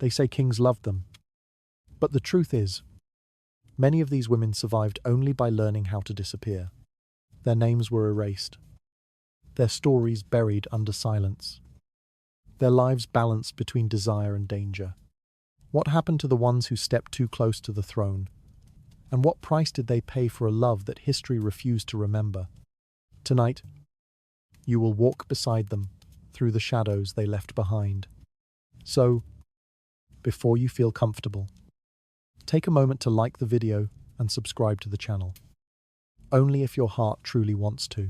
They say kings loved them. But the truth is, many of these women survived only by learning how to disappear. Their names were erased. Their stories buried under silence. Their lives balanced between desire and danger. What happened to the ones who stepped too close to the throne? And what price did they pay for a love that history refused to remember? Tonight, you will walk beside them through the shadows they left behind. So, before you feel comfortable, take a moment to like the video and subscribe to the channel. Only if your heart truly wants to.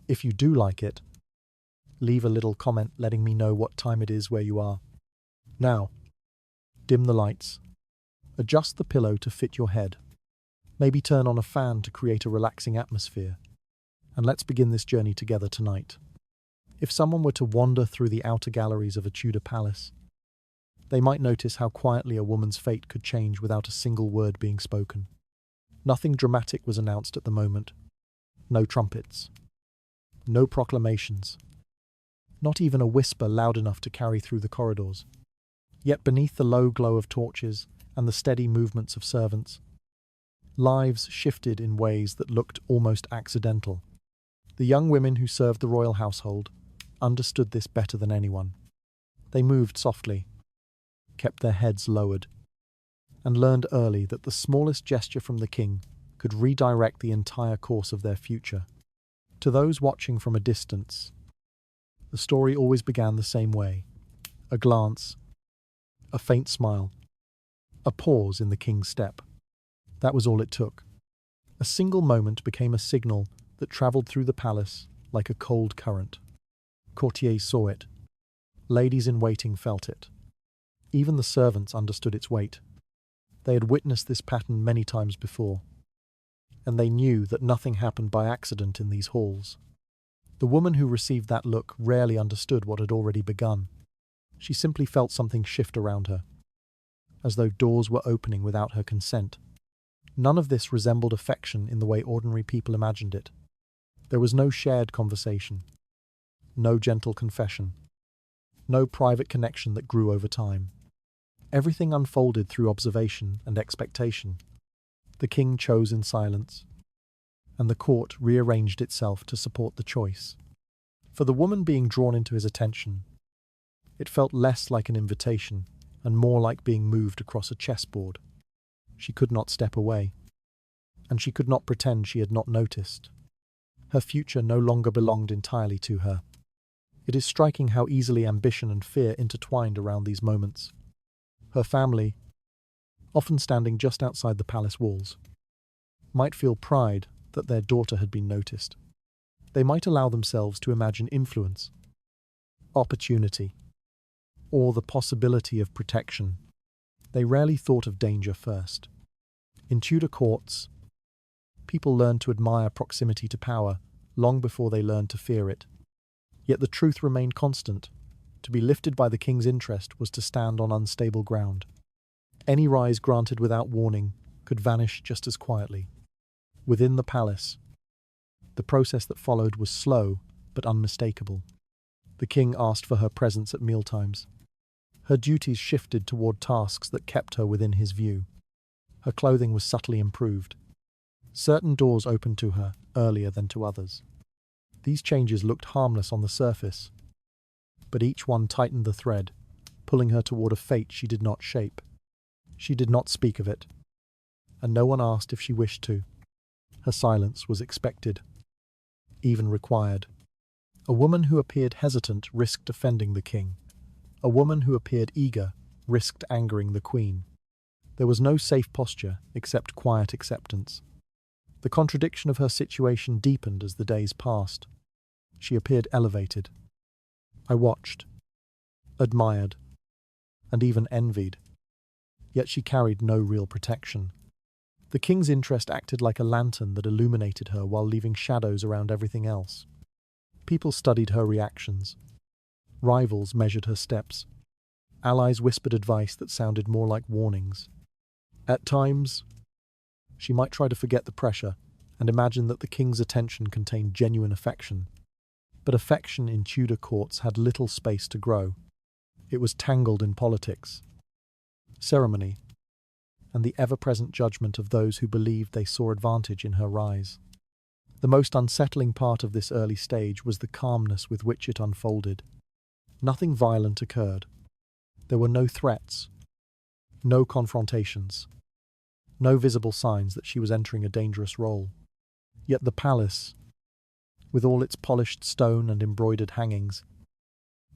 If you do like it, leave a little comment letting me know what time it is where you are. Now, dim the lights. Adjust the pillow to fit your head. Maybe turn on a fan to create a relaxing atmosphere. And let's begin this journey together tonight. If someone were to wander through the outer galleries of a Tudor palace, they might notice how quietly a woman's fate could change without a single word being spoken. Nothing dramatic was announced at the moment. No trumpets. No proclamations. Not even a whisper loud enough to carry through the corridors. Yet beneath the low glow of torches and the steady movements of servants, lives shifted in ways that looked almost accidental. The young women who served the royal household understood this better than anyone. They moved softly, kept their heads lowered, and learned early that the smallest gesture from the king could redirect the entire course of their future. To those watching from a distance, the story always began the same way. A glance, a faint smile, a pause in the king's step. That was all it took. A single moment became a signal that travelled through the palace like a cold current. Courtiers saw it. Ladies in waiting felt it. Even the servants understood its weight. They had witnessed this pattern many times before, and they knew that nothing happened by accident in these halls. The woman who received that look rarely understood what had already begun. She simply felt something shift around her, as though doors were opening without her consent. None of this resembled affection in the way ordinary people imagined it. There was no shared conversation, no gentle confession, no private connection that grew over time. Everything unfolded through observation and expectation. The king chose in silence, and the court rearranged itself to support the choice. For the woman being drawn into his attention, it felt less like an invitation and more like being moved across a chessboard. She could not step away, and she could not pretend she had not noticed. Her future no longer belonged entirely to her. It is striking how easily ambition and fear intertwined around these moments. Her family, often standing just outside the palace walls, might feel pride that their daughter had been noticed. They might allow themselves to imagine influence, opportunity, or the possibility of protection. They rarely thought of danger first. In Tudor courts, people learned to admire proximity to power long before they learned to fear it. Yet the truth remained constant. To be lifted by the king's interest was to stand on unstable ground. Any rise granted without warning could vanish just as quietly. Within the palace, the process that followed was slow but unmistakable. The king asked for her presence at mealtimes. Her duties shifted toward tasks that kept her within his view. Her clothing was subtly improved. Certain doors opened to her earlier than to others. These changes looked harmless on the surface, but each one tightened the thread, pulling her toward a fate she did not shape. She did not speak of it, and no one asked if she wished to. Her silence was expected, even required. A woman who appeared hesitant risked offending the king. A woman who appeared eager risked angering the queen. There was no safe posture except quiet acceptance. The contradiction of her situation deepened as the days passed. She appeared elevated. I watched, admired, and even envied. Yet she carried no real protection. The king's interest acted like a lantern that illuminated her while leaving shadows around everything else. People studied her reactions. Rivals measured her steps. Allies whispered advice that sounded more like warnings. At times, she might try to forget the pressure and imagine that the king's attention contained genuine affection. But affection in Tudor courts had little space to grow. It was tangled in politics, ceremony, and the ever-present judgment of those who believed they saw advantage in her rise. The most unsettling part of this early stage was the calmness with which it unfolded. Nothing violent occurred. There were no threats, no confrontations, no visible signs that she was entering a dangerous role. Yet the palace, with all its polished stone and embroidered hangings,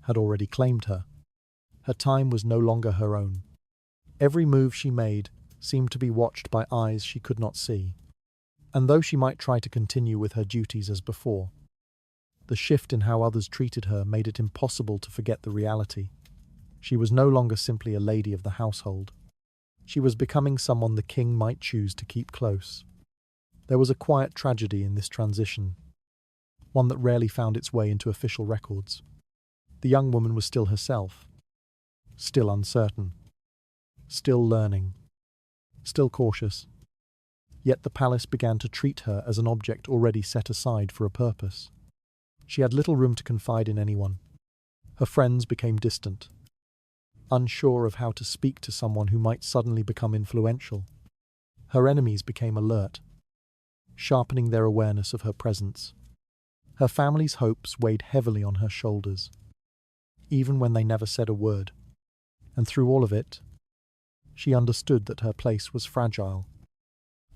had already claimed her. Her time was no longer her own. Every move she made seemed to be watched by eyes she could not see. And though she might try to continue with her duties as before, the shift in how others treated her made it impossible to forget the reality. She was no longer simply a lady of the household. She was becoming someone the king might choose to keep close. There was a quiet tragedy in this transition, one that rarely found its way into official records. The young woman was still herself, still uncertain, still learning, still cautious. Yet the palace began to treat her as an object already set aside for a purpose. She had little room to confide in anyone. Her friends became distant, unsure of how to speak to someone who might suddenly become influential. Her enemies became alert, sharpening their awareness of her presence. Her family's hopes weighed heavily on her shoulders, even when they never said a word. And through all of it, she understood that her place was fragile,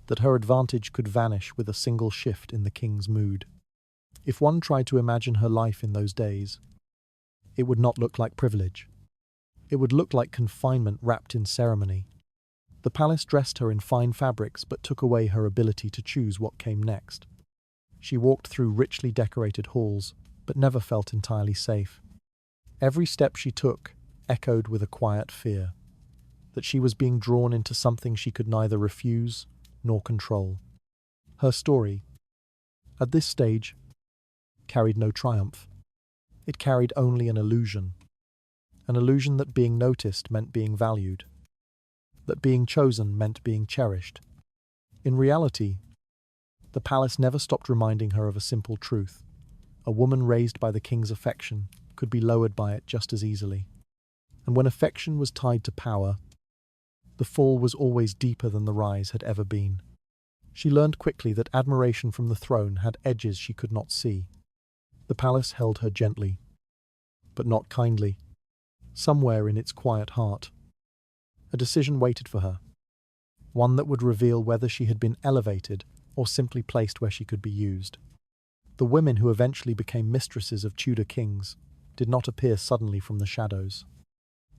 that her advantage could vanish with a single shift in the king's mood. If one tried to imagine her life in those days, it would not look like privilege. It would look like confinement wrapped in ceremony. The palace dressed her in fine fabrics but took away her ability to choose what came next. She walked through richly decorated halls, but never felt entirely safe. Every step she took echoed with a quiet fear that she was being drawn into something she could neither refuse nor control. Her story, at this stage, carried no triumph. It carried only an illusion that being noticed meant being valued, that being chosen meant being cherished. In reality, the palace never stopped reminding her of a simple truth. A woman raised by the king's affection could be lowered by it just as easily. And when affection was tied to power, the fall was always deeper than the rise had ever been. She learned quickly that admiration from the throne had edges she could not see. The palace held her gently, but not kindly. Somewhere in its quiet heart, a decision waited for her, one that would reveal whether she had been elevated or simply placed where she could be used. The women who eventually became mistresses of Tudor kings did not appear suddenly from the shadows.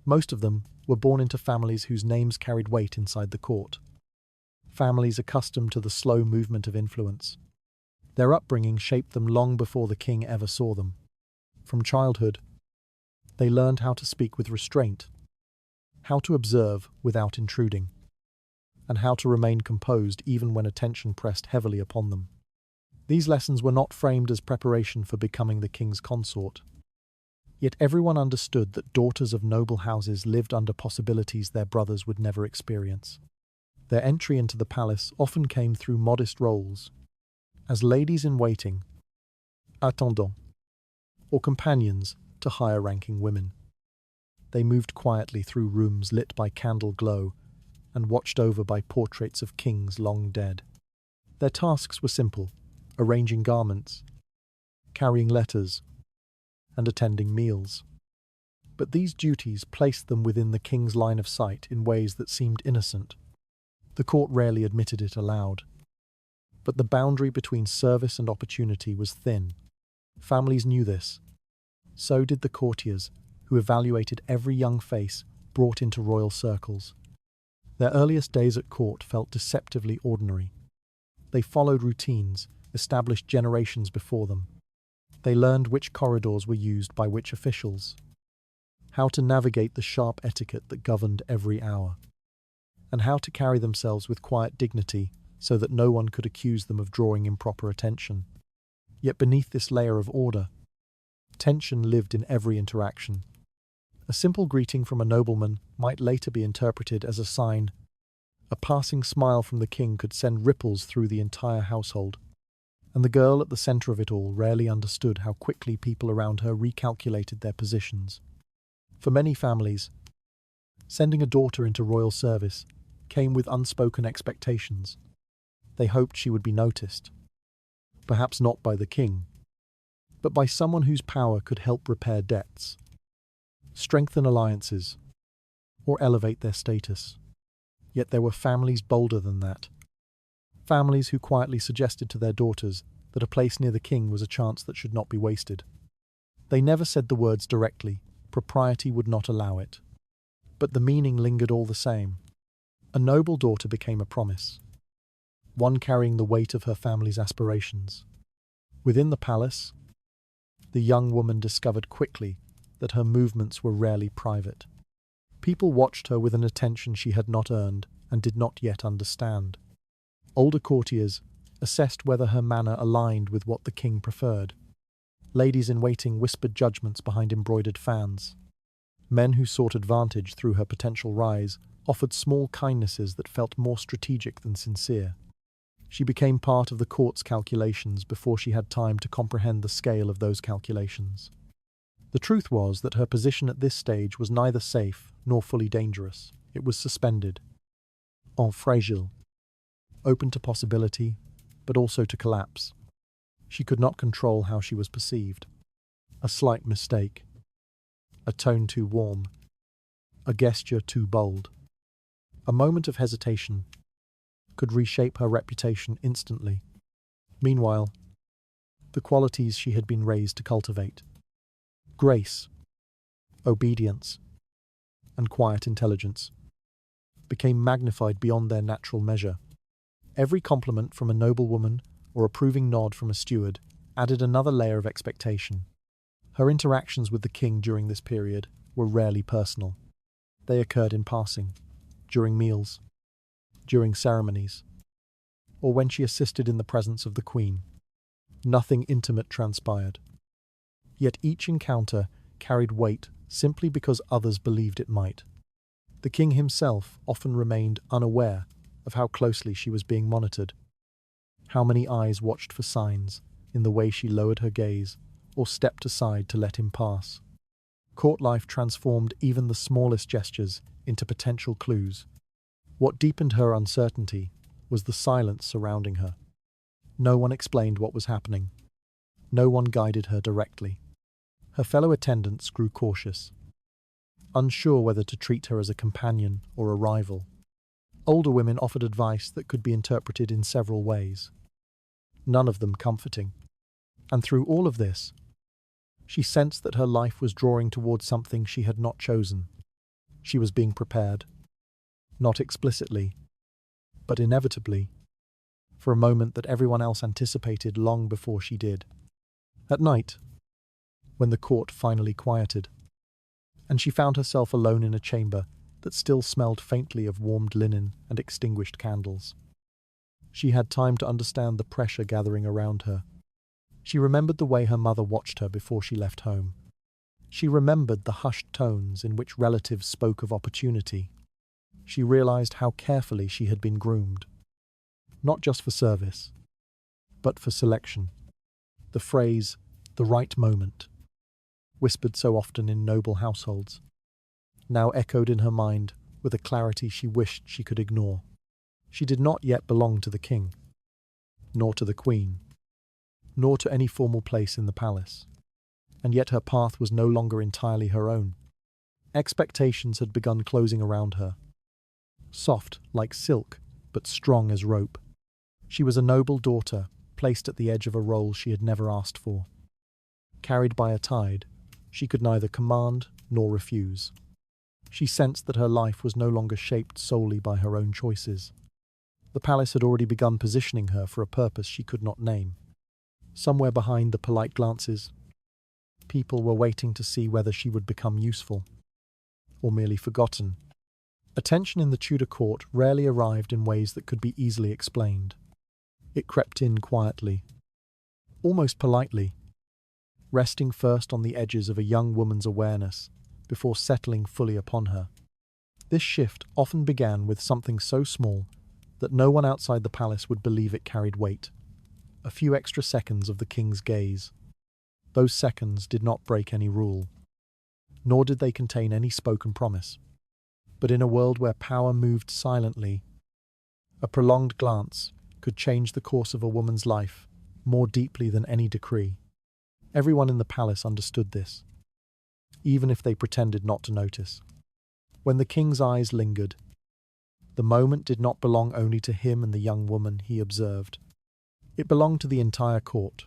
Most of them were born into families whose names carried weight inside the court. Families accustomed to the slow movement of influence. Their upbringing shaped them long before the king ever saw them. From childhood, they learned how to speak with restraint, how to observe without intruding, and how to remain composed even when attention pressed heavily upon them. These lessons were not framed as preparation for becoming the king's consort. Yet everyone understood that daughters of noble houses lived under possibilities their brothers would never experience. Their entry into the palace often came through modest roles, as ladies-in-waiting, attendants, or companions to higher-ranking women. They moved quietly through rooms lit by candle glow and watched over by portraits of kings long dead. Their tasks were simple: arranging garments, carrying letters, and attending meals. But these duties placed them within the king's line of sight in ways that seemed innocent. The court rarely admitted it aloud, but the boundary between service and opportunity was thin. Families knew this. So did the courtiers, who evaluated every young face brought into royal circles. Their earliest days at court felt deceptively ordinary. They followed routines established generations before them. They learned which corridors were used by which officials, how to navigate the sharp etiquette that governed every hour, and how to carry themselves with quiet dignity so that no one could accuse them of drawing improper attention. Yet beneath this layer of order, tension lived in every interaction. A simple greeting from a nobleman might later be interpreted as a sign. A passing smile from the king could send ripples through the entire household. And the girl at the center of it all rarely understood how quickly people around her recalculated their positions. For many families, Sending a daughter into royal service came with unspoken expectations. They hoped she would be noticed, perhaps not by the king, but by someone whose power could help repair debts, strengthen alliances, or elevate their status. Yet there were families bolder than that. Families who quietly suggested to their daughters that a place near the king was a chance that should not be wasted. They never said the words directly, propriety would not allow it. But the meaning lingered all the same. A noble daughter became a promise, one carrying the weight of her family's aspirations. Within the palace, the young woman discovered quickly that her movements were rarely private. People watched her with an attention she had not earned and did not yet understand. Older courtiers assessed whether her manner aligned with what the king preferred. Ladies in waiting whispered judgments behind embroidered fans. Men who sought advantage through her potential rise offered small kindnesses that felt more strategic than sincere. She became part of the court's calculations before she had time to comprehend the scale of those calculations. The truth was that her position at this stage was neither safe nor fully dangerous. It was suspended, en fragile, open to possibility, but also to collapse. She could not control how she was perceived. A slight mistake, a tone too warm, a gesture too bold, a moment of hesitation could reshape her reputation instantly. Meanwhile, the qualities she had been raised to cultivate, grace, obedience, and quiet intelligence, became magnified beyond their natural measure. Every compliment from a noblewoman or approving nod from a steward added another layer of expectation. Her interactions with the king during this period were rarely personal. They occurred in passing, during meals, during ceremonies, or when she assisted in the presence of the queen. Nothing intimate transpired. Yet each encounter carried weight simply because others believed it might. The king himself often remained unaware of how closely she was being monitored. How many eyes watched for signs in the way she lowered her gaze or stepped aside to let him pass. Court life transformed even the smallest gestures into potential clues. What deepened her uncertainty was the silence surrounding her. No one explained what was happening. No one guided her directly. Her fellow attendants grew cautious, unsure whether to treat her as a companion or a rival. Older women offered advice that could be interpreted in several ways, none of them comforting. And through all of this, she sensed that her life was drawing towards something she had not chosen. She was being prepared, not explicitly, but inevitably, for a moment that everyone else anticipated long before she did. At night, when the court finally quieted, and she found herself alone in a chamber that still smelled faintly of warmed linen and extinguished candles, she had time to understand the pressure gathering around her. She remembered the way her mother watched her before she left home. She remembered the hushed tones in which relatives spoke of opportunity. She realized how carefully she had been groomed, not just for service, but for selection. The phrase, "the right moment," whispered so often in noble households, now echoed in her mind with a clarity she wished she could ignore. She did not yet belong to the king, nor to the queen, nor to any formal place in the palace, and yet her path was no longer entirely her own. Expectations had begun closing around her, soft like silk, but strong as rope. She was a noble daughter, placed at the edge of a role she had never asked for. Carried by a tide, she could neither command nor refuse. She sensed that her life was no longer shaped solely by her own choices. The palace had already begun positioning her for a purpose she could not name. Somewhere behind the polite glances, people were waiting to see whether she would become useful, or merely forgotten. Attention in the Tudor court rarely arrived in ways that could be easily explained. It crept in quietly, almost politely, resting first on the edges of a young woman's awareness before settling fully upon her. This shift often began with something so small that no one outside the palace would believe it carried weight. A few extra seconds of the king's gaze. Those seconds did not break any rule, nor did they contain any spoken promise. But in a world where power moved silently, a prolonged glance could change the course of a woman's life more deeply than any decree. Everyone in the palace understood this, even if they pretended not to notice. When the king's eyes lingered, the moment did not belong only to him and the young woman he observed. It belonged to the entire court.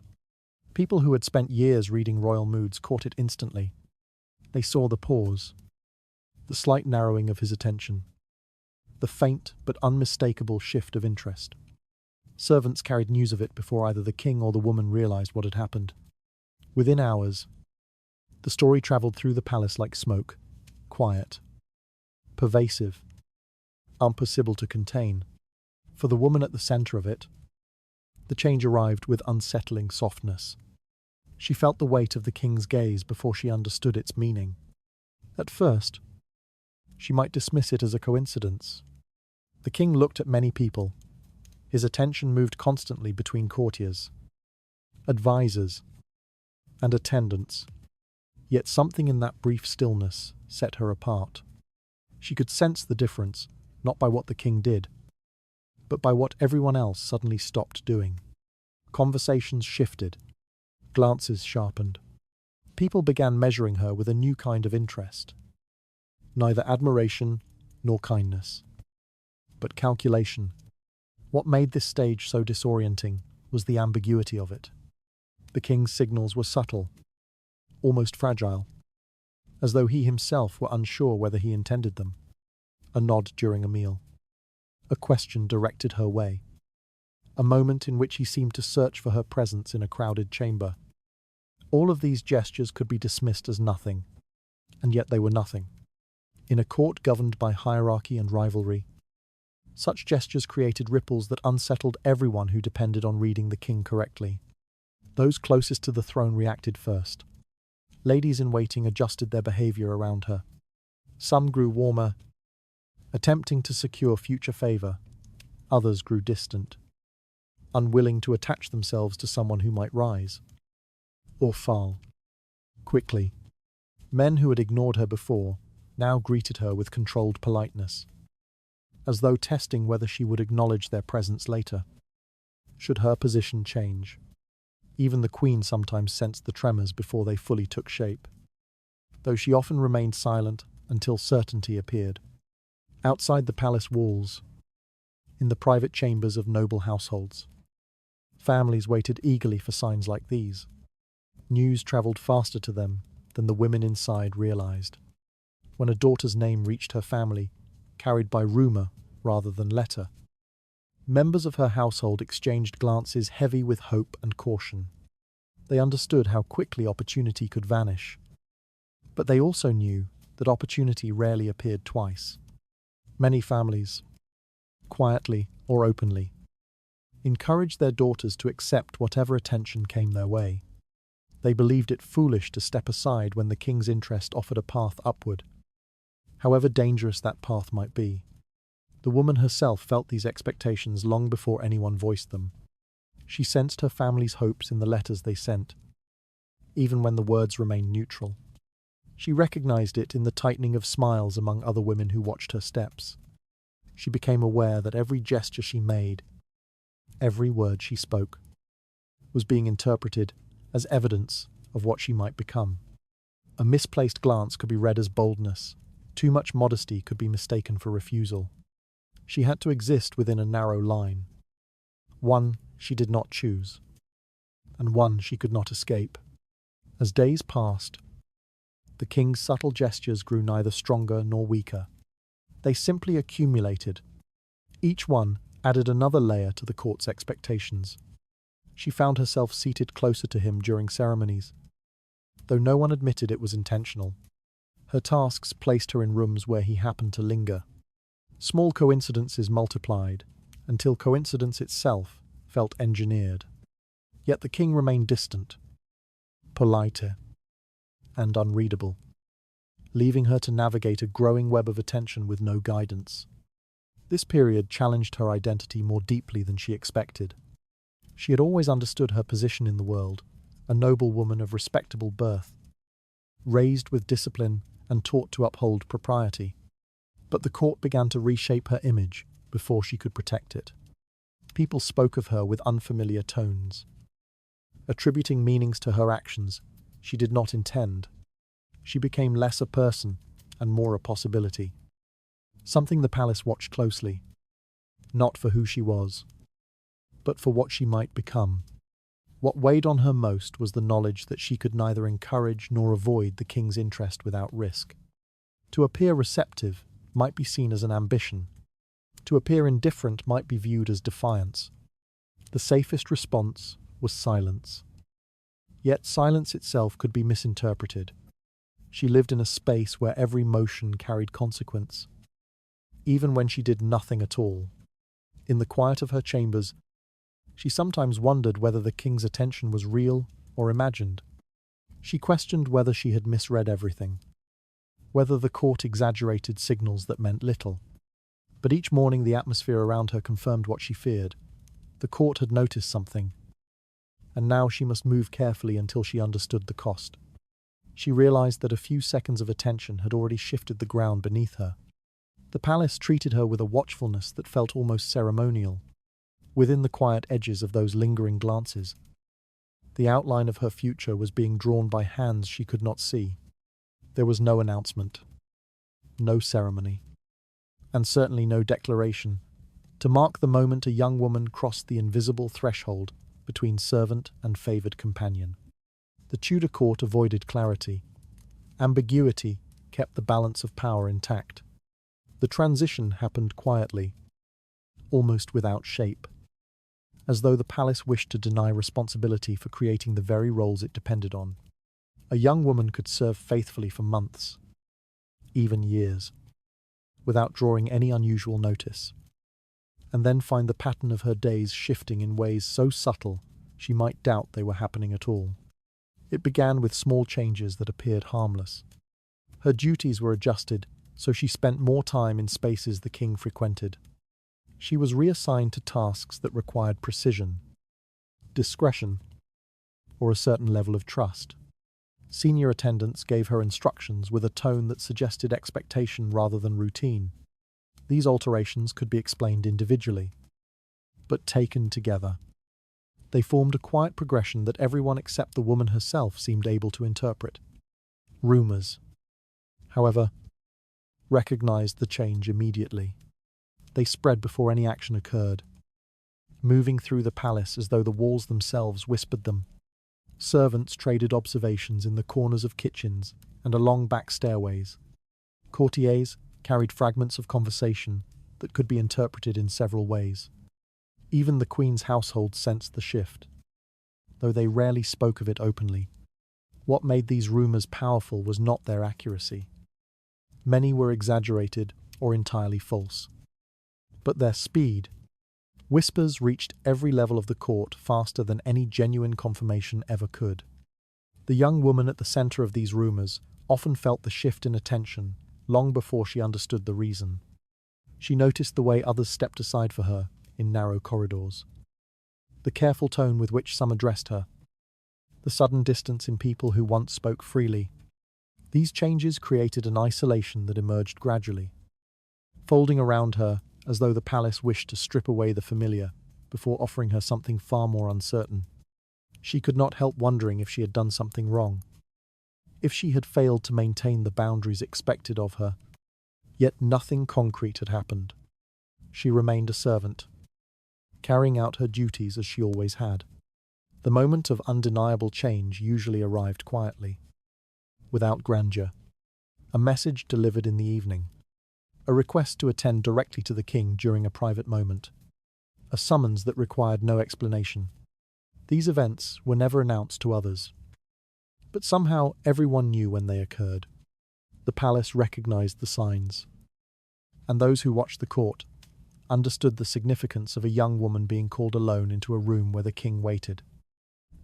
People who had spent years reading royal moods caught it instantly. They saw the pause, the slight narrowing of his attention, the faint but unmistakable shift of interest. Servants carried news of it before either the king or the woman realized what had happened. Within hours, the story traveled through the palace like smoke, quiet, pervasive, impossible to contain. For the woman at the center of it, the change arrived with unsettling softness. She felt the weight of the king's gaze before she understood its meaning. At first, she might dismiss it as a coincidence. The king looked at many people. His attention moved constantly between courtiers, advisors, and attendants. Yet something in that brief stillness set her apart. She could sense the difference, not by what the king did, but by what everyone else suddenly stopped doing. Conversations shifted, glances sharpened. People began measuring her with a new kind of interest. Neither admiration nor kindness, but calculation. What made this stage so disorienting was the ambiguity of it. The king's signals were subtle, almost fragile, as though he himself were unsure whether he intended them. A nod during a meal, a question directed her way, a moment in which he seemed to search for her presence in a crowded chamber. All of these gestures could be dismissed as nothing, and yet they were nothing. In a court governed by hierarchy and rivalry, such gestures created ripples that unsettled everyone who depended on reading the king correctly. Those closest to the throne reacted first. Ladies in waiting adjusted their behavior around her. Some grew warmer, attempting to secure future favor. Others grew distant, unwilling to attach themselves to someone who might rise or fall. Quickly, men who had ignored her before now greeted her with controlled politeness, as though testing whether she would acknowledge their presence later, should her position change. Even the queen sometimes sensed the tremors before they fully took shape, though she often remained silent until certainty appeared. Outside the palace walls, in the private chambers of noble households, families waited eagerly for signs like these. News traveled faster to them than the women inside realized. When a daughter's name reached her family, carried by rumor rather than letter, members of her household exchanged glances heavy with hope and caution. They understood how quickly opportunity could vanish, but they also knew that opportunity rarely appeared twice. Many families, quietly or openly, encouraged their daughters to accept whatever attention came their way. They believed it foolish to step aside when the king's interest offered a path upward, however dangerous that path might be. The woman herself felt these expectations long before anyone voiced them. She sensed her family's hopes in the letters they sent, even when the words remained neutral. She recognized it in the tightening of smiles among other women who watched her steps. She became aware that every gesture she made, every word she spoke, was being interpreted as evidence of what she might become. A misplaced glance could be read as boldness. Too much modesty could be mistaken for refusal. She had to exist within a narrow line, one she did not choose, and one she could not escape. As days passed, the king's subtle gestures grew neither stronger nor weaker. They simply accumulated. Each one added another layer to the court's expectations. She found herself seated closer to him during ceremonies, though no one admitted it was intentional. Her tasks placed her in rooms where he happened to linger. Small coincidences multiplied, until coincidence itself felt engineered. Yet the king remained distant, polite, and unreadable, leaving her to navigate a growing web of attention with no guidance. This period challenged her identity more deeply than she expected. She had always understood her position in the world, a noble woman of respectable birth, raised with discipline and taught to uphold propriety. But the court began to reshape her image before she could protect it. People spoke of her with unfamiliar tones, attributing meanings to her actions she did not intend. She became less a person and more a possibility, something the palace watched closely, not for who she was, but for what she might become. What weighed on her most was the knowledge that she could neither encourage nor avoid the king's interest without risk. To appear receptive might be seen as an ambition. To appear indifferent might be viewed as defiance. The safest response was silence. Yet silence itself could be misinterpreted. She lived in a space where every motion carried consequence, even when she did nothing at all. In the quiet of her chambers, she sometimes wondered whether the king's attention was real or imagined. She questioned whether she had misread everything, whether the court exaggerated signals that meant little. But each morning the atmosphere around her confirmed what she feared. The court had noticed something, and now she must move carefully until she understood the cost. She realized that a few seconds of attention had already shifted the ground beneath her. The palace treated her with a watchfulness that felt almost ceremonial. Within the quiet edges of those lingering glances, the outline of her future was being drawn by hands she could not see. There was no announcement, no ceremony, and certainly no declaration. To mark the moment, a young woman crossed the invisible threshold between servant and favoured companion. The Tudor court avoided clarity. Ambiguity kept the balance of power intact. The transition happened quietly, almost without shape, as though the palace wished to deny responsibility for creating the very roles it depended on. A young woman could serve faithfully for months, even years, without drawing any unusual notice, and then find the pattern of her days shifting in ways so subtle she might doubt they were happening at all. It began with small changes that appeared harmless. Her duties were adjusted, so she spent more time in spaces the king frequented. She was reassigned to tasks that required precision, discretion, or a certain level of trust. Senior attendants gave her instructions with a tone that suggested expectation rather than routine. These alterations could be explained individually, but taken together, they formed a quiet progression that everyone except the woman herself seemed able to interpret. Rumours, however, recognized the change immediately. They spread before any action occurred, moving through the palace as though the walls themselves whispered them. Servants traded observations in the corners of kitchens and along back stairways. Courtiers carried fragments of conversation that could be interpreted in several ways. Even the Queen's household sensed the shift, though they rarely spoke of it openly. What made these rumours powerful was not their accuracy. Many were exaggerated or entirely false, but their speed. Whispers reached every level of the court faster than any genuine confirmation ever could. The young woman at the centre of these rumours often felt the shift in attention long before she understood the reason. She noticed the way others stepped aside for her in narrow corridors, the careful tone with which some addressed her, the sudden distance in people who once spoke freely. These changes created an isolation that emerged gradually, folding around her as though the palace wished to strip away the familiar before offering her something far more uncertain. She could not help wondering if she had done something wrong, if she had failed to maintain the boundaries expected of her. Yet nothing concrete had happened. She remained a servant, carrying out her duties as she always had. The moment of undeniable change usually arrived quietly, without grandeur. A message delivered in the evening, a request to attend directly to the king during a private moment, a summons that required no explanation. These events were never announced to others, but somehow everyone knew when they occurred. The palace recognized the signs, and those who watched the court understood the significance of a young woman being called alone into a room where the king waited.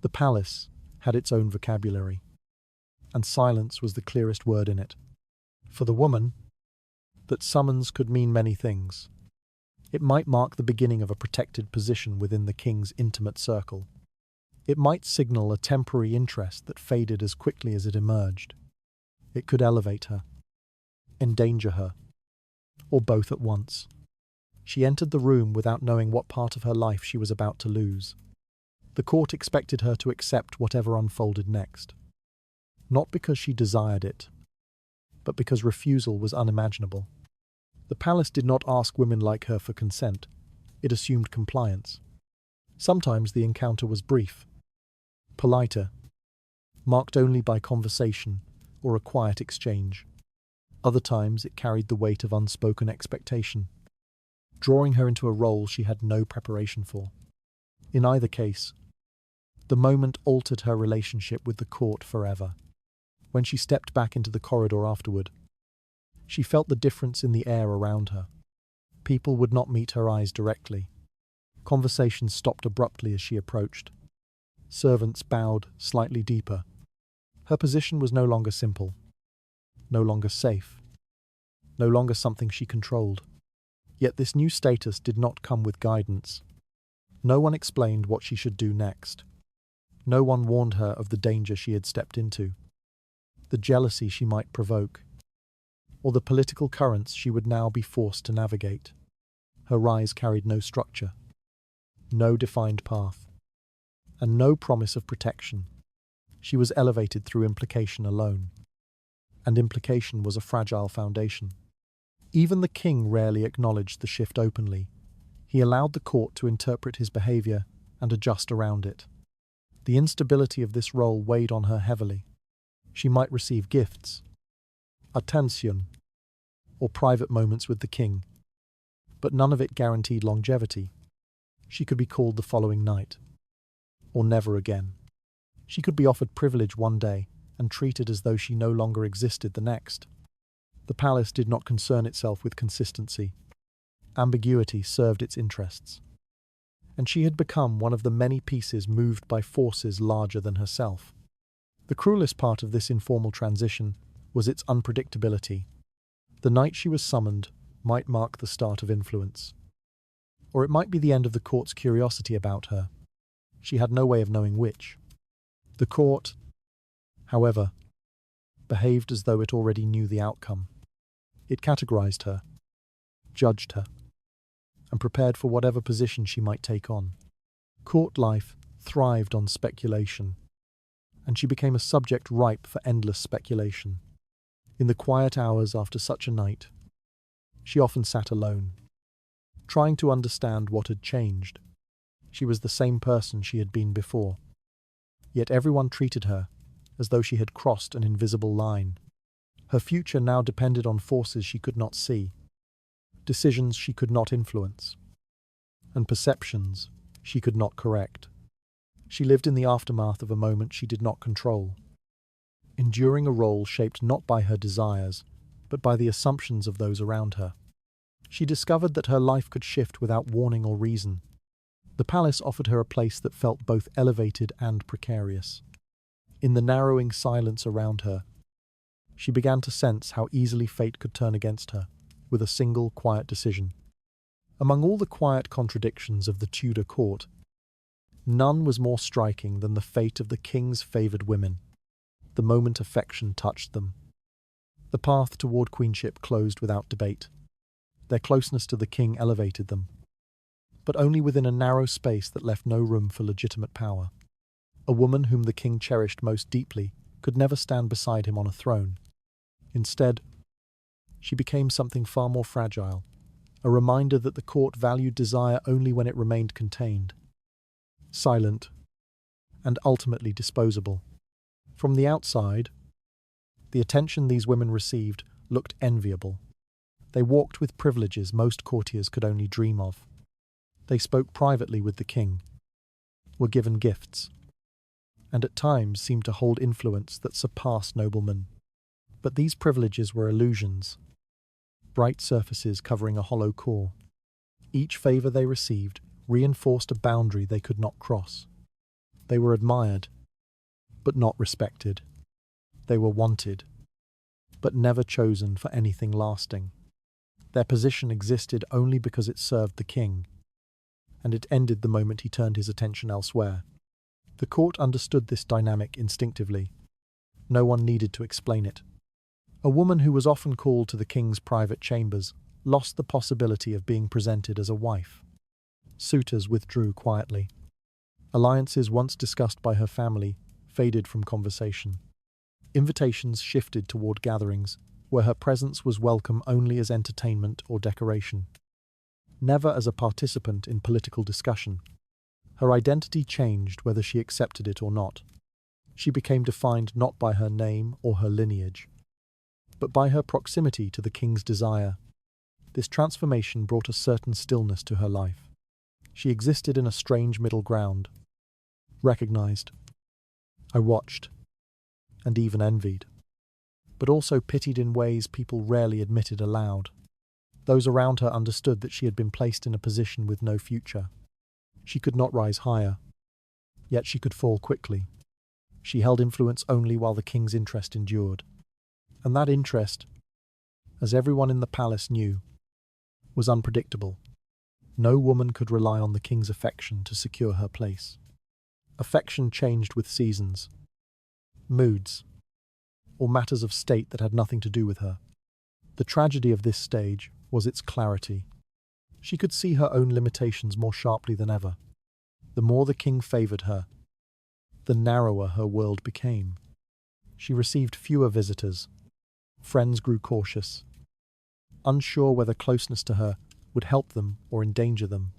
The palace had its own vocabulary, and silence was the clearest word in it. For the woman, that summons could mean many things. It might mark the beginning of a protected position within the king's intimate circle. It might signal a temporary interest that faded as quickly as it emerged. It could elevate her, endanger her, or both at once. She entered the room without knowing what part of her life she was about to lose. The court expected her to accept whatever unfolded next. Not because she desired it, but because refusal was unimaginable. The palace did not ask women like her for consent. It assumed compliance. Sometimes the encounter was brief, politer, marked only by conversation or a quiet exchange. Other times it carried the weight of unspoken expectation, drawing her into a role she had no preparation for. In either case, the moment altered her relationship with the court forever. When she stepped back into the corridor afterward, she felt the difference in the air around her. People would not meet her eyes directly. Conversations stopped abruptly as she approached. Servants bowed slightly deeper. Her position was no longer simple, no longer safe, no longer something she controlled. Yet this new status did not come with guidance. No one explained what she should do next. No one warned her of the danger she had stepped into, the jealousy she might provoke, or the political currents she would now be forced to navigate. Her rise carried no structure, no defined path, and no promise of protection. She was elevated through implication alone, and implication was a fragile foundation. Even the king rarely acknowledged the shift openly. He allowed the court to interpret his behavior and adjust around it. The instability of this role weighed on her heavily. She might receive gifts, attention, or private moments with the king, but none of it guaranteed longevity. She could be called the following night, or never again. She could be offered privilege one day and treated as though she no longer existed the next. The palace did not concern itself with consistency. Ambiguity served its interests. And she had become one of the many pieces moved by forces larger than herself. The cruelest part of this informal transition was its unpredictability. The night she was summoned might mark the start of influence, or it might be the end of the court's curiosity about her. She had no way of knowing which. The court, however, behaved as though it already knew the outcome. It categorized her, judged her, and prepared for whatever position she might take on. Court life thrived on speculation, and she became a subject ripe for endless speculation. In the quiet hours after such a night, she often sat alone, trying to understand what had changed. She was the same person she had been before, yet everyone treated her as though she had crossed an invisible line. Her future now depended on forces she could not see, decisions she could not influence, and perceptions she could not correct. She lived in the aftermath of a moment she did not control, enduring a role shaped not by her desires, but by the assumptions of those around her. She discovered that her life could shift without warning or reason. The palace offered her a place that felt both elevated and precarious. In the narrowing silence around her, she began to sense how easily fate could turn against her, with a single quiet decision. Among all the quiet contradictions of the Tudor court, none was more striking than the fate of the king's favoured women, the moment affection touched them. The path toward queenship closed without debate. Their closeness to the king elevated them, but only within a narrow space that left no room for legitimate power. A woman whom the king cherished most deeply could never stand beside him on a throne. Instead, she became something far more fragile, a reminder that the court valued desire only when it remained contained, silent, and ultimately disposable. From the outside, the attention these women received looked enviable. They walked with privileges most courtiers could only dream of. They spoke privately with the king, were given gifts, and at times seemed to hold influence that surpassed noblemen. But these privileges were illusions, bright surfaces covering a hollow core. Each favour they received reinforced a boundary they could not cross. They were admired, but not respected. They were wanted, but never chosen for anything lasting. Their position existed only because it served the king, and it ended the moment he turned his attention elsewhere. The court understood this dynamic instinctively. No one needed to explain it. A woman who was often called to the king's private chambers lost the possibility of being presented as a wife. Suitors withdrew quietly. Alliances once discussed by her family faded from conversation. Invitations shifted toward gatherings where her presence was welcome only as entertainment or decoration, never as a participant in political discussion. Her identity changed whether she accepted it or not. She became defined not by her name or her lineage, but by her proximity to the king's desire. This transformation brought a certain stillness to her life. She existed in a strange middle ground, recognized. I watched, and even envied, but also pitied in ways people rarely admitted aloud. Those around her understood that she had been placed in a position with no future. She could not rise higher, yet she could fall quickly. She held influence only while the king's interest endured. And that interest, as everyone in the palace knew, was unpredictable. No woman could rely on the king's affection to secure her place. Affection changed with seasons, moods, or matters of state that had nothing to do with her. The tragedy of this stage was its clarity. She could see her own limitations more sharply than ever. The more the king favoured her, the narrower her world became. She received fewer visitors. Friends grew cautious, unsure whether closeness to her would help them or endanger them.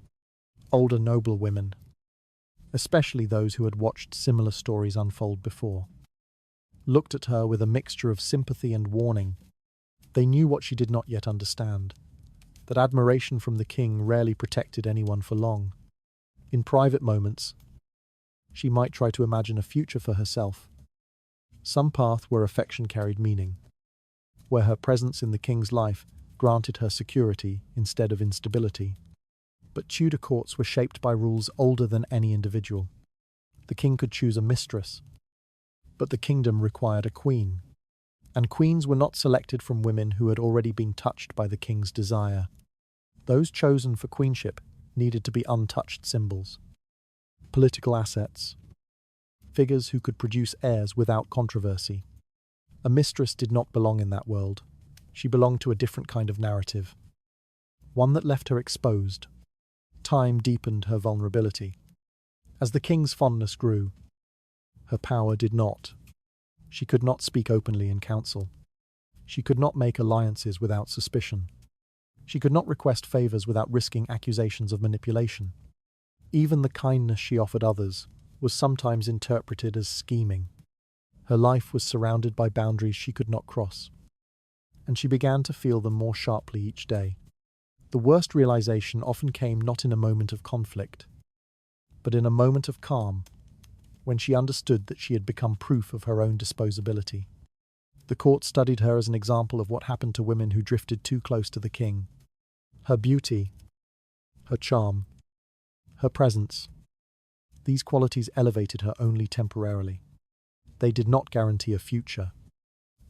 Older noble women, especially those who had watched similar stories unfold before, looked at her with a mixture of sympathy and warning. They knew what she did not yet understand, that admiration from the king rarely protected anyone for long. In private moments, she might try to imagine a future for herself, some path where affection carried meaning, where her presence in the king's life granted her security instead of instability. But Tudor courts were shaped by rules older than any individual. The king could choose a mistress, but the kingdom required a queen, and queens were not selected from women who had already been touched by the king's desire. Those chosen for queenship needed to be untouched symbols, political assets, figures who could produce heirs without controversy. A mistress did not belong in that world. She belonged to a different kind of narrative, one that left her exposed. Time deepened her vulnerability. As the king's fondness grew, her power did not. She could not speak openly in council. She could not make alliances without suspicion. She could not request favours without risking accusations of manipulation. Even the kindness she offered others was sometimes interpreted as scheming. Her life was surrounded by boundaries she could not cross, and she began to feel them more sharply each day. The worst realization often came not in a moment of conflict, but in a moment of calm, when she understood that she had become proof of her own disposability. The court studied her as an example of what happened to women who drifted too close to the king. Her beauty, her charm, her presence, these qualities elevated her only temporarily. They did not guarantee a future.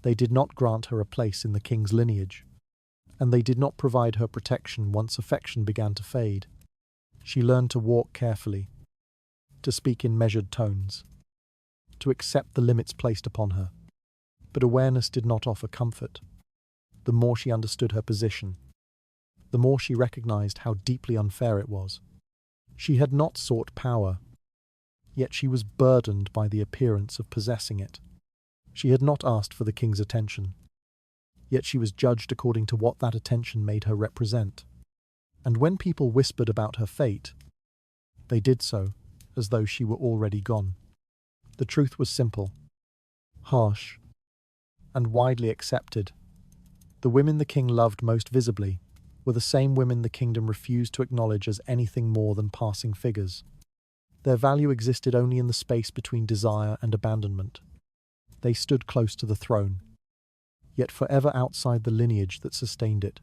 They did not grant her a place in the king's lineage, and they did not provide her protection once affection began to fade. She learned to walk carefully, to speak in measured tones, to accept the limits placed upon her. But awareness did not offer comfort. The more she understood her position, the more she recognized how deeply unfair it was. She had not sought power, yet she was burdened by the appearance of possessing it. She had not asked for the king's attention, yet she was judged according to what that attention made her represent. And when people whispered about her fate, they did so as though she were already gone. The truth was simple, harsh, and widely accepted. The women the king loved most visibly were the same women the kingdom refused to acknowledge as anything more than passing figures. Their value existed only in the space between desire and abandonment. They stood close to the throne, yet forever outside the lineage that sustained it.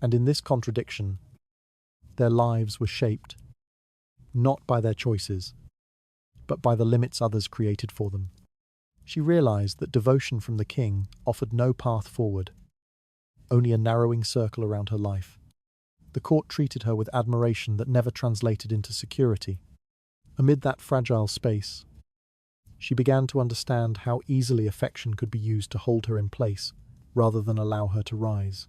And in this contradiction, their lives were shaped, not by their choices, but by the limits others created for them. She realized that devotion from the king offered no path forward, only a narrowing circle around her life. The court treated her with admiration that never translated into security. Amid that fragile space, she began to understand how easily affection could be used to hold her in place rather than allow her to rise.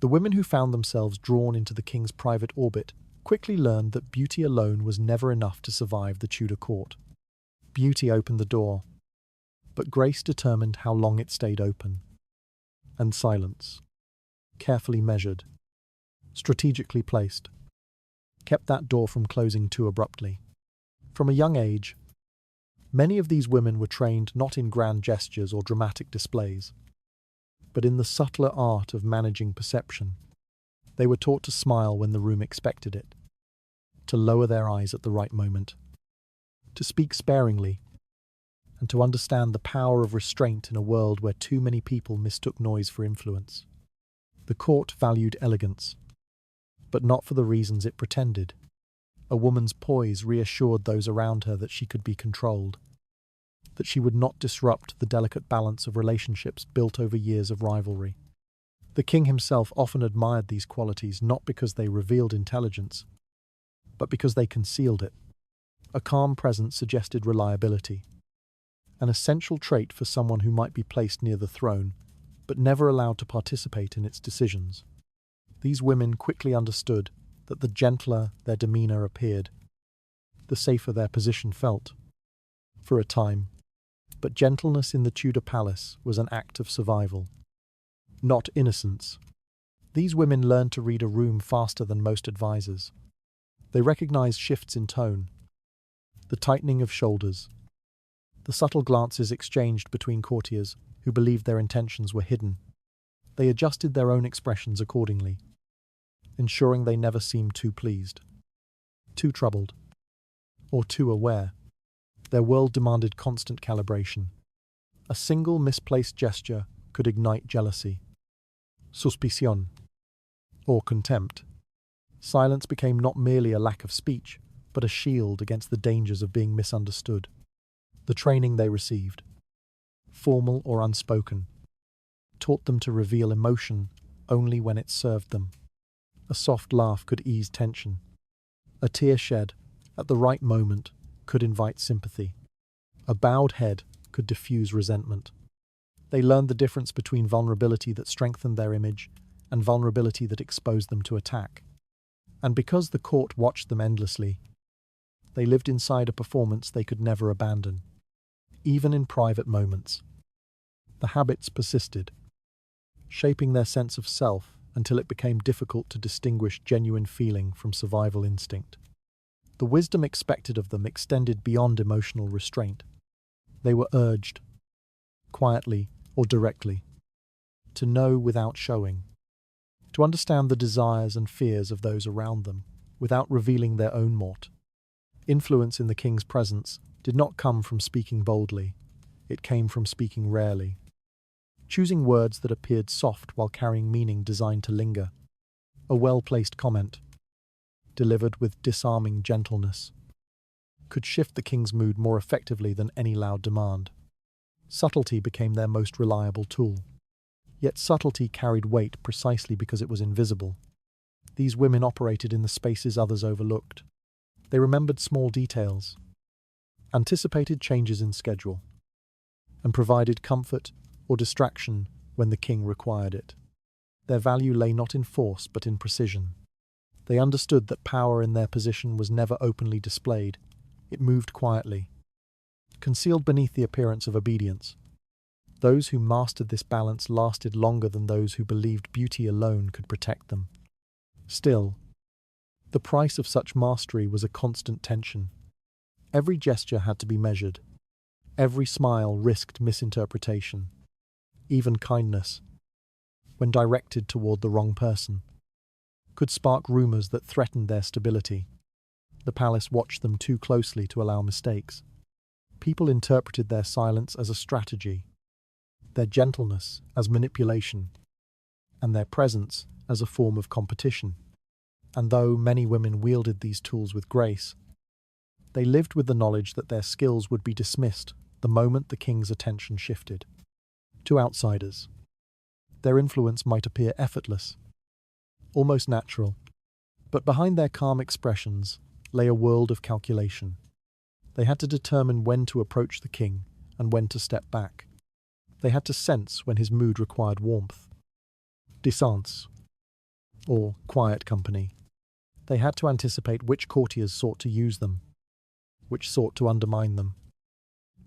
The women who found themselves drawn into the king's private orbit quickly learned that beauty alone was never enough to survive the Tudor court. Beauty opened the door, but grace determined how long it stayed open. And silence, carefully measured, strategically placed, kept that door from closing too abruptly. From a young age, many of these women were trained not in grand gestures or dramatic displays, but in the subtler art of managing perception. They were taught to smile when the room expected it, to lower their eyes at the right moment, to speak sparingly, and to understand the power of restraint in a world where too many people mistook noise for influence. The court valued elegance, but not for the reasons it pretended. A woman's poise reassured those around her that she could be controlled, that she would not disrupt the delicate balance of relationships built over years of rivalry. The king himself often admired these qualities not because they revealed intelligence, but because they concealed it. A calm presence suggested reliability, an essential trait for someone who might be placed near the throne, but never allowed to participate in its decisions. These women quickly understood that the gentler their demeanour appeared, the safer their position felt. For a time, but gentleness in the Tudor palace was an act of survival, not innocence. These women learned to read a room faster than most advisors. They recognized shifts in tone, the tightening of shoulders, the subtle glances exchanged between courtiers who believed their intentions were hidden. They adjusted their own expressions accordingly, ensuring they never seemed too pleased, too troubled, or too aware. Their world demanded constant calibration. A single misplaced gesture could ignite jealousy, suspicion, or contempt. Silence became not merely a lack of speech, but a shield against the dangers of being misunderstood. The training they received, formal or unspoken, taught them to reveal emotion only when it served them. A soft laugh could ease tension. A tear shed at the right moment could invite sympathy. A bowed head could diffuse resentment. They learned the difference between vulnerability that strengthened their image and vulnerability that exposed them to attack. And because the court watched them endlessly, they lived inside a performance they could never abandon. Even in private moments, the habits persisted, shaping their sense of self until it became difficult to distinguish genuine feeling from survival instinct. The wisdom expected of them extended beyond emotional restraint. They were urged, quietly or directly, to know without showing, to understand the desires and fears of those around them without revealing their own mort. Influence in the king's presence did not come from speaking boldly, it came from speaking rarely, choosing words that appeared soft while carrying meaning designed to linger. A well-placed comment, delivered with disarming gentleness, could shift the king's mood more effectively than any loud demand. Subtlety became their most reliable tool. Yet subtlety carried weight precisely because it was invisible. These women operated in the spaces others overlooked. They remembered small details, anticipated changes in schedule, and provided comfort or distraction when the king required it. Their value lay not in force but in precision. They understood that power in their position was never openly displayed. It moved quietly, concealed beneath the appearance of obedience. Those who mastered this balance lasted longer than those who believed beauty alone could protect them. Still, the price of such mastery was a constant tension. Every gesture had to be measured. Every smile risked misinterpretation. Even kindness, when directed toward the wrong person, could spark rumors that threatened their stability. The palace watched them too closely to allow mistakes. People interpreted their silence as a strategy, their gentleness as manipulation, and their presence as a form of competition. And though many women wielded these tools with grace, they lived with the knowledge that their skills would be dismissed the moment the king's attention shifted. To outsiders, their influence might appear effortless, almost natural, but behind their calm expressions lay a world of calculation. They had to determine when to approach the king and when to step back. They had to sense when his mood required warmth, distance, or quiet company. They had to anticipate which courtiers sought to use them, which sought to undermine them,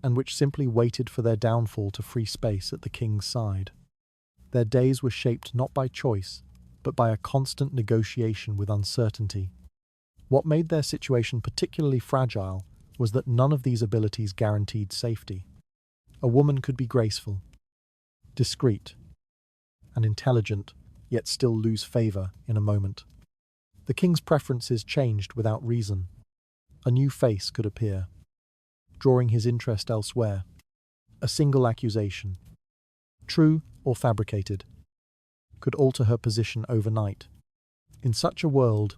and which simply waited for their downfall to free space at the king's side. Their days were shaped not by choice, but by a constant negotiation with uncertainty. What made their situation particularly fragile was that none of these abilities guaranteed safety. A woman could be graceful, discreet, and intelligent, yet still lose favor in a moment. The king's preferences changed without reason. A new face could appear, drawing his interest elsewhere. A single accusation, true or fabricated, could alter her position overnight. In such a world,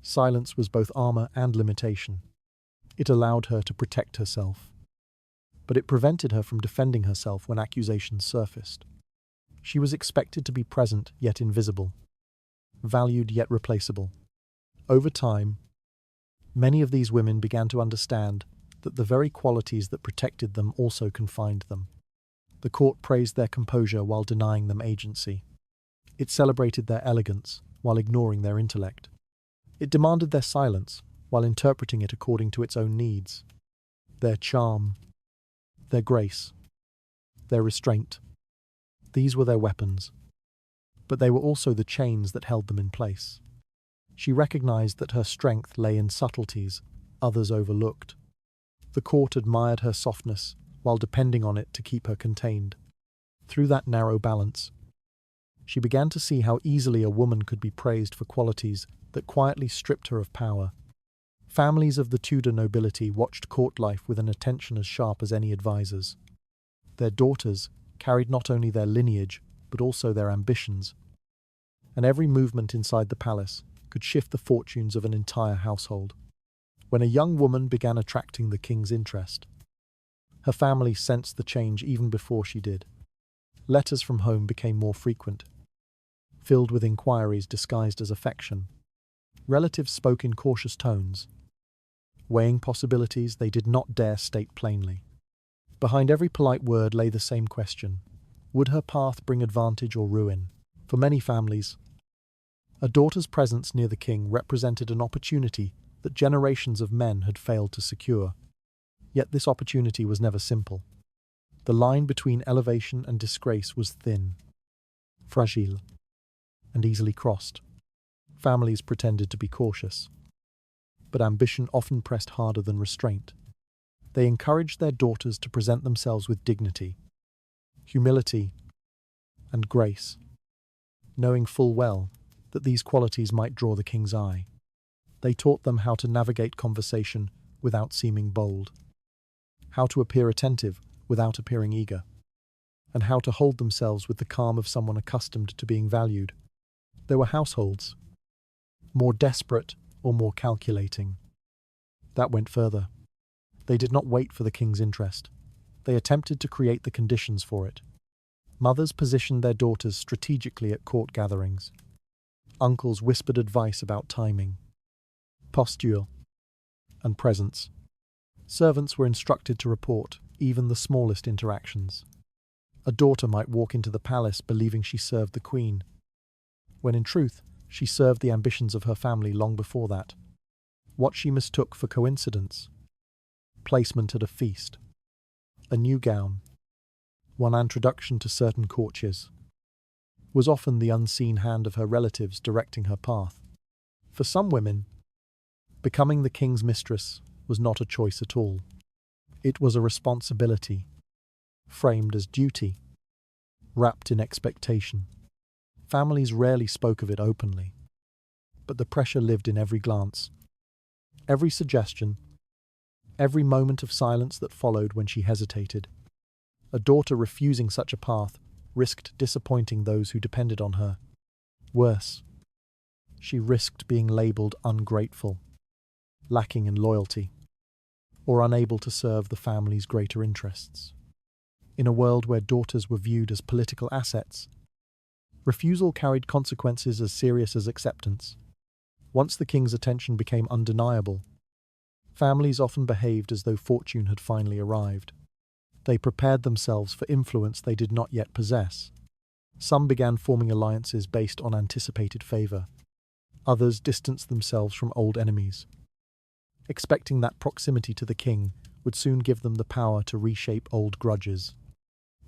silence was both armor and limitation. It allowed her to protect herself, but it prevented her from defending herself when accusations surfaced. She was expected to be present yet invisible, valued yet replaceable. Over time, many of these women began to understand that the very qualities that protected them also confined them. The court praised their composure while denying them agency. It celebrated their elegance while ignoring their intellect. It demanded their silence while interpreting it according to its own needs. Their charm, their grace, their restraint. These were their weapons, but they were also the chains that held them in place. She recognized that her strength lay in subtleties others overlooked. The court admired her softness while depending on it to keep her contained. Through that narrow balance, she began to see how easily a woman could be praised for qualities that quietly stripped her of power. Families of the Tudor nobility watched court life with an attention as sharp as any advisors. Their daughters carried not only their lineage, but also their ambitions, and every movement inside the palace could shift the fortunes of an entire household. When a young woman began attracting the king's interest, her family sensed the change even before she did. Letters from home became more frequent, filled with inquiries disguised as affection. Relatives spoke in cautious tones, weighing possibilities they did not dare state plainly. Behind every polite word lay the same question: would her path bring advantage or ruin? For many families, a daughter's presence near the king represented an opportunity that generations of men had failed to secure. Yet this opportunity was never simple. The line between elevation and disgrace was thin, fragile, and easily crossed. Families pretended to be cautious, but ambition often pressed harder than restraint. They encouraged their daughters to present themselves with dignity, humility, and grace, knowing full well that these qualities might draw the king's eye. They taught them how to navigate conversation without seeming bold, how to appear attentive without appearing eager, and how to hold themselves with the calm of someone accustomed to being valued. There were households, more desperate or more calculating, that went further. They did not wait for the king's interest. They attempted to create the conditions for it. Mothers positioned their daughters strategically at court gatherings. Uncles whispered advice about timing, posture, and presence. Servants were instructed to report even the smallest interactions. A daughter might walk into the palace believing she served the queen, when in truth she served the ambitions of her family long before that. What she mistook for coincidence, placement at a feast, a new gown, one introduction to certain courtiers, was often the unseen hand of her relatives directing her path. For some women, becoming the king's mistress was not a choice at all. It was a responsibility, framed as duty, wrapped in expectation. Families rarely spoke of it openly, but the pressure lived in every glance, every suggestion, every moment of silence that followed when she hesitated. A daughter refusing such a path risked disappointing those who depended on her. Worse, she risked being labelled ungrateful, lacking in loyalty, or unable to serve the family's greater interests. In a world where daughters were viewed as political assets, refusal carried consequences as serious as acceptance. Once the king's attention became undeniable, families often behaved as though fortune had finally arrived. They prepared themselves for influence they did not yet possess. Some began forming alliances based on anticipated favour. Others distanced themselves from old enemies, expecting that proximity to the king would soon give them the power to reshape old grudges.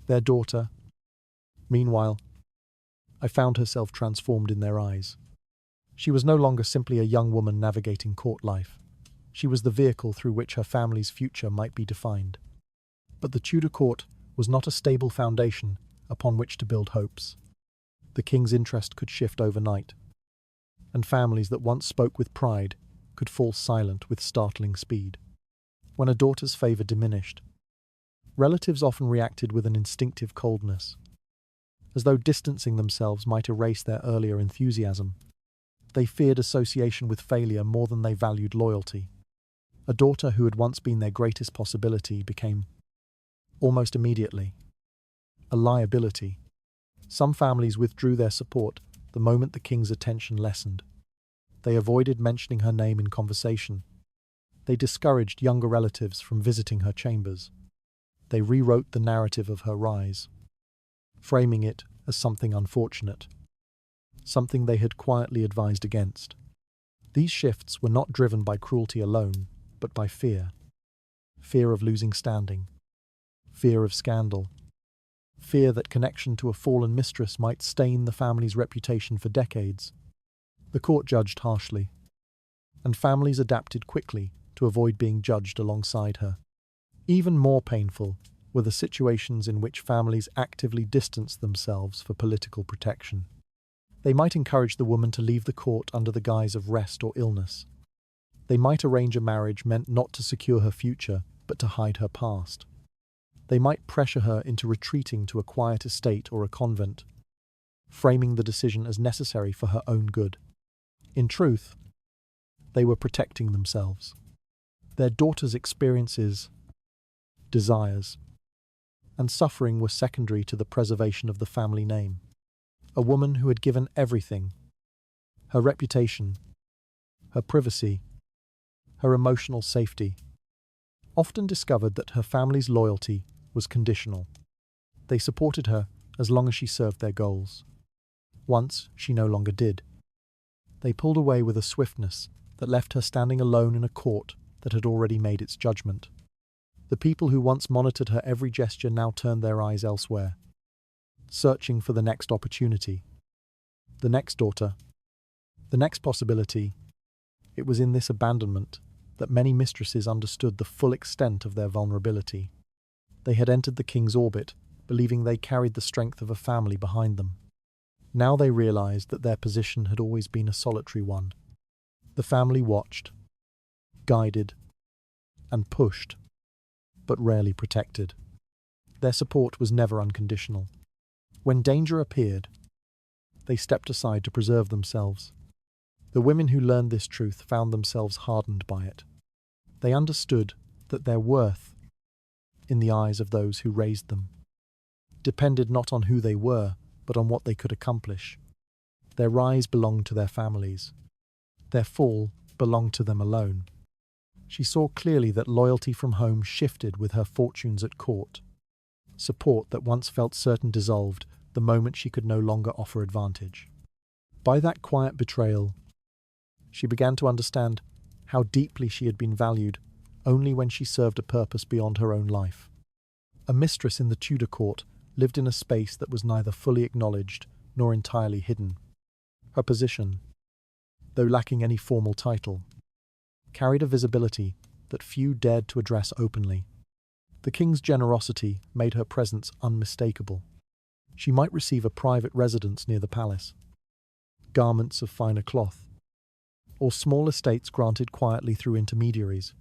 Their daughter, meanwhile, I found herself transformed in their eyes. She was no longer simply a young woman navigating court life. She was the vehicle through which her family's future might be defined. But the Tudor court was not a stable foundation upon which to build hopes. The king's interest could shift overnight, and families that once spoke with pride could fall silent with startling speed. When a daughter's favour diminished, relatives often reacted with an instinctive coldness, as though distancing themselves might erase their earlier enthusiasm. They feared association with failure more than they valued loyalty. A daughter who had once been their greatest possibility became, almost immediately, a liability. Some families withdrew their support the moment the king's attention lessened. They avoided mentioning her name in conversation. They discouraged younger relatives from visiting her chambers. They rewrote the narrative of her rise, framing it as something unfortunate, something they had quietly advised against. These shifts were not driven by cruelty alone, but by fear. Fear of losing standing, fear of scandal, fear that connection to a fallen mistress might stain the family's reputation for decades. The court judged harshly, and families adapted quickly to avoid being judged alongside her. Even more painful were the situations in which families actively distanced themselves for political protection. They might encourage the woman to leave the court under the guise of rest or illness. They might arrange a marriage meant not to secure her future, but to hide her past. They might pressure her into retreating to a quiet estate or a convent, framing the decision as necessary for her own good. In truth, they were protecting themselves. Their daughter's experiences, desires, and suffering were secondary to the preservation of the family name. A woman who had given everything, her reputation, her privacy, her emotional safety, often discovered that her family's loyalty was conditional. They supported her as long as she served their goals. Once she no longer did, they pulled away with a swiftness that left her standing alone in a court that had already made its judgment. The people who once monitored her every gesture now turned their eyes elsewhere, searching for the next opportunity, the next daughter, the next possibility. It was in this abandonment that many mistresses understood the full extent of their vulnerability. They had entered the king's orbit, believing they carried the strength of a family behind them. Now they realized that their position had always been a solitary one. The family watched, guided, and pushed, but rarely protected. Their support was never unconditional. When danger appeared, they stepped aside to preserve themselves. The women who learned this truth found themselves hardened by it. They understood that their worth, in the eyes of those who raised them, depended not on who they were, but on what they could accomplish. Their rise belonged to their families. Their fall belonged to them alone. She saw clearly that loyalty from home shifted with her fortunes at court. Support that once felt certain dissolved the moment she could no longer offer advantage. By that quiet betrayal, she began to understand how deeply she had been valued only when she served a purpose beyond her own life. A mistress in the Tudor court lived in a space that was neither fully acknowledged nor entirely hidden. Her position, though lacking any formal title, carried a visibility that few dared to address openly. The king's generosity made her presence unmistakable. She might receive a private residence near the palace, garments of finer cloth, or small estates granted quietly through intermediaries.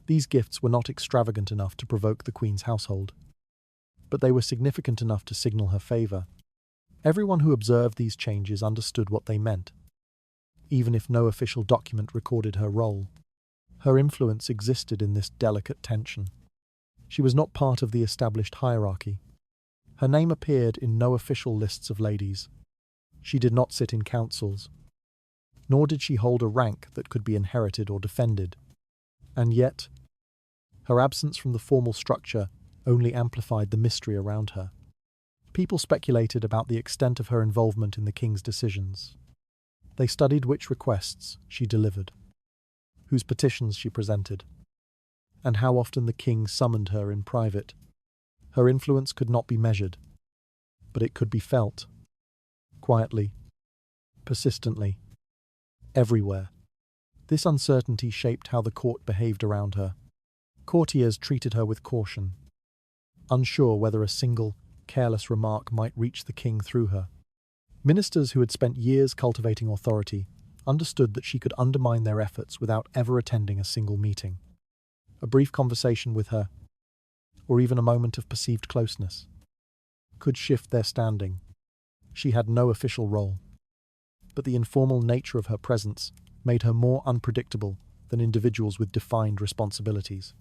These gifts were not extravagant enough to provoke the queen's household, but they were significant enough to signal her favour. Everyone who observed these changes understood what they meant, even if no official document recorded her role. Her influence existed in this delicate tension. She was not part of the established hierarchy. Her name appeared in no official lists of ladies. She did not sit in councils, nor did she hold a rank that could be inherited or defended. And yet, her absence from the formal structure only amplified the mystery around her. People speculated about the extent of her involvement in the king's decisions. They studied which requests she delivered, whose petitions she presented, and how often the king summoned her in private. Her influence could not be measured, but it could be felt, quietly, persistently, everywhere. This uncertainty shaped how the court behaved around her. Courtiers treated her with caution, unsure whether a single, careless remark might reach the king through her. Ministers who had spent years cultivating authority understood that she could undermine their efforts without ever attending a single meeting. A brief conversation with her, or even a moment of perceived closeness, could shift their standing. She had no official role, but the informal nature of her presence made her more unpredictable than individuals with defined responsibilities.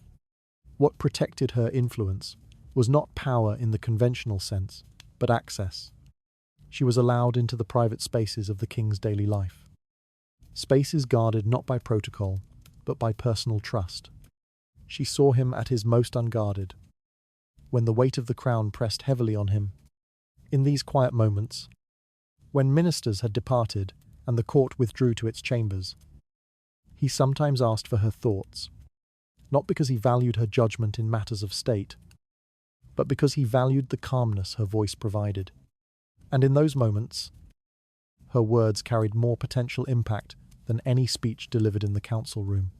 What protected her influence was not power in the conventional sense, but access. She was allowed into the private spaces of the king's daily life. Spaces guarded not by protocol, but by personal trust. She saw him at his most unguarded, when the weight of the crown pressed heavily on him. In these quiet moments, when ministers had departed and the court withdrew to its chambers, he sometimes asked for her thoughts, not because he valued her judgment in matters of state, but because he valued the calmness her voice provided. And in those moments, her words carried more potential impact than any speech delivered in the council room.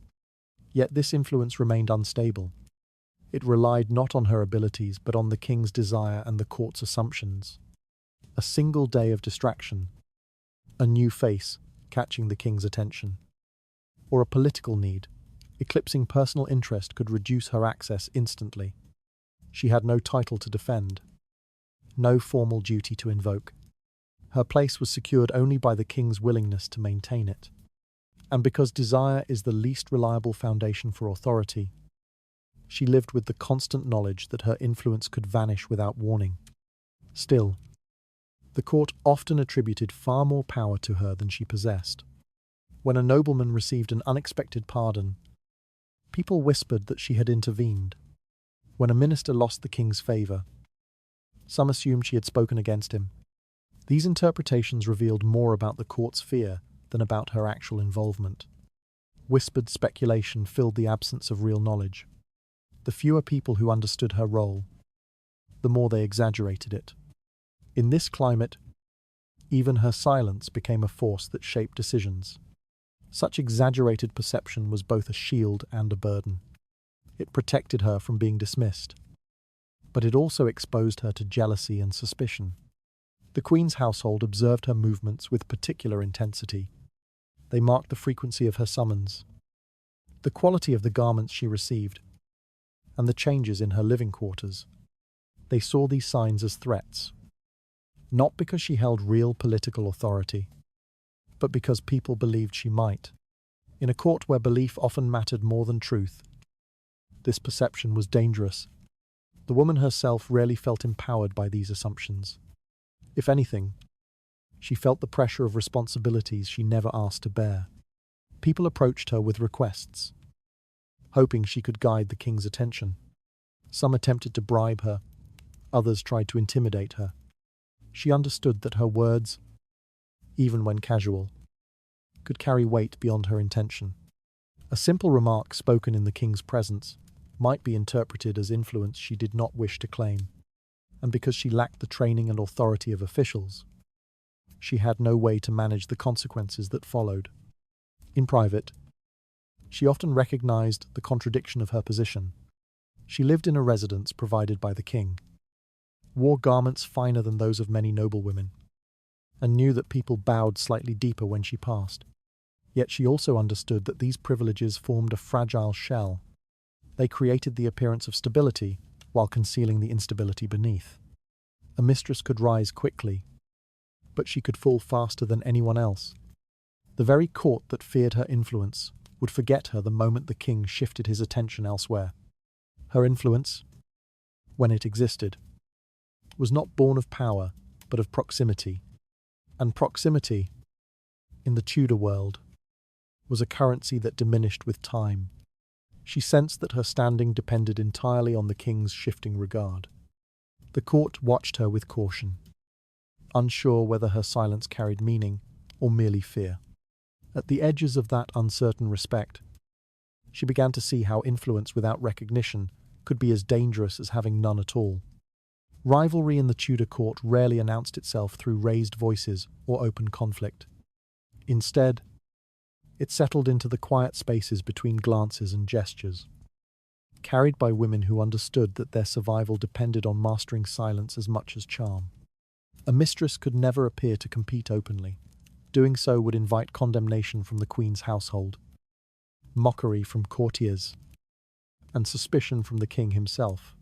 Yet this influence remained unstable. It relied not on her abilities, but on the king's desire and the court's assumptions. A single day of distraction, a new face catching the king's attention, or a political need eclipsing personal interest could reduce her access instantly. She had no title to defend, no formal duty to invoke. Her place was secured only by the king's willingness to maintain it. And because desire is the least reliable foundation for authority, she lived with the constant knowledge that her influence could vanish without warning. Still, the court often attributed far more power to her than she possessed. When a nobleman received an unexpected pardon, people whispered that she had intervened. When a minister lost the king's favour, some assumed she had spoken against him. These interpretations revealed more about the court's fear than about her actual involvement. Whispered speculation filled the absence of real knowledge. The fewer people who understood her role, the more they exaggerated it. In this climate, even her silence became a force that shaped decisions. Such exaggerated perception was both a shield and a burden. It protected her from being dismissed, but it also exposed her to jealousy and suspicion. The Queen's household observed her movements with particular intensity. They marked the frequency of her summons, the quality of the garments she received, and the changes in her living quarters. They saw these signs as threats, not because she held real political authority, but because people believed she might. In a court where belief often mattered more than truth, this perception was dangerous. The woman herself rarely felt empowered by these assumptions. If anything, she felt the pressure of responsibilities she never asked to bear. People approached her with requests, hoping she could guide the king's attention. Some attempted to bribe her, others tried to intimidate her. She understood that her words, even when casual, could carry weight beyond her intention. A simple remark spoken in the king's presence might be interpreted as influence she did not wish to claim, and because she lacked the training and authority of officials, she had no way to manage the consequences that followed. In private, she often recognized the contradiction of her position. She lived in a residence provided by the king, wore garments finer than those of many noblewomen, and knew that people bowed slightly deeper when she passed. Yet she also understood that these privileges formed a fragile shell. They created the appearance of stability while concealing the instability beneath. A mistress could rise quickly, but she could fall faster than anyone else. The very court that feared her influence would forget her the moment the king shifted his attention elsewhere. Her influence, when it existed, was not born of power, but of proximity. And proximity, in the Tudor world, was a currency that diminished with time. She sensed that her standing depended entirely on the king's shifting regard. The court watched her with caution, unsure whether her silence carried meaning or merely fear. At the edges of that uncertain respect, she began to see how influence without recognition could be as dangerous as having none at all. Rivalry in the Tudor court rarely announced itself through raised voices or open conflict. Instead, it settled into the quiet spaces between glances and gestures, carried by women who understood that their survival depended on mastering silence as much as charm. A mistress could never appear to compete openly. Doing so would invite condemnation from the Queen's household, mockery from courtiers, and suspicion from the king himself.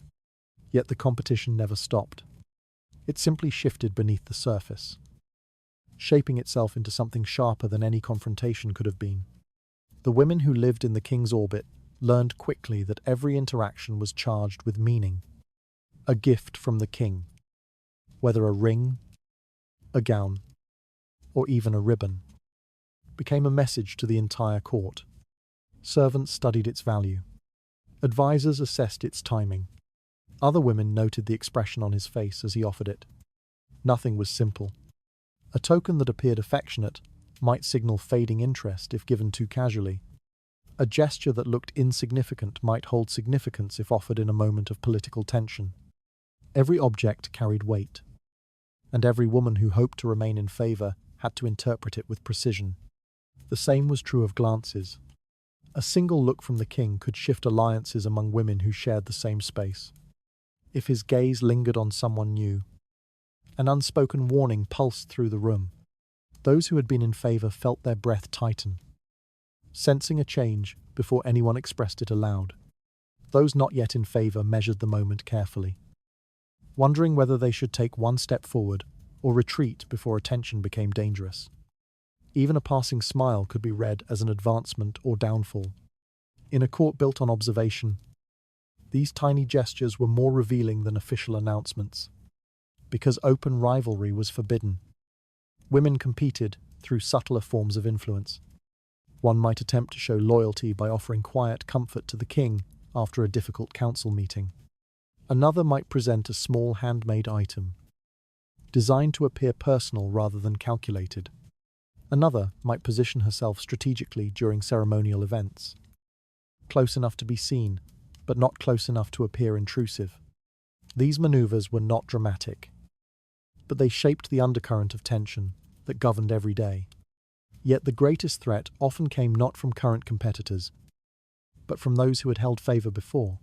Yet the competition never stopped. It simply shifted beneath the surface, shaping itself into something sharper than any confrontation could have been. The women who lived in the king's orbit learned quickly that every interaction was charged with meaning. A gift from the king, whether a ring, a gown, or even a ribbon, became a message to the entire court. Servants studied its value. Advisors assessed its timing. Other women noted the expression on his face as he offered it. Nothing was simple. A token that appeared affectionate might signal fading interest if given too casually. A gesture that looked insignificant might hold significance if offered in a moment of political tension. Every object carried weight, and every woman who hoped to remain in favor had to interpret it with precision. The same was true of glances. A single look from the king could shift alliances among women who shared the same space. If his gaze lingered on someone new, an unspoken warning pulsed through the room. Those who had been in favor felt their breath tighten, sensing a change before anyone expressed it aloud. Those not yet in favor measured the moment carefully, wondering whether they should take one step forward or retreat before attention became dangerous. Even a passing smile could be read as an advancement or downfall. In a court built on observation, these tiny gestures were more revealing than official announcements. Because open rivalry was forbidden, women competed through subtler forms of influence. One might attempt to show loyalty by offering quiet comfort to the king after a difficult council meeting. Another might present a small handmade item, designed to appear personal rather than calculated. Another might position herself strategically during ceremonial events, close enough to be seen, but not close enough to appear intrusive. These maneuvers were not dramatic, but they shaped the undercurrent of tension that governed every day. Yet the greatest threat often came not from current competitors, but from those who had held favor before.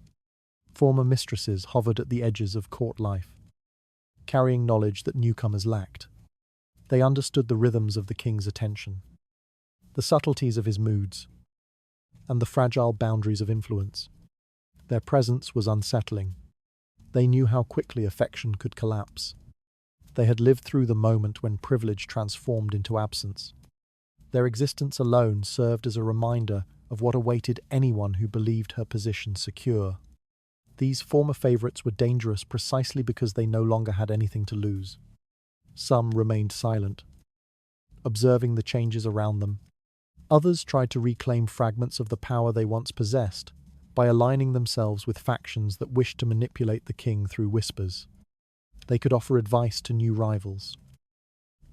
Former mistresses hovered at the edges of court life, carrying knowledge that newcomers lacked. They understood the rhythms of the king's attention, the subtleties of his moods, and the fragile boundaries of influence. Their presence was unsettling. They knew how quickly affection could collapse. They had lived through the moment when privilege transformed into absence. Their existence alone served as a reminder of what awaited anyone who believed her position secure. These former favorites were dangerous precisely because they no longer had anything to lose. Some remained silent, observing the changes around them. Others tried to reclaim fragments of the power they once possessed by aligning themselves with factions that wished to manipulate the king through whispers. They could offer advice to new rivals,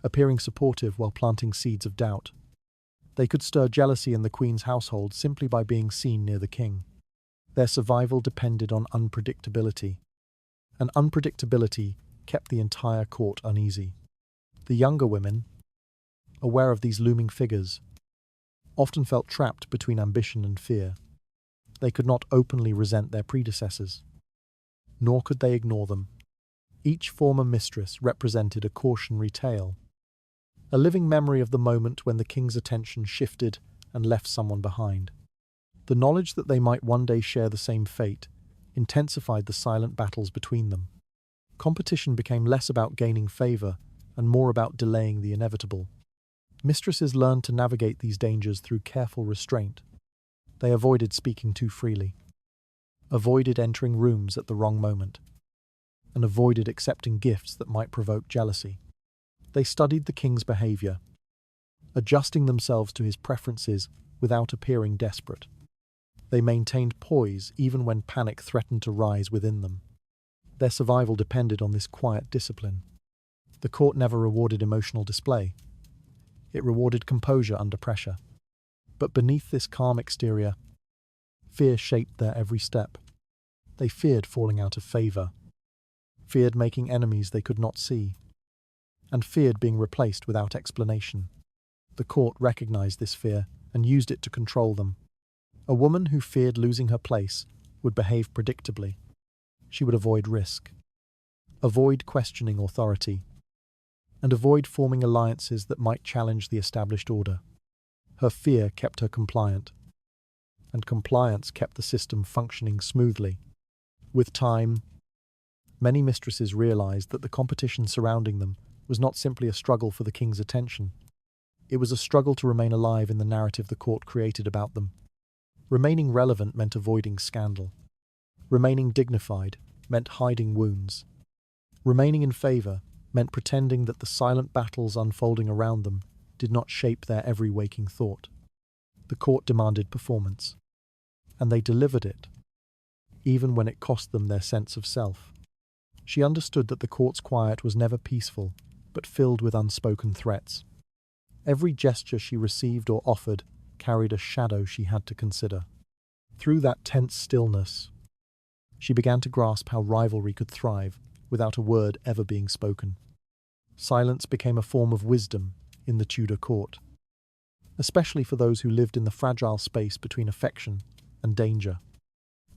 appearing supportive while planting seeds of doubt. They could stir jealousy in the queen's household simply by being seen near the king. Their survival depended on unpredictability, and unpredictability kept the entire court uneasy. The younger women, aware of these looming figures, often felt trapped between ambition and fear. They could not openly resent their predecessors, nor could they ignore them. Each former mistress represented a cautionary tale, a living memory of the moment when the king's attention shifted and left someone behind. The knowledge that they might one day share the same fate intensified the silent battles between them. Competition became less about gaining favor and more about delaying the inevitable. Mistresses learned to navigate these dangers through careful restraint. They avoided speaking too freely, avoided entering rooms at the wrong moment, and avoided accepting gifts that might provoke jealousy. They studied the king's behavior, adjusting themselves to his preferences without appearing desperate. They maintained poise even when panic threatened to rise within them. Their survival depended on this quiet discipline. The court never rewarded emotional display. It rewarded composure under pressure. But beneath this calm exterior, fear shaped their every step. They feared falling out of favor, feared making enemies they could not see, and feared being replaced without explanation. The court recognized this fear and used it to control them. A woman who feared losing her place would behave predictably. She would avoid risk, avoid questioning authority, and avoid forming alliances that might challenge the established order. Her fear kept her compliant, and compliance kept the system functioning smoothly. With time, many mistresses realized that the competition surrounding them was not simply a struggle for the king's attention. It was a struggle to remain alive in the narrative the court created about them. Remaining relevant meant avoiding scandal. Remaining dignified meant hiding wounds. Remaining in favor meant pretending that the silent battles unfolding around them did not shape their every waking thought. The court demanded performance, and they delivered it, even when it cost them their sense of self. She understood that the court's quiet was never peaceful, but filled with unspoken threats. Every gesture she received or offered carried a shadow she had to consider. Through that tense stillness, she began to grasp how rivalry could thrive without a word ever being spoken. Silence became a form of wisdom in the Tudor court, especially for those who lived in the fragile space between affection and danger.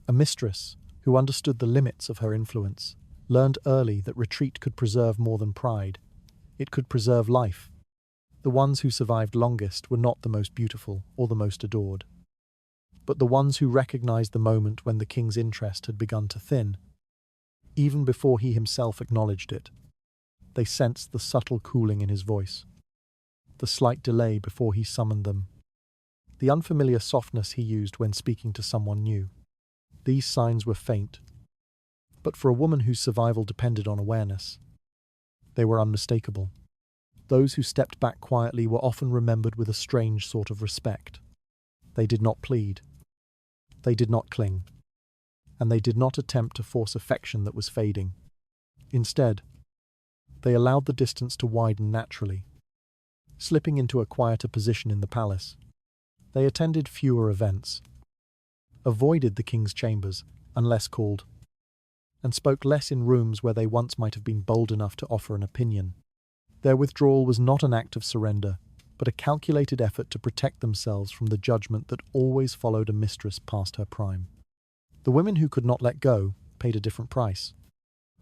A mistress who understood the limits of her influence learned early that retreat could preserve more than pride. It could preserve life. The ones who survived longest were not the most beautiful or the most adored, but the ones who recognized the moment when the king's interest had begun to thin, even before he himself acknowledged it. They sensed the subtle cooling in his voice, the slight delay before he summoned them, the unfamiliar softness he used when speaking to someone new. These signs were faint, but for a woman whose survival depended on awareness, they were unmistakable. Those who stepped back quietly were often remembered with a strange sort of respect. They did not plead. They did not cling. And they did not attempt to force affection that was fading. Instead, they allowed the distance to widen naturally, slipping into a quieter position in the palace. They attended fewer events, avoided the king's chambers unless called, and spoke less in rooms where they once might have been bold enough to offer an opinion. Their withdrawal was not an act of surrender, but a calculated effort to protect themselves from the judgment that always followed a mistress past her prime. The women who could not let go paid a different price.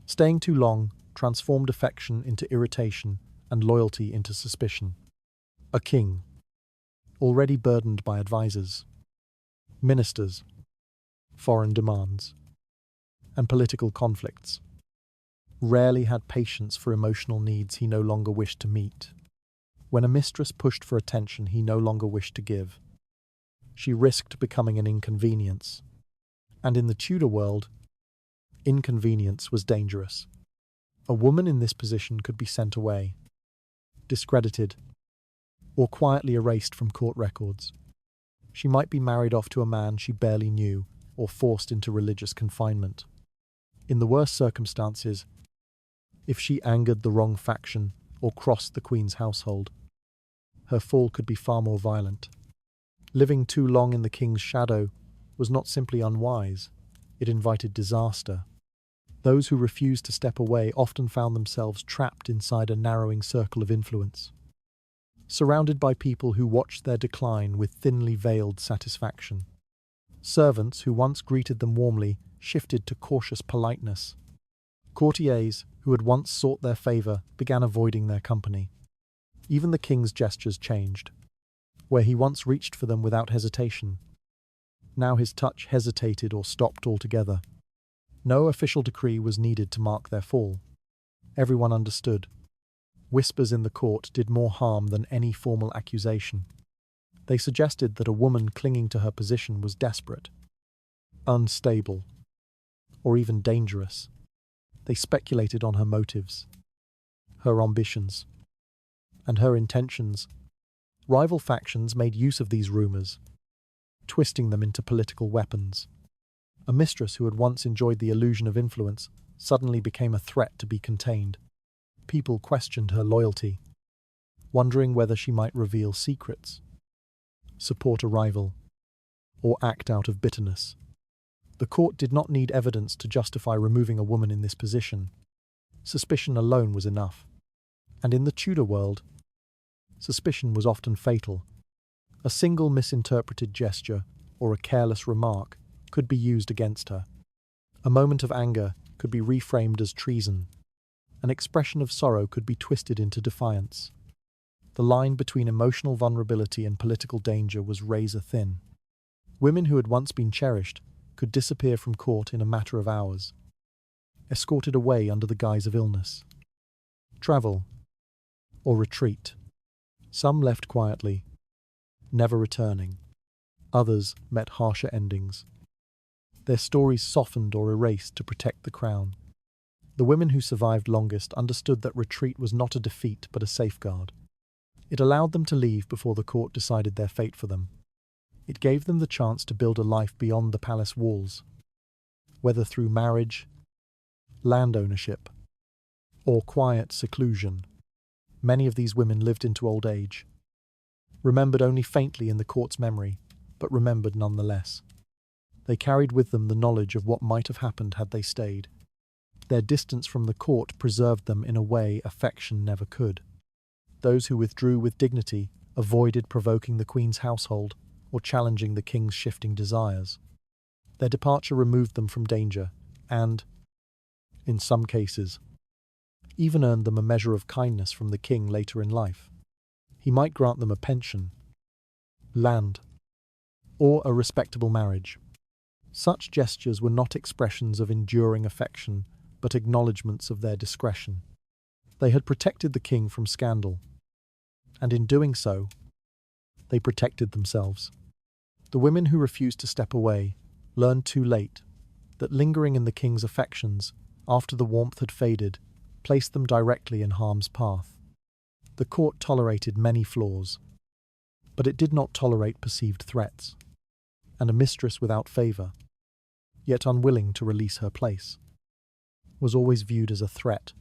Staying too long transformed affection into irritation and loyalty into suspicion. A king, already burdened by advisors, ministers, foreign demands, and political conflicts, rarely had patience for emotional needs he no longer wished to meet. When a mistress pushed for attention he no longer wished to give, she risked becoming an inconvenience. And in the Tudor world, inconvenience was dangerous. A woman in this position could be sent away, discredited, or quietly erased from court records. She might be married off to a man she barely knew, or forced into religious confinement. In the worst circumstances, if she angered the wrong faction or crossed the Queen's household, her fall could be far more violent. Living too long in the king's shadow was not simply unwise, it invited disaster. Those who refused to step away often found themselves trapped inside a narrowing circle of influence, surrounded by people who watched their decline with thinly veiled satisfaction. Servants who once greeted them warmly shifted to cautious politeness. Courtiers who had once sought their favor began avoiding their company. Even the king's gestures changed. Where he once reached for them without hesitation, now his touch hesitated or stopped altogether. No official decree was needed to mark their fall. Everyone understood. Whispers in the court did more harm than any formal accusation. They suggested that a woman clinging to her position was desperate, unstable, or even dangerous. They speculated on her motives, her ambitions, and her intentions. Rival factions made use of these rumors, twisting them into political weapons. A mistress who had once enjoyed the illusion of influence suddenly became a threat to be contained. People questioned her loyalty, wondering whether she might reveal secrets, support a rival, or act out of bitterness. The court did not need evidence to justify removing a woman in this position. Suspicion alone was enough. And in the Tudor world, suspicion was often fatal. A single misinterpreted gesture or a careless remark could be used against her. A moment of anger could be reframed as treason. An expression of sorrow could be twisted into defiance. The line between emotional vulnerability and political danger was razor thin. Women who had once been cherished could disappear from court in a matter of hours, escorted away under the guise of illness, travel, or retreat. Some left quietly, never returning. Others met harsher endings. Their stories softened or erased to protect the crown. The women who survived longest understood that retreat was not a defeat but a safeguard. It allowed them to leave before the court decided their fate for them. It gave them the chance to build a life beyond the palace walls, whether through marriage, land ownership, or quiet seclusion. Many of these women lived into old age, remembered only faintly in the court's memory, but remembered nonetheless. They carried with them the knowledge of what might have happened had they stayed. Their distance from the court preserved them in a way affection never could. Those who withdrew with dignity avoided provoking the Queen's household or challenging the King's shifting desires. Their departure removed them from danger and, in some cases, even earned them a measure of kindness from the King later in life. He might grant them a pension, land, or a respectable marriage. Such gestures were not expressions of enduring affection, but acknowledgements of their discretion. They had protected the King from scandal, and in doing so, they protected themselves. The women who refused to step away learned too late that lingering in the King's affections, after the warmth had faded, placed them directly in harm's path. The court tolerated many flaws, but it did not tolerate perceived threats, and a mistress without favour, yet unwilling to release her place, was always viewed as a threat,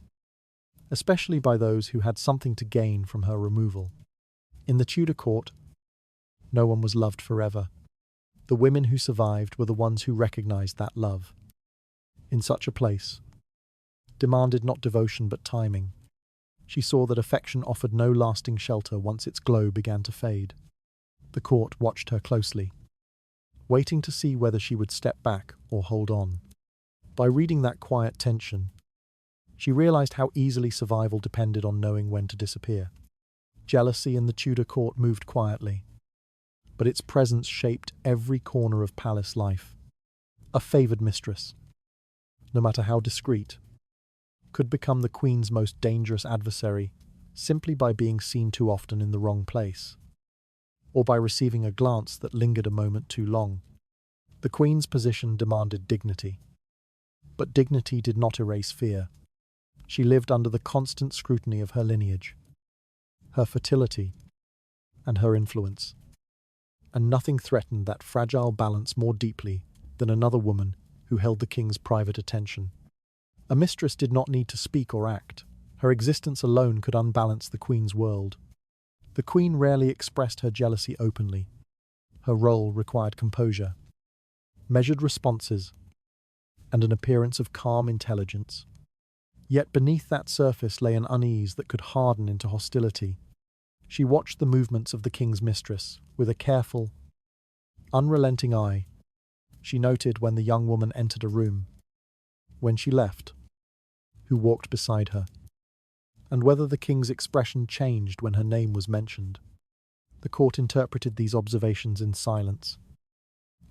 especially by those who had something to gain from her removal. In the Tudor court, no one was loved forever. The women who survived were the ones who recognised that love. In such a place, demanded not devotion but timing. She saw that affection offered no lasting shelter once its glow began to fade. The court watched her closely, waiting to see whether she would step back or hold on. By reading that quiet tension, she realised how easily survival depended on knowing when to disappear. Jealousy in the Tudor court moved quietly, but its presence shaped every corner of palace life. A favoured mistress, no matter how discreet, could become the Queen's most dangerous adversary simply by being seen too often in the wrong place, or by receiving a glance that lingered a moment too long. The Queen's position demanded dignity, but dignity did not erase fear. She lived under the constant scrutiny of her lineage, her fertility, and her influence, and nothing threatened that fragile balance more deeply than another woman who held the King's private attention. A mistress did not need to speak or act. Her existence alone could unbalance the Queen's world. The Queen rarely expressed her jealousy openly. Her role required composure, measured responses, and an appearance of calm intelligence. Yet beneath that surface lay an unease that could harden into hostility. She watched the movements of the King's mistress with a careful, unrelenting eye. She noted when the young woman entered a room, when she left, who walked beside her, and whether the King's expression changed when her name was mentioned. The court interpreted these observations in silence,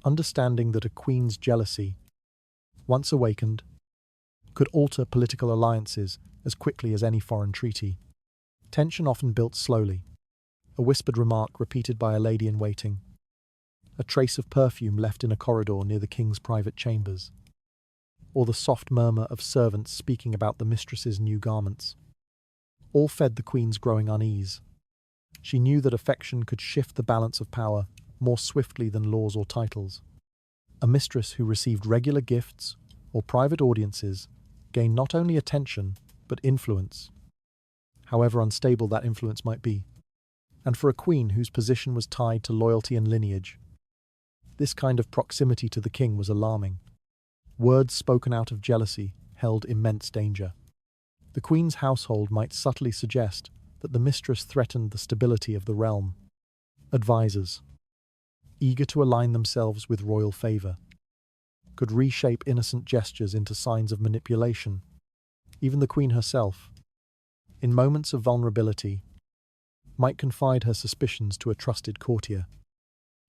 understanding that a Queen's jealousy, once awakened, could alter political alliances as quickly as any foreign treaty. Tension often built slowly, a whispered remark repeated by a lady in waiting, a trace of perfume left in a corridor near the King's private chambers, or the soft murmur of servants speaking about the mistress's new garments. All fed the Queen's growing unease. She knew that affection could shift the balance of power more swiftly than laws or titles. A mistress who received regular gifts or private audiences gain not only attention, but influence, however unstable that influence might be. And for a queen whose position was tied to loyalty and lineage, this kind of proximity to the king was alarming. Words spoken out of jealousy held immense danger. The queen's household might subtly suggest that the mistress threatened the stability of the realm. Advisors, eager to align themselves with royal favour, could reshape innocent gestures into signs of manipulation. Even the queen herself, in moments of vulnerability, might confide her suspicions to a trusted courtier,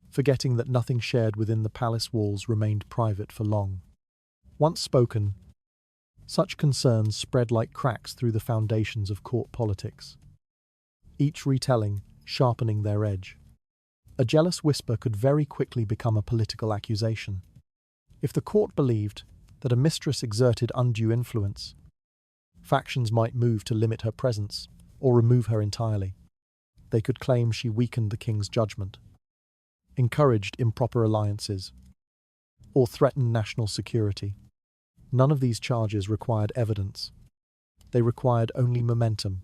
forgetting that nothing shared within the palace walls remained private for long. Once spoken, such concerns spread like cracks through the foundations of court politics, each retelling sharpening their edge. A jealous whisper could very quickly become a political accusation. If the court believed that a mistress exerted undue influence, factions might move to limit her presence or remove her entirely. They could claim she weakened the king's judgment, encouraged improper alliances, or threatened national security. None of these charges required evidence. They required only momentum,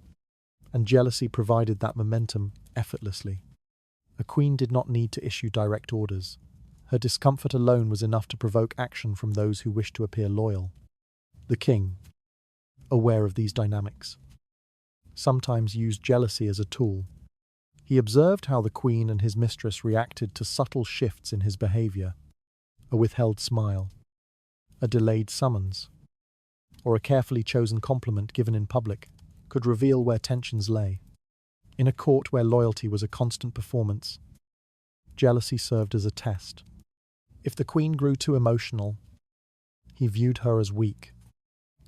and jealousy provided that momentum effortlessly. A queen did not need to issue direct orders. Her discomfort alone was enough to provoke action from those who wished to appear loyal. The king, aware of these dynamics, sometimes used jealousy as a tool. He observed how the queen and his mistress reacted to subtle shifts in his behaviour: a withheld smile, a delayed summons, or a carefully chosen compliment given in public could reveal where tensions lay. In a court where loyalty was a constant performance, jealousy served as a test. If the queen grew too emotional, he viewed her as weak.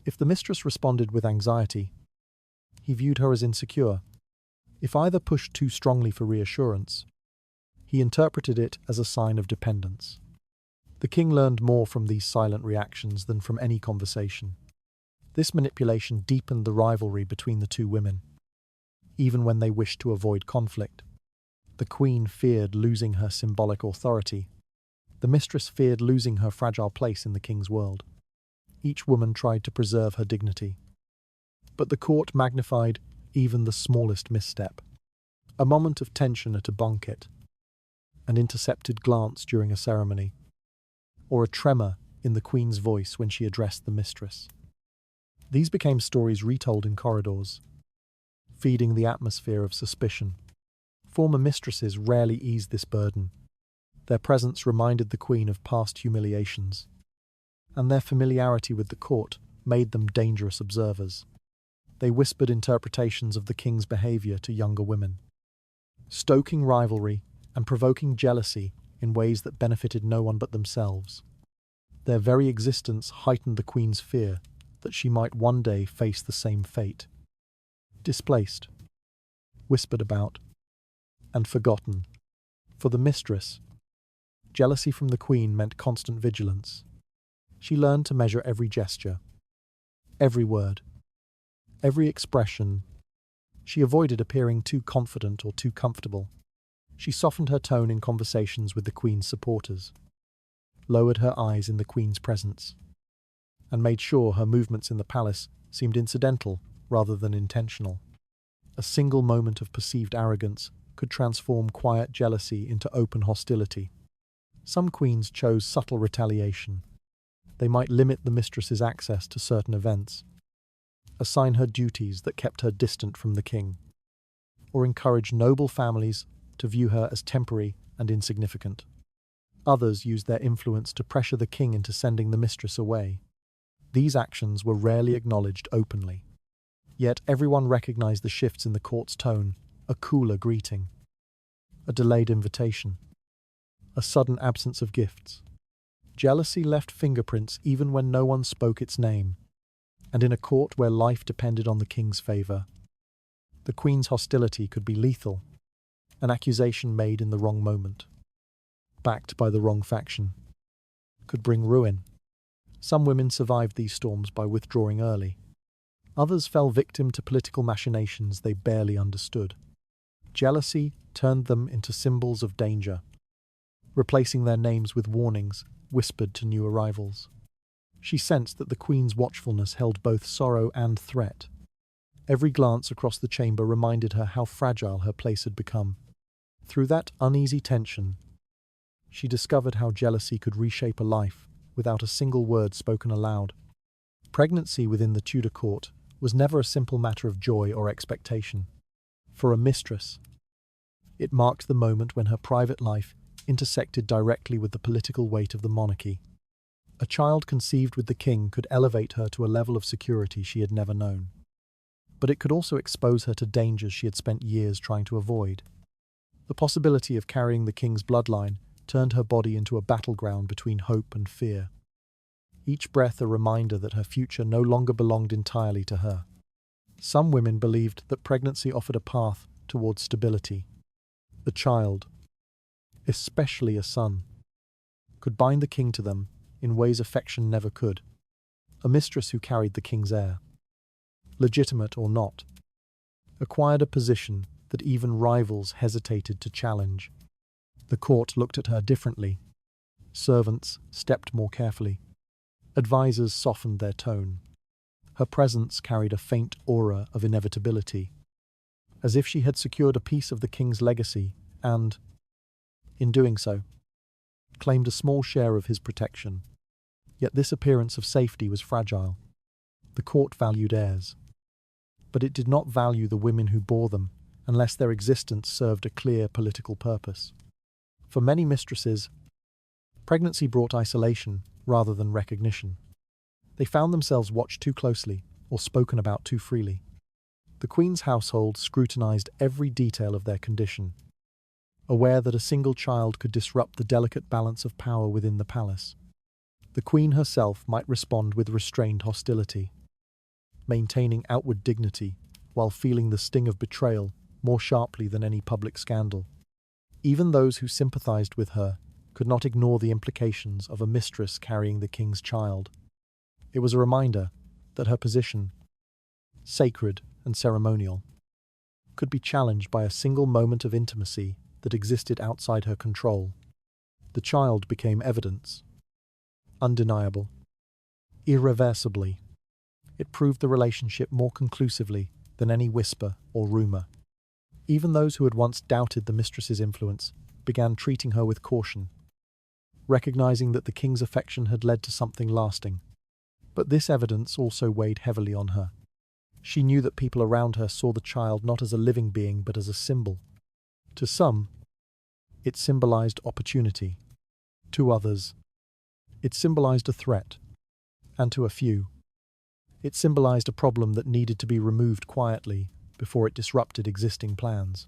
If the mistress responded with anxiety, he viewed her as insecure. If either pushed too strongly for reassurance, he interpreted it as a sign of dependence. The king learned more from these silent reactions than from any conversation. This manipulation deepened the rivalry between the two women. Even when they wished to avoid conflict, the queen feared losing her symbolic authority. The mistress feared losing her fragile place in the king's world. Each woman tried to preserve her dignity, but the court magnified even the smallest misstep. A moment of tension at a banquet, an intercepted glance during a ceremony, or a tremor in the queen's voice when she addressed the mistress. These became stories retold in corridors, feeding the atmosphere of suspicion. Former mistresses rarely eased this burden. Their presence reminded the queen of past humiliations, and their familiarity with the court made them dangerous observers. They whispered interpretations of the king's behaviour to younger women, stoking rivalry and provoking jealousy in ways that benefited no one but themselves. Their very existence heightened the queen's fear that she might one day face the same fate. Displaced, whispered about, and forgotten. For the mistress, jealousy from the queen meant constant vigilance. She learned to measure every gesture, every word, every expression. She avoided appearing too confident or too comfortable. She softened her tone in conversations with the queen's supporters, lowered her eyes in the queen's presence, and made sure her movements in the palace seemed incidental rather than intentional. A single moment of perceived arrogance could transform quiet jealousy into open hostility. Some queens chose subtle retaliation. They might limit the mistress's access to certain events, assign her duties that kept her distant from the king, or encourage noble families to view her as temporary and insignificant. Others used their influence to pressure the king into sending the mistress away. These actions were rarely acknowledged openly. Yet everyone recognized the shifts in the court's tone: a cooler greeting, a delayed invitation, a sudden absence of gifts. Jealousy left fingerprints even when no one spoke its name, and in a court where life depended on the king's favor, the queen's hostility could be lethal. An accusation made in the wrong moment, backed by the wrong faction, could bring ruin. Some women survived these storms by withdrawing early. Others fell victim to political machinations they barely understood. Jealousy turned them into symbols of danger, replacing their names with warnings whispered to new arrivals. She sensed that the queen's watchfulness held both sorrow and threat. Every glance across the chamber reminded her how fragile her place had become. Through that uneasy tension, she discovered how jealousy could reshape a life without a single word spoken aloud. Pregnancy within the Tudor court was never a simple matter of joy or expectation. For a mistress, it marked the moment when her private life intersected directly with the political weight of the monarchy. A child conceived with the king could elevate her to a level of security she had never known. But it could also expose her to dangers she had spent years trying to avoid. The possibility of carrying the king's bloodline turned her body into a battleground between hope and fear. Each breath a reminder that her future no longer belonged entirely to her. Some women believed that pregnancy offered a path towards stability. A child, especially a son, could bind the king to them in ways affection never could. A mistress who carried the king's heir, legitimate or not, acquired a position that even rivals hesitated to challenge. The court looked at her differently. Servants stepped more carefully. Advisors softened their tone. Her presence carried a faint aura of inevitability, as if she had secured a piece of the king's legacy and, in doing so, claimed a small share of his protection. Yet this appearance of safety was fragile. The court valued heirs, but it did not value the women who bore them unless their existence served a clear political purpose. For many mistresses, pregnancy brought isolation rather than recognition. They found themselves watched too closely or spoken about too freely. The queen's household scrutinized every detail of their condition, aware that a single child could disrupt the delicate balance of power within the palace. The queen herself might respond with restrained hostility, maintaining outward dignity while feeling the sting of betrayal more sharply than any public scandal. Even those who sympathized with her could not ignore the implications of a mistress carrying the king's child. It was a reminder that her position, sacred and ceremonial, could be challenged by a single moment of intimacy that existed outside her control. The child became evidence, undeniable, irreversibly. It proved the relationship more conclusively than any whisper or rumor. Even those who had once doubted the mistress's influence began treating her with caution, recognizing that the king's affection had led to something lasting. But this evidence also weighed heavily on her. She knew that people around her saw the child not as a living being but as a symbol. To some, it symbolized opportunity. To others, it symbolized a threat. And to a few, it symbolized a problem that needed to be removed quietly before it disrupted existing plans.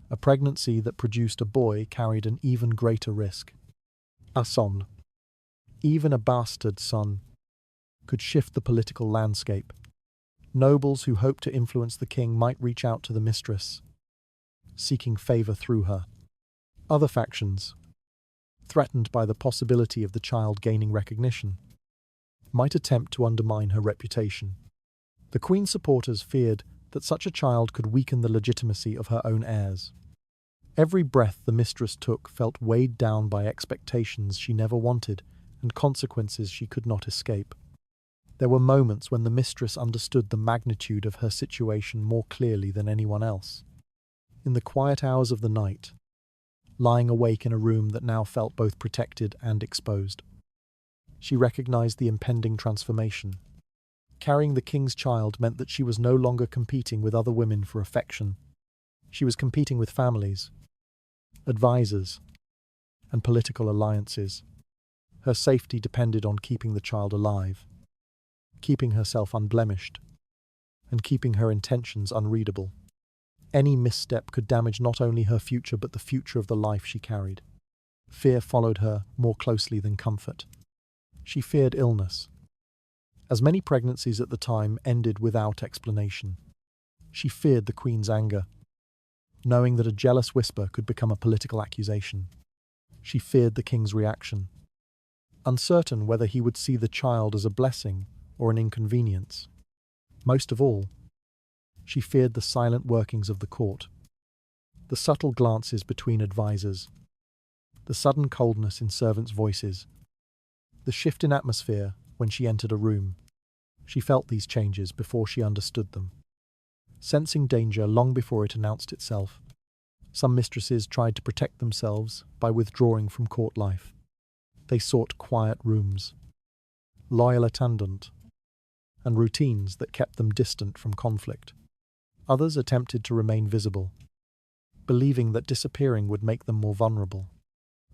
A pregnancy that produced a boy carried an even greater risk. A son, even a bastard son, could shift the political landscape. Nobles who hoped to influence the king might reach out to the mistress, seeking favor through her. Other factions, threatened by the possibility of the child gaining recognition, might attempt to undermine her reputation. The queen's supporters feared that such a child could weaken the legitimacy of her own heirs. Every breath the mistress took felt weighed down by expectations she never wanted and consequences she could not escape. There were moments when the mistress understood the magnitude of her situation more clearly than anyone else. In the quiet hours of the night, lying awake in a room that now felt both protected and exposed, she recognized the impending transformation. Carrying the king's child meant that she was no longer competing with other women for affection. She was competing with families, advisors, and political alliances. Her safety depended on keeping the child alive, keeping herself unblemished, and keeping her intentions unreadable. Any misstep could damage not only her future but the future of the life she carried. Fear followed her more closely than comfort. She feared illness, as many pregnancies at the time ended without explanation. She feared the queen's anger, knowing that a jealous whisper could become a political accusation. She feared the king's reaction, uncertain whether he would see the child as a blessing or an inconvenience. Most of all, she feared the silent workings of the court, the subtle glances between advisors, the sudden coldness in servants' voices, the shift in atmosphere when she entered a room. She felt these changes before she understood them. Sensing danger long before it announced itself, some mistresses tried to protect themselves by withdrawing from court life. They sought quiet rooms, loyal attendant, and routines that kept them distant from conflict. Others attempted to remain visible, believing that disappearing would make them more vulnerable.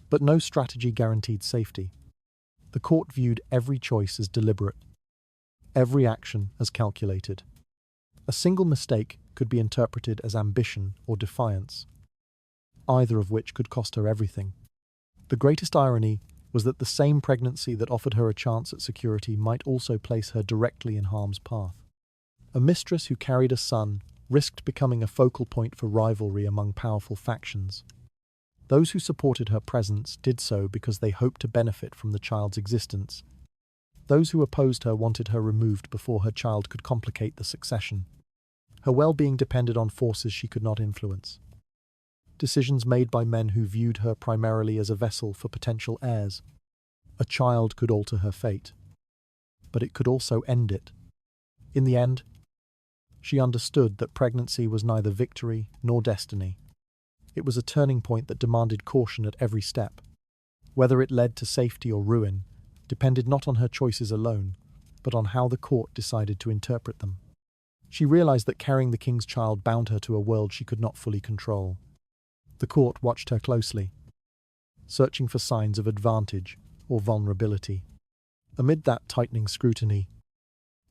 But no strategy guaranteed safety. The court viewed every choice as deliberate, every action as calculated. A single mistake could be interpreted as ambition or defiance, either of which could cost her everything. The greatest irony was that the same pregnancy that offered her a chance at security might also place her directly in harm's path. A mistress who carried a son risked becoming a focal point for rivalry among powerful factions. Those who supported her presence did so because they hoped to benefit from the child's existence. Those who opposed her wanted her removed before her child could complicate the succession. Her well-being depended on forces she could not influence. Decisions made by men who viewed her primarily as a vessel for potential heirs. A child could alter her fate, but it could also end it. In the end, she understood that pregnancy was neither victory nor destiny. It was a turning point that demanded caution at every step. Whether it led to safety or ruin depended not on her choices alone, but on how the court decided to interpret them. She realized that carrying the king's child bound her to a world she could not fully control. The court watched her closely, searching for signs of advantage or vulnerability. Amid that tightening scrutiny,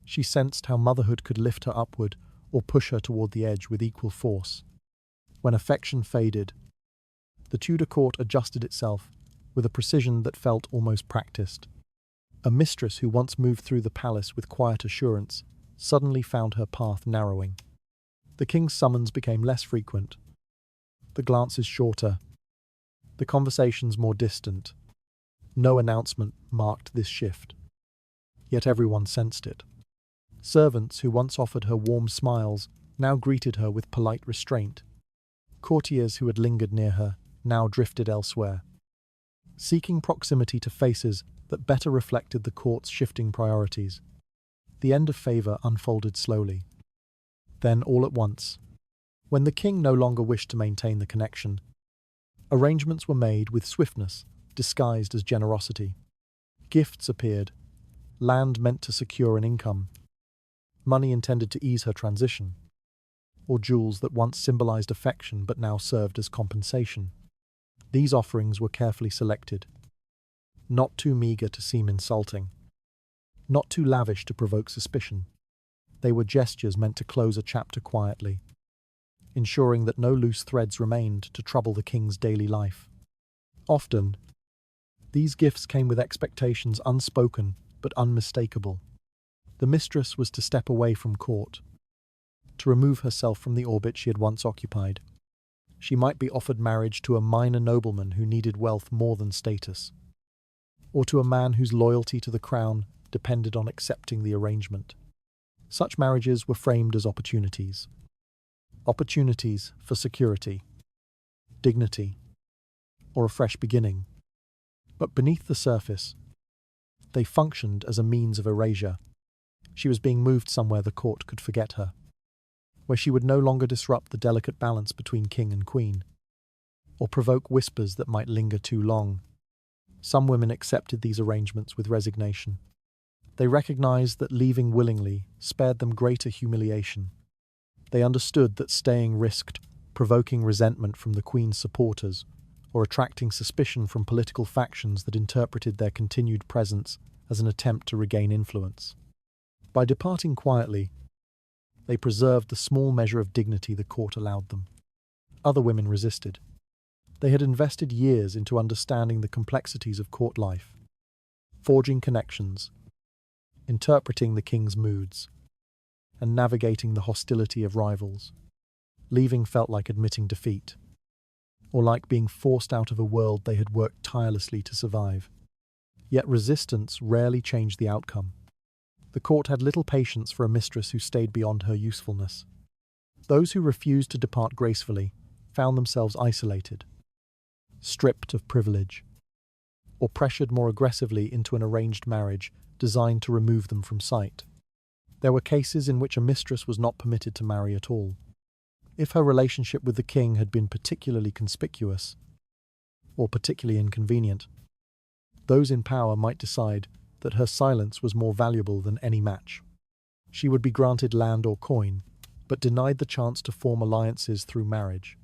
she sensed how motherhood could lift her upward or push her toward the edge with equal force. When affection faded, the Tudor court adjusted itself with a precision that felt almost practiced. A mistress who once moved through the palace with quiet assurance suddenly found her path narrowing. The king's summons became less frequent, the glances shorter, the conversations more distant. No announcement marked this shift, yet everyone sensed it. Servants who once offered her warm smiles now greeted her with polite restraint. Courtiers who had lingered near her now drifted elsewhere, seeking proximity to faces that better reflected the court's shifting priorities. The end of favour unfolded slowly. Then, all at once, when the king no longer wished to maintain the connection, arrangements were made with swiftness, disguised as generosity. Gifts appeared, land meant to secure an income, money intended to ease her transition, or jewels that once symbolized affection but now served as compensation. These offerings were carefully selected, not too meager to seem insulting, not too lavish to provoke suspicion. They were gestures meant to close a chapter quietly, ensuring that no loose threads remained to trouble the king's daily life. Often, these gifts came with expectations unspoken but unmistakable. The mistress was to step away from court, to remove herself from the orbit she had once occupied. She might be offered marriage to a minor nobleman who needed wealth more than status, or to a man whose loyalty to the crown depended on accepting the arrangement. Such marriages were framed as opportunities. Opportunities for security, dignity, or a fresh beginning. But beneath the surface, they functioned as a means of erasure. She was being moved somewhere the court could forget her, where she would no longer disrupt the delicate balance between king and queen, or provoke whispers that might linger too long. Some women accepted these arrangements with resignation. They recognized that leaving willingly spared them greater humiliation. They understood that staying risked provoking resentment from the Queen's supporters or attracting suspicion from political factions that interpreted their continued presence as an attempt to regain influence. By departing quietly, they preserved the small measure of dignity the court allowed them. Other women resisted. They had invested years into understanding the complexities of court life, forging connections, interpreting the king's moods, and navigating the hostility of rivals. Leaving felt like admitting defeat, or like being forced out of a world they had worked tirelessly to survive. Yet resistance rarely changed the outcome. The court had little patience for a mistress who stayed beyond her usefulness. Those who refused to depart gracefully found themselves isolated, stripped of privilege, or pressured more aggressively into an arranged marriage designed to remove them from sight. There were cases in which a mistress was not permitted to marry at all. If her relationship with the king had been particularly conspicuous or particularly inconvenient, those in power might decide that her silence was more valuable than any match. She would be granted land or coin, but denied the chance to form alliances through marriage.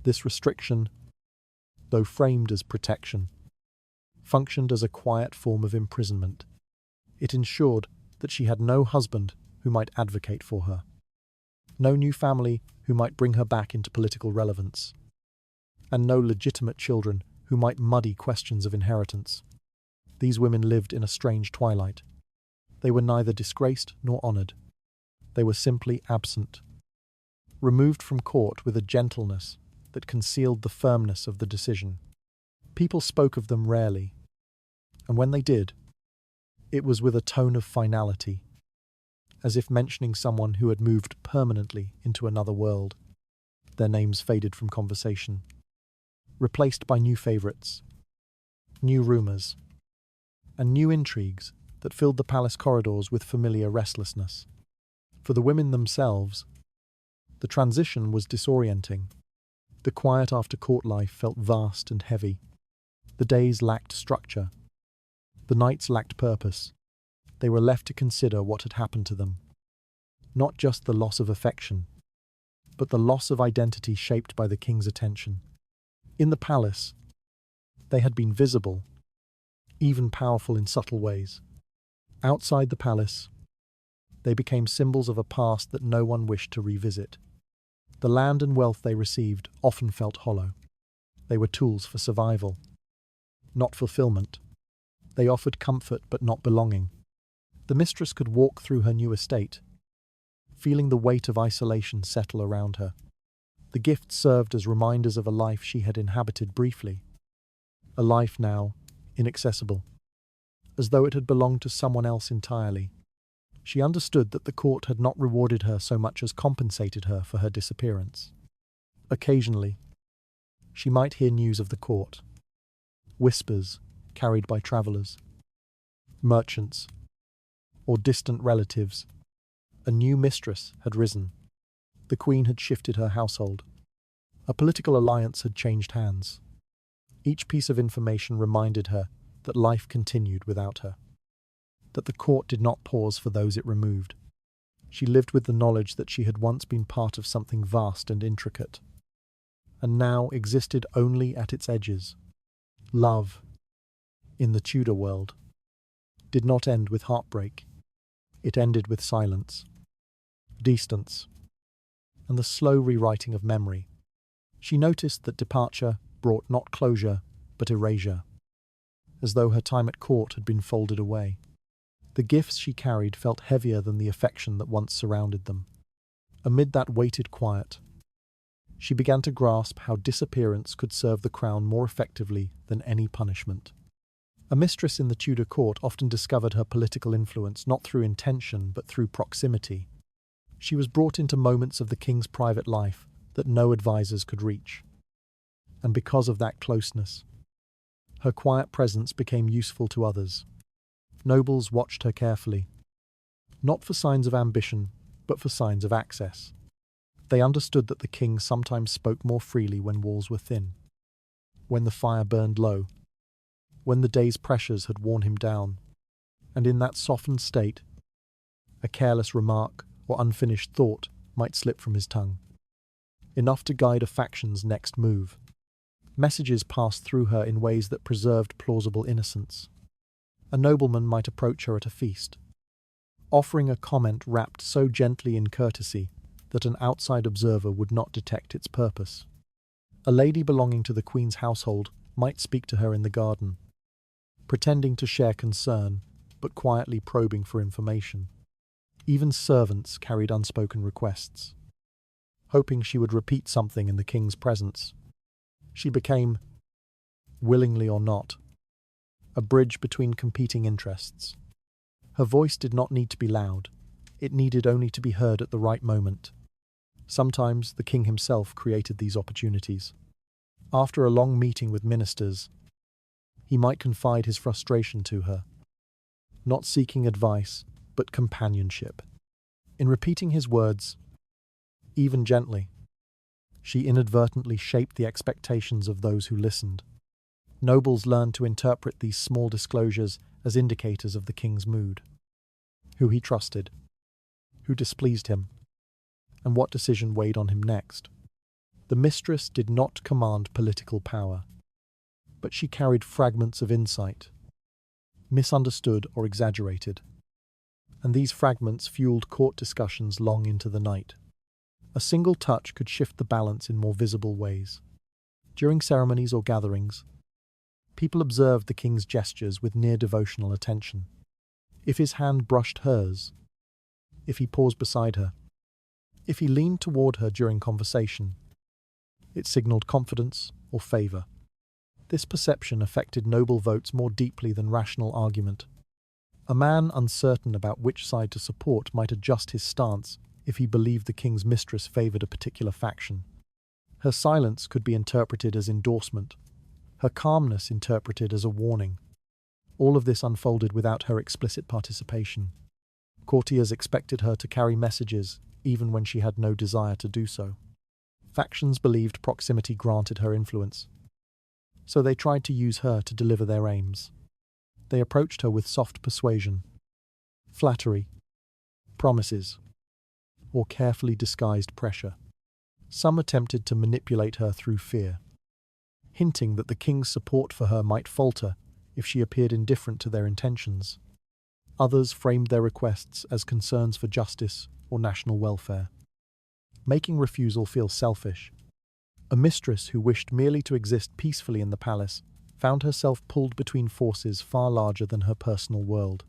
This restriction, though framed as protection, functioned as a quiet form of imprisonment. It ensured that she had no husband who might advocate for her, no new family who might bring her back into political relevance, and no legitimate children who might muddy questions of inheritance. These women lived in a strange twilight. They were neither disgraced nor honoured. They were simply absent, removed from court with a gentleness that concealed the firmness of the decision. People spoke of them rarely, and when they did, it was with a tone of finality, as if mentioning someone who had moved permanently into another world. Their names faded from conversation, replaced by new favourites, new rumours, and new intrigues that filled the palace corridors with familiar restlessness. For the women themselves, the transition was disorienting. The quiet after court life felt vast and heavy. The days lacked structure. The nights lacked purpose. They were left to consider what had happened to them. Not just the loss of affection, but the loss of identity shaped by the king's attention. In the palace, they had been visible, even powerful in subtle ways. Outside the palace, they became symbols of a past that no one wished to revisit. The land and wealth they received often felt hollow. They were tools for survival, not fulfillment. They offered comfort but not belonging. The mistress could walk through her new estate, feeling the weight of isolation settle around her. The gifts served as reminders of a life she had inhabited briefly, a life now inaccessible, as though it had belonged to someone else entirely. She understood that the court had not rewarded her so much as compensated her for her disappearance. Occasionally, she might hear news of the court, whispers carried by travellers, merchants, or distant relatives. A new mistress had risen. The queen had shifted her household. A political alliance had changed hands. Each piece of information reminded her that life continued without her, that the court did not pause for those it removed. She lived with the knowledge that she had once been part of something vast and intricate, and now existed only at its edges. Love, in the Tudor world, did not end with heartbreak. It ended with silence, distance, and the slow rewriting of memory. She noticed that departure brought not closure, but erasure, as though her time at court had been folded away. The gifts she carried felt heavier than the affection that once surrounded them. Amid that weighted quiet, she began to grasp how disappearance could serve the crown more effectively than any punishment. A mistress in the Tudor court often discovered her political influence not through intention but through proximity. She was brought into moments of the king's private life that no advisors could reach. And because of that closeness, her quiet presence became useful to others. Nobles watched her carefully, not for signs of ambition, but for signs of access. They understood that the king sometimes spoke more freely when walls were thin, when the fire burned low, when the day's pressures had worn him down, and in that softened state, a careless remark or unfinished thought might slip from his tongue, enough to guide a faction's next move. Messages passed through her in ways that preserved plausible innocence. A nobleman might approach her at a feast, offering a comment wrapped so gently in courtesy that an outside observer would not detect its purpose. A lady belonging to the queen's household might speak to her in the garden, pretending to share concern, but quietly probing for information. Even servants carried unspoken requests, hoping she would repeat something in the king's presence. She became, willingly or not, a bridge between competing interests. Her voice did not need to be loud. It needed only to be heard at the right moment. Sometimes the king himself created these opportunities. After a long meeting with ministers, He might confide his frustration to her, not seeking advice, but companionship. In repeating his words, even gently, she inadvertently shaped the expectations of those who listened. Nobles learned to interpret these small disclosures as indicators of the king's mood, who he trusted, who displeased him, and what decision weighed on him next. The mistress did not command political power, but she carried fragments of insight, misunderstood or exaggerated, and these fragments fueled court discussions long into the night. A single touch could shift the balance in more visible ways. During ceremonies or gatherings, people observed the king's gestures with near devotional attention. If his hand brushed hers, if he paused beside her, if he leaned toward her during conversation, it signaled confidence or favor. This perception affected noble votes more deeply than rational argument. A man uncertain about which side to support might adjust his stance if he believed the king's mistress favored a particular faction. Her silence could be interpreted as endorsement, her calmness interpreted as a warning. All of this unfolded without her explicit participation. Courtiers expected her to carry messages even when she had no desire to do so. Factions believed proximity granted her influence, so they tried to use her to deliver their aims. They approached her with soft persuasion, flattery, promises, or carefully disguised pressure. Some attempted to manipulate her through fear, hinting that the king's support for her might falter if she appeared indifferent to their intentions. Others framed their requests as concerns for justice or national welfare, making refusal feel selfish. A mistress who wished merely to exist peacefully in the palace found herself pulled between forces far larger than her personal world.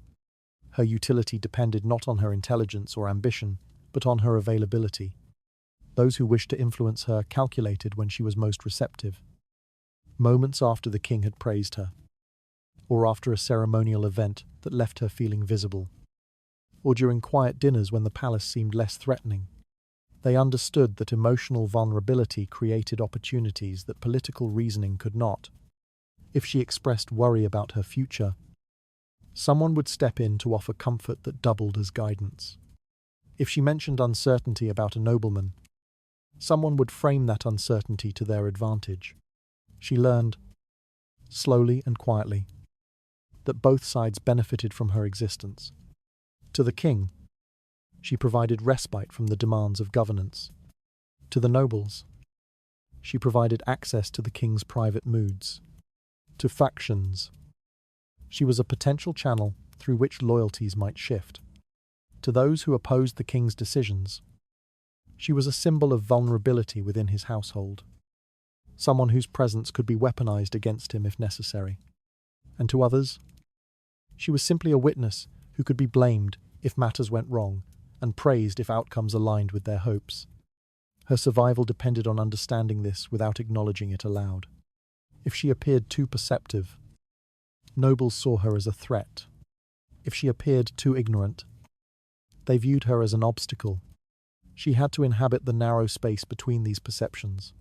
Her utility depended not on her intelligence or ambition, but on her availability. Those who wished to influence her calculated when she was most receptive. Moments after the king had praised her, or after a ceremonial event that left her feeling visible, or during quiet dinners when the palace seemed less threatening. They understood that emotional vulnerability created opportunities that political reasoning could not. If she expressed worry about her future, someone would step in to offer comfort that doubled as guidance. If she mentioned uncertainty about a nobleman, someone would frame that uncertainty to their advantage. She learned, slowly and quietly, that both sides benefited from her existence. To the king, she provided respite from the demands of governance. To the nobles, she provided access to the king's private moods. To factions, she was a potential channel through which loyalties might shift. To those who opposed the king's decisions, she was a symbol of vulnerability within his household, someone whose presence could be weaponized against him if necessary. And to others, she was simply a witness who could be blamed if matters went wrong and praised if outcomes aligned with their hopes. Her survival depended on understanding this without acknowledging it aloud. If she appeared too perceptive, nobles saw her as a threat. If she appeared too ignorant, they viewed her as an obstacle. She had to inhabit the narrow space between these perceptions,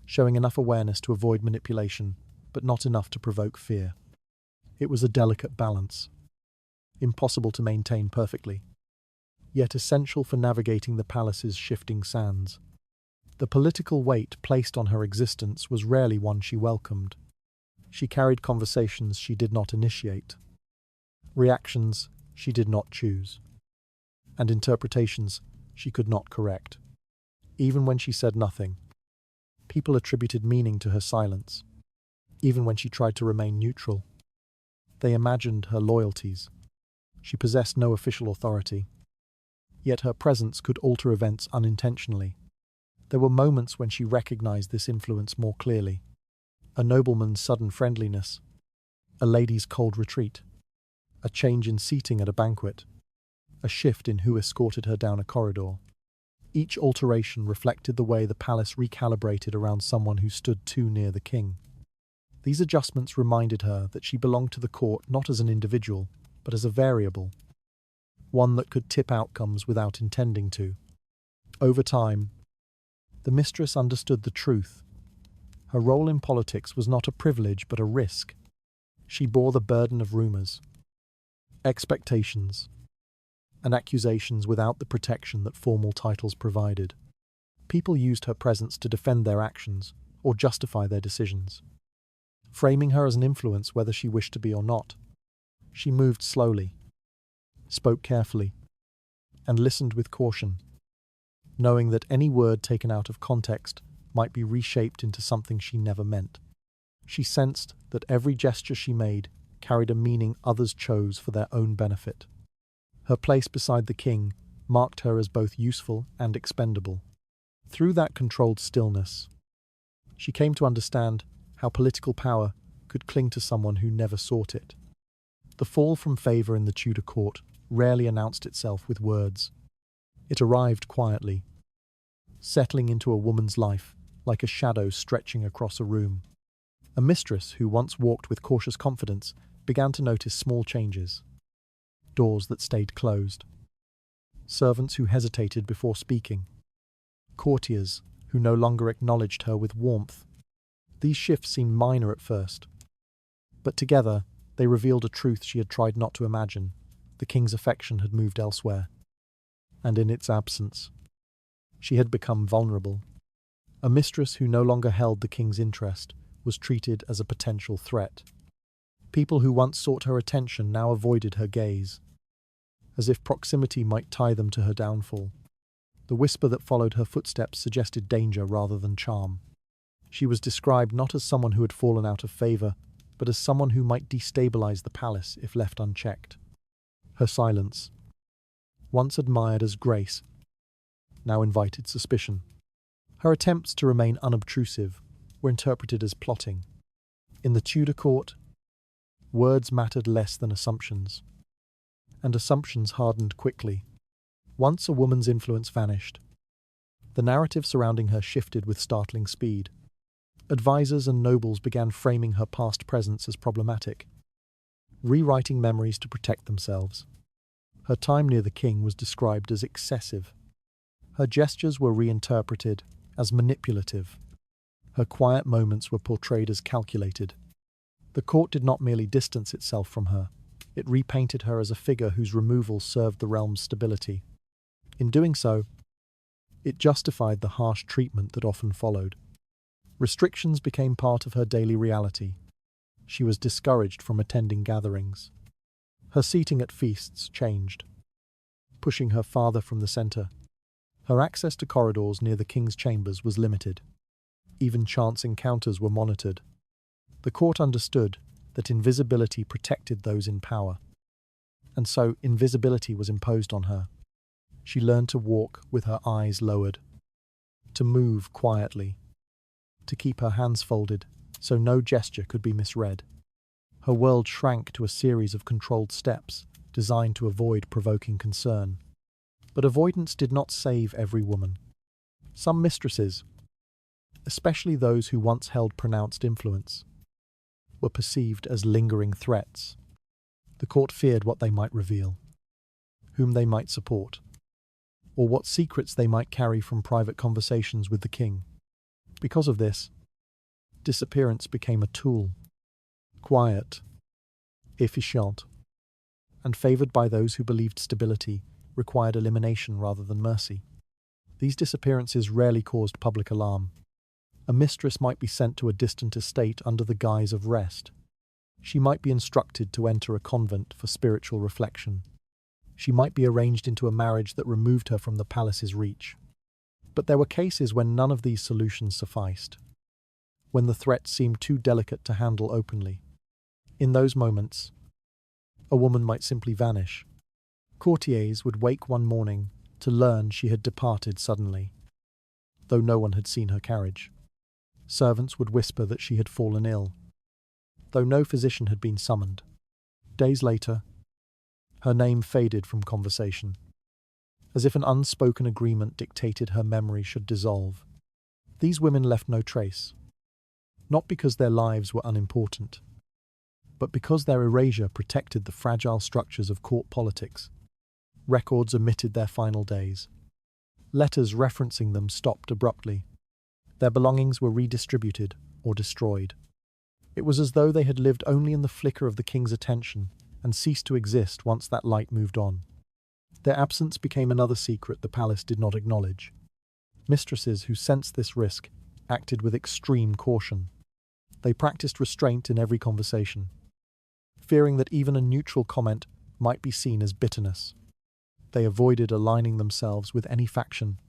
showing enough awareness to avoid manipulation, but not enough to provoke fear. It was a delicate balance, impossible to maintain perfectly, yet essential for navigating the palace's shifting sands. The political weight placed on her existence was rarely one she welcomed. She carried conversations she did not initiate, reactions she did not choose, and interpretations she could not correct. Even when she said nothing, people attributed meaning to her silence. Even when she tried to remain neutral, they imagined her loyalties. She possessed no official authority, yet her presence could alter events unintentionally. There were moments when she recognized this influence more clearly. A nobleman's sudden friendliness, a lady's cold retreat, a change in seating at a banquet, a shift in who escorted her down a corridor. Each alteration reflected the way the palace recalibrated around someone who stood too near the king. These adjustments reminded her that she belonged to the court not as an individual, but as a variable, one that could tip outcomes without intending to. Over time, the mistress understood the truth. Her role in politics was not a privilege but a risk. She bore the burden of rumors, expectations, and accusations without the protection that formal titles provided. People used her presence to defend their actions or justify their decisions, framing her as an influence whether she wished to be or not. She moved slowly, spoke carefully, and listened with caution, knowing that any word taken out of context might be reshaped into something she never meant. She sensed that every gesture she made carried a meaning others chose for their own benefit. Her place beside the king marked her as both useful and expendable. Through that controlled stillness, she came to understand how political power could cling to someone who never sought it. The fall from favour in the Tudor court rarely announced itself with words. It arrived quietly, settling into a woman's life like a shadow stretching across a room. A mistress who once walked with cautious confidence began to notice small changes. Doors that stayed closed, servants who hesitated before speaking, courtiers who no longer acknowledged her with warmth. These shifts seemed minor at first, but together they revealed a truth she had tried not to imagine. The king's affection had moved elsewhere, and in its absence, she had become vulnerable. A mistress who no longer held the king's interest was treated as a potential threat. People who once sought her attention now avoided her gaze, as if proximity might tie them to her downfall. The whisper that followed her footsteps suggested danger rather than charm. She was described not as someone who had fallen out of favour, but as someone who might destabilise the palace if left unchecked. Her silence, once admired as grace, now invited suspicion. Her attempts to remain unobtrusive were interpreted as plotting. In the Tudor court, words mattered less than assumptions, and assumptions hardened quickly. Once a woman's influence vanished, the narrative surrounding her shifted with startling speed. Advisors and nobles began framing her past presence as problematic, rewriting memories to protect themselves. Her time near the king was described as excessive. Her gestures were reinterpreted as manipulative. Her quiet moments were portrayed as calculated. The court did not merely distance itself from her, it repainted her as a figure whose removal served the realm's stability. In doing so, it justified the harsh treatment that often followed. Restrictions became part of her daily reality. She was discouraged from attending gatherings. Her seating at feasts changed, pushing her farther from the centre. Her access to corridors near the king's chambers was limited. Even chance encounters were monitored. The court understood that invisibility protected those in power, and so invisibility was imposed on her. She learned to walk with her eyes lowered, to move quietly, to keep her hands folded so no gesture could be misread. Her world shrank to a series of controlled steps designed to avoid provoking concern. But avoidance did not save every woman. Some mistresses, especially those who once held pronounced influence, were perceived as lingering threats. The court feared what they might reveal, whom they might support, or what secrets they might carry from private conversations with the king. Because of this, disappearance became a tool, quiet, efficient, and favoured by those who believed stability required elimination rather than mercy. These disappearances rarely caused public alarm. A mistress might be sent to a distant estate under the guise of rest. She might be instructed to enter a convent for spiritual reflection. She might be arranged into a marriage that removed her from the palace's reach. But there were cases when none of these solutions sufficed, when the threat seemed too delicate to handle openly. In those moments, a woman might simply vanish. Courtiers would wake one morning to learn she had departed suddenly, though no one had seen her carriage. Servants would whisper that she had fallen ill, though no physician had been summoned. Days later, her name faded from conversation, as if an unspoken agreement dictated her memory should dissolve. These women left no trace, not because their lives were unimportant, but because their erasure protected the fragile structures of court politics. Records omitted their final days. Letters referencing them stopped abruptly. Their belongings were redistributed or destroyed. It was as though they had lived only in the flicker of the king's attention and ceased to exist once that light moved on. Their absence became another secret the palace did not acknowledge. Mistresses who sensed this risk acted with extreme caution. They practiced restraint in every conversation, fearing that even a neutral comment might be seen as bitterness. They avoided aligning themselves with any faction.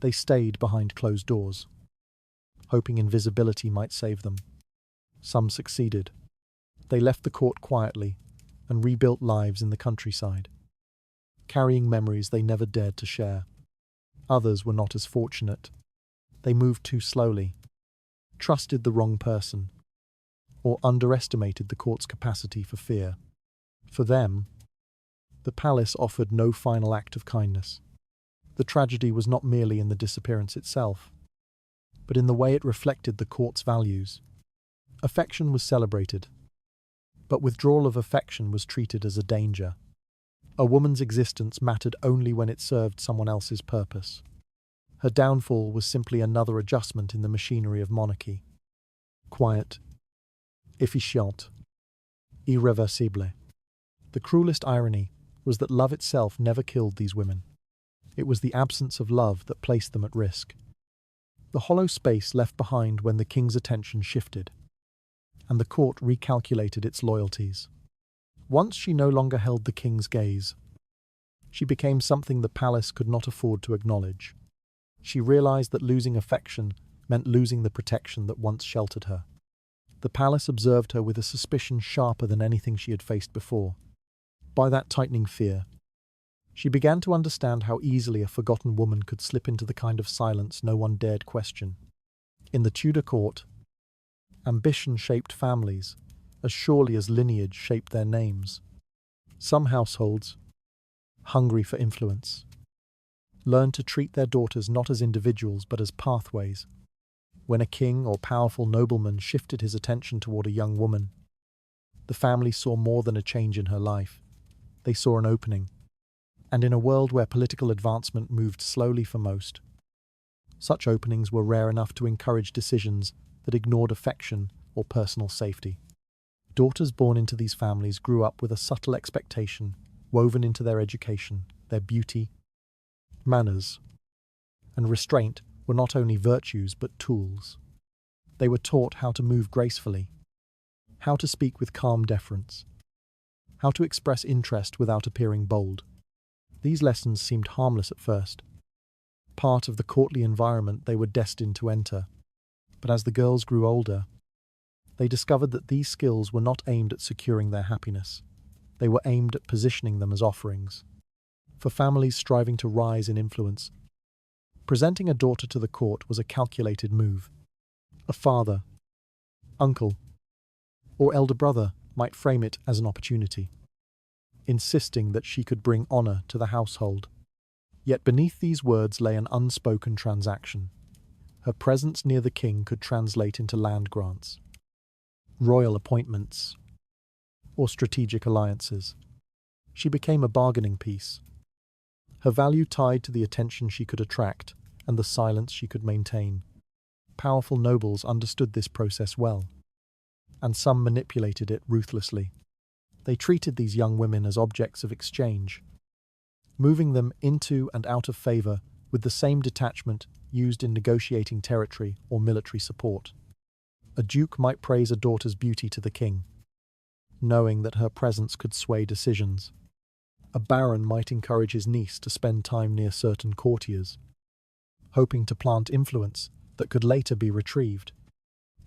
They stayed behind closed doors, hoping invisibility might save them. Some succeeded. They left the court quietly and rebuilt lives in the countryside, carrying memories they never dared to share. Others were not as fortunate. They moved too slowly, trusted the wrong person, or underestimated the court's capacity for fear. For them, the palace offered no final act of kindness. The tragedy was not merely in the disappearance itself, but in the way it reflected the court's values. Affection was celebrated, but withdrawal of affection was treated as a danger. A woman's existence mattered only when it served someone else's purpose. Her downfall was simply another adjustment in the machinery of monarchy. Quiet, efficient, irreversible. The cruelest irony was that love itself never killed these women. It was the absence of love that placed them at risk. The hollow space left behind when the king's attention shifted, and the court recalculated its loyalties. Once she no longer held the king's gaze, she became something the palace could not afford to acknowledge. She realized that losing affection meant losing the protection that once sheltered her. The palace observed her with a suspicion sharper than anything she had faced before. By that tightening fear, she began to understand how easily a forgotten woman could slip into the kind of silence no one dared question. In the Tudor court, ambition shaped families as surely as lineage shaped their names. Some households, hungry for influence, learned to treat their daughters not as individuals but as pathways. When a king or powerful nobleman shifted his attention toward a young woman, the family saw more than a change in her life. They saw an opening. And in a world where political advancement moved slowly for most, such openings were rare enough to encourage decisions that ignored affection or personal safety. Daughters born into these families grew up with a subtle expectation woven into their education. Their beauty, manners, and restraint were not only virtues but tools. They were taught how to move gracefully, how to speak with calm deference, how to express interest without appearing bold. These lessons seemed harmless at first, part of the courtly environment they were destined to enter. But as the girls grew older, they discovered that these skills were not aimed at securing their happiness. They were aimed at positioning them as offerings. For families striving to rise in influence, presenting a daughter to the court was a calculated move. A father, uncle, or elder brother might frame it as an opportunity, insisting that she could bring honor to the household. Yet beneath these words lay an unspoken transaction. Her presence near the king could translate into land grants, royal appointments, or strategic alliances. She became a bargaining piece, her value tied to the attention she could attract and the silence she could maintain. Powerful nobles understood this process well, and some manipulated it ruthlessly. They treated these young women as objects of exchange, moving them into and out of favor with the same detachment used in negotiating territory or military support. A duke might praise a daughter's beauty to the king, knowing that her presence could sway decisions. A baron might encourage his niece to spend time near certain courtiers, hoping to plant influence that could later be retrieved.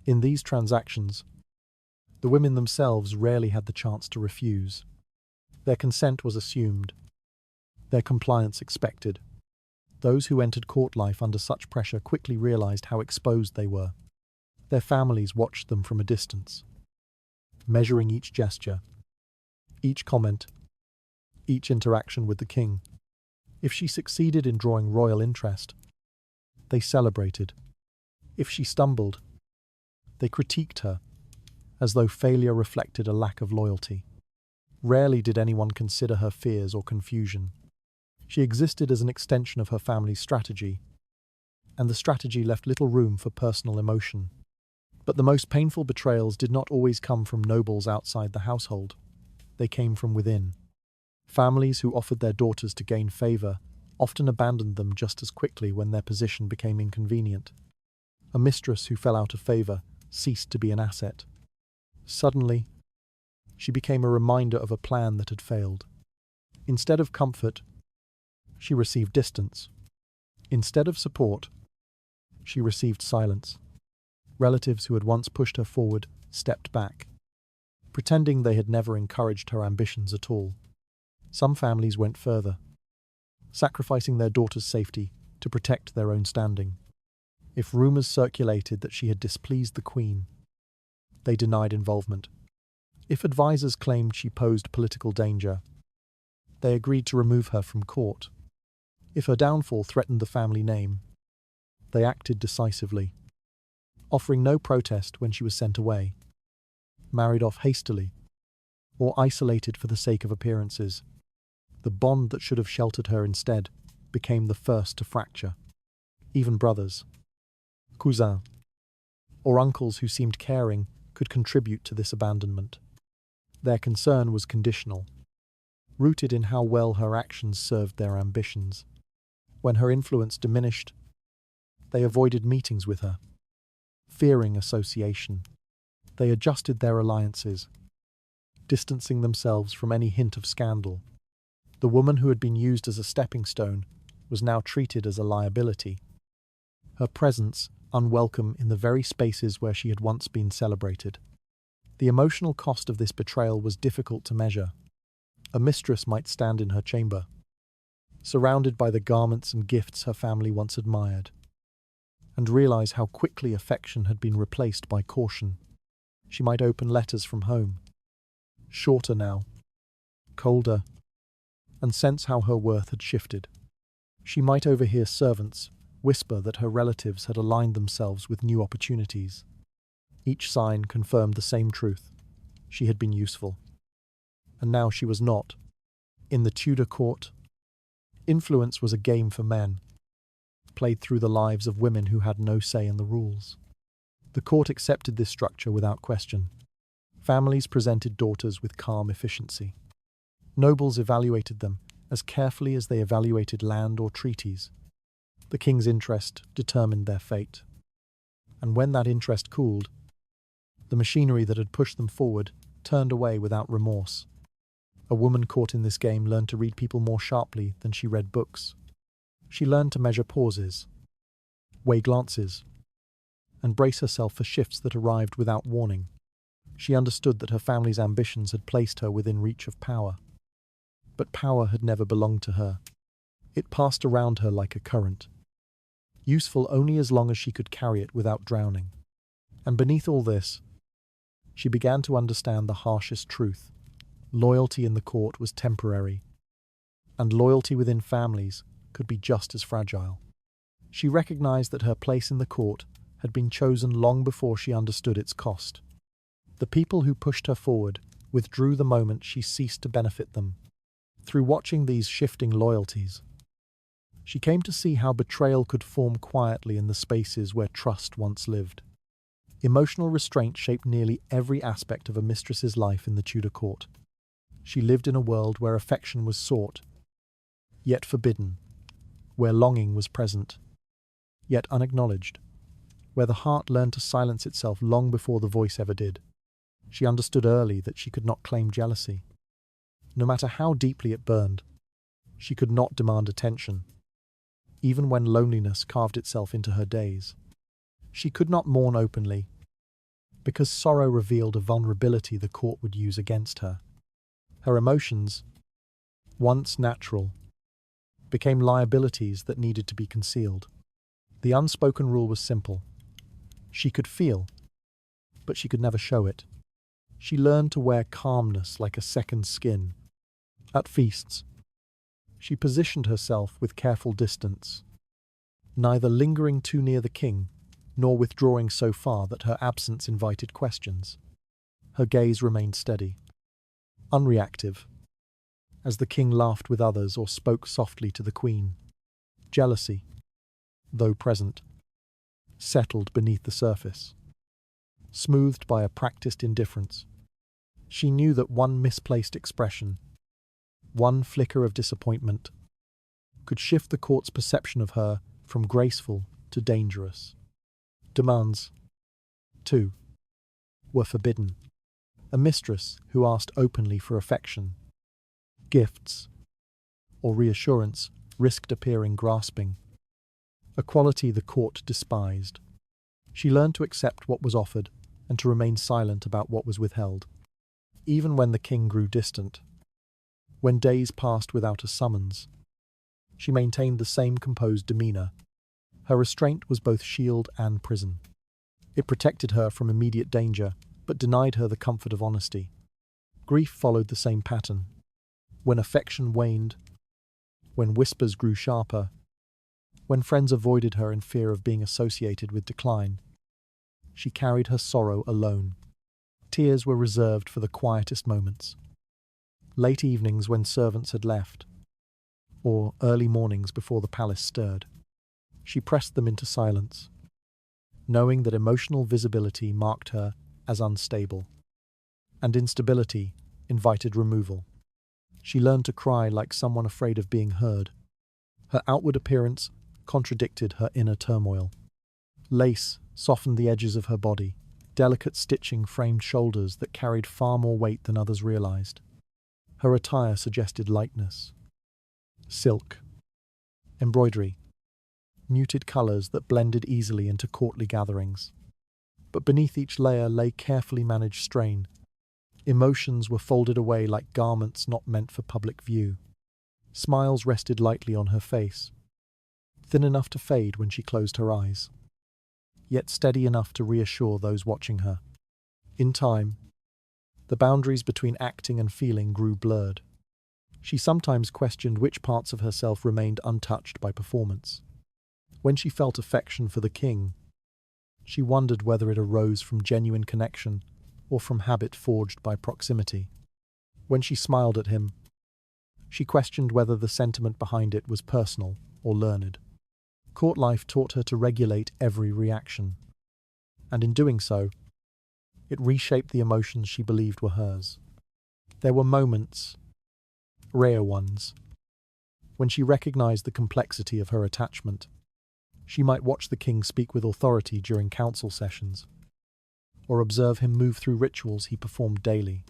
In these transactions, the women themselves rarely had the chance to refuse. Their consent was assumed, their compliance expected. Those who entered court life under such pressure quickly realized how exposed they were. Their families watched them from a distance, measuring each gesture, each comment, each interaction with the king. If she succeeded in drawing royal interest, they celebrated. If she stumbled, they critiqued her, as though failure reflected a lack of loyalty. Rarely did anyone consider her fears or confusion. She existed as an extension of her family's strategy, and the strategy left little room for personal emotion. But the most painful betrayals did not always come from nobles outside the household. They came from within. Families who offered their daughters to gain favor often abandoned them just as quickly when their position became inconvenient. A mistress who fell out of favor ceased to be an asset. Suddenly, she became a reminder of a plan that had failed. Instead of comfort, she received distance. Instead of support, she received silence. Relatives who had once pushed her forward stepped back, pretending they had never encouraged her ambitions at all. Some families went further, sacrificing their daughter's safety to protect their own standing. If rumors circulated that she had displeased the queen, they denied involvement. If advisors claimed she posed political danger, they agreed to remove her from court. If her downfall threatened the family name, they acted decisively, offering no protest when she was sent away, married off hastily, or isolated for the sake of appearances. The bond that should have sheltered her instead became the first to fracture. Even brothers, cousins, or uncles who seemed caring could contribute to this abandonment. Their concern was conditional, rooted in how well her actions served their ambitions. When her influence diminished, they avoided meetings with her, fearing association. They adjusted their alliances, distancing themselves from any hint of scandal. The woman who had been used as a stepping stone was now treated as a liability, her presence unwelcome in the very spaces where she had once been celebrated. The emotional cost of this betrayal was difficult to measure. A mistress might stand in her chamber, surrounded by the garments and gifts her family once admired, and realize how quickly affection had been replaced by caution. She might open letters from home, shorter now, colder, and sense how her worth had shifted. She might overhear servants whisper that her relatives had aligned themselves with new opportunities. Each sign confirmed the same truth. She had been useful. And now she was not. In the Tudor court, influence was a game for men, played through the lives of women who had no say in the rules. The court accepted this structure without question. Families presented daughters with calm efficiency. Nobles evaluated them as carefully as they evaluated land or treaties. The king's interest determined their fate. And when that interest cooled, the machinery that had pushed them forward turned away without remorse. A woman caught in this game learned to read people more sharply than she read books. She learned to measure pauses, weigh glances, and brace herself for shifts that arrived without warning. She understood that her family's ambitions had placed her within reach of power. But power had never belonged to her. It passed around her like a current, useful only as long as she could carry it without drowning. And beneath all this, she began to understand the harshest truth. Loyalty in the court was temporary, and loyalty within families could be just as fragile. She recognized that her place in the court had been chosen long before she understood its cost. The people who pushed her forward withdrew the moment she ceased to benefit them. Through watching these shifting loyalties, she came to see how betrayal could form quietly in the spaces where trust once lived. Emotional restraint shaped nearly every aspect of a mistress's life in the Tudor court. She lived in a world where affection was sought, yet forbidden, where longing was present, yet unacknowledged, where the heart learned to silence itself long before the voice ever did. She understood early that she could not claim jealousy. No matter how deeply it burned, she could not demand attention, even when loneliness carved itself into her days. She could not mourn openly, because sorrow revealed a vulnerability the court would use against her. Her emotions, once natural, became liabilities that needed to be concealed. The unspoken rule was simple. She could feel, but she could never show it. She learned to wear calmness like a second skin. At feasts, she positioned herself with careful distance, neither lingering too near the king, nor withdrawing so far that her absence invited questions. Her gaze remained steady, unreactive, as the king laughed with others or spoke softly to the queen. Jealousy, though present, settled beneath the surface. smoothed by a practiced indifference. She knew that one misplaced expression, one flicker of disappointment, could shift the court's perception of her from graceful to dangerous. Demands, too, were forbidden. A mistress who asked openly for affection, gifts, or reassurance risked appearing grasping, a quality the court despised. She learned to accept what was offered and to remain silent about what was withheld. Even when the king grew distant, when days passed without a summons, she maintained the same composed demeanour. Her restraint was both shield and prison. It protected her from immediate danger, but denied her the comfort of honesty. Grief followed the same pattern. When affection waned, when whispers grew sharper, when friends avoided her in fear of being associated with decline, she carried her sorrow alone. Tears were reserved for the quietest moments. Late evenings when servants had left, or early mornings before the palace stirred. She pressed them into silence, knowing that emotional visibility marked her as unstable, and instability invited removal. She learned to cry like someone afraid of being heard. Her outward appearance contradicted her inner turmoil. Lace softened the edges of her body. Delicate stitching framed shoulders that carried far more weight than others realized. Her attire suggested lightness. Silk, embroidery, muted colors that blended easily into courtly gatherings. But beneath each layer lay carefully managed strain. Emotions were folded away like garments not meant for public view. Smiles rested lightly on her face, thin enough to fade when she closed her eyes, yet steady enough to reassure those watching her. In time, the boundaries between acting and feeling grew blurred. She sometimes questioned which parts of herself remained untouched by performance. When she felt affection for the king, she wondered whether it arose from genuine connection or from habit forged by proximity. When she smiled at him, she questioned whether the sentiment behind it was personal or learned. Court life taught her to regulate every reaction, and in doing so, it reshaped the emotions she believed were hers. There were moments, rare ones, when she recognized the complexity of her attachment. She might watch the king speak with authority during council sessions, or observe him move through rituals he performed daily,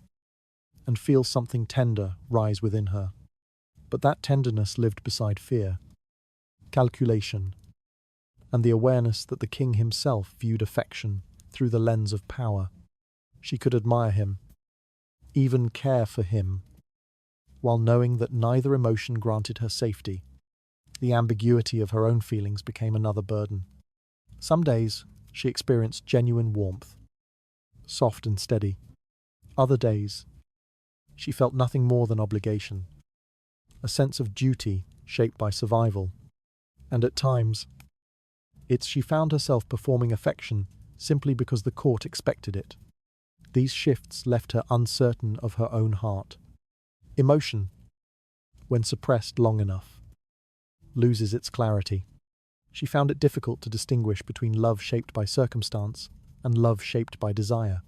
and feel something tender rise within her. But that tenderness lived beside fear, calculation, and the awareness that the king himself viewed affection through the lens of power. She could admire him, even care for him, while knowing that neither emotion granted her safety. The ambiguity of her own feelings became another burden. Some days she experienced genuine warmth, soft and steady. Other days she felt nothing more than obligation, a sense of duty shaped by survival. And at times, she found herself performing affection simply because the court expected it. These shifts left her uncertain of her own heart. Emotion, when suppressed long enough, loses its clarity. She found it difficult to distinguish between love shaped by circumstance and love shaped by desire.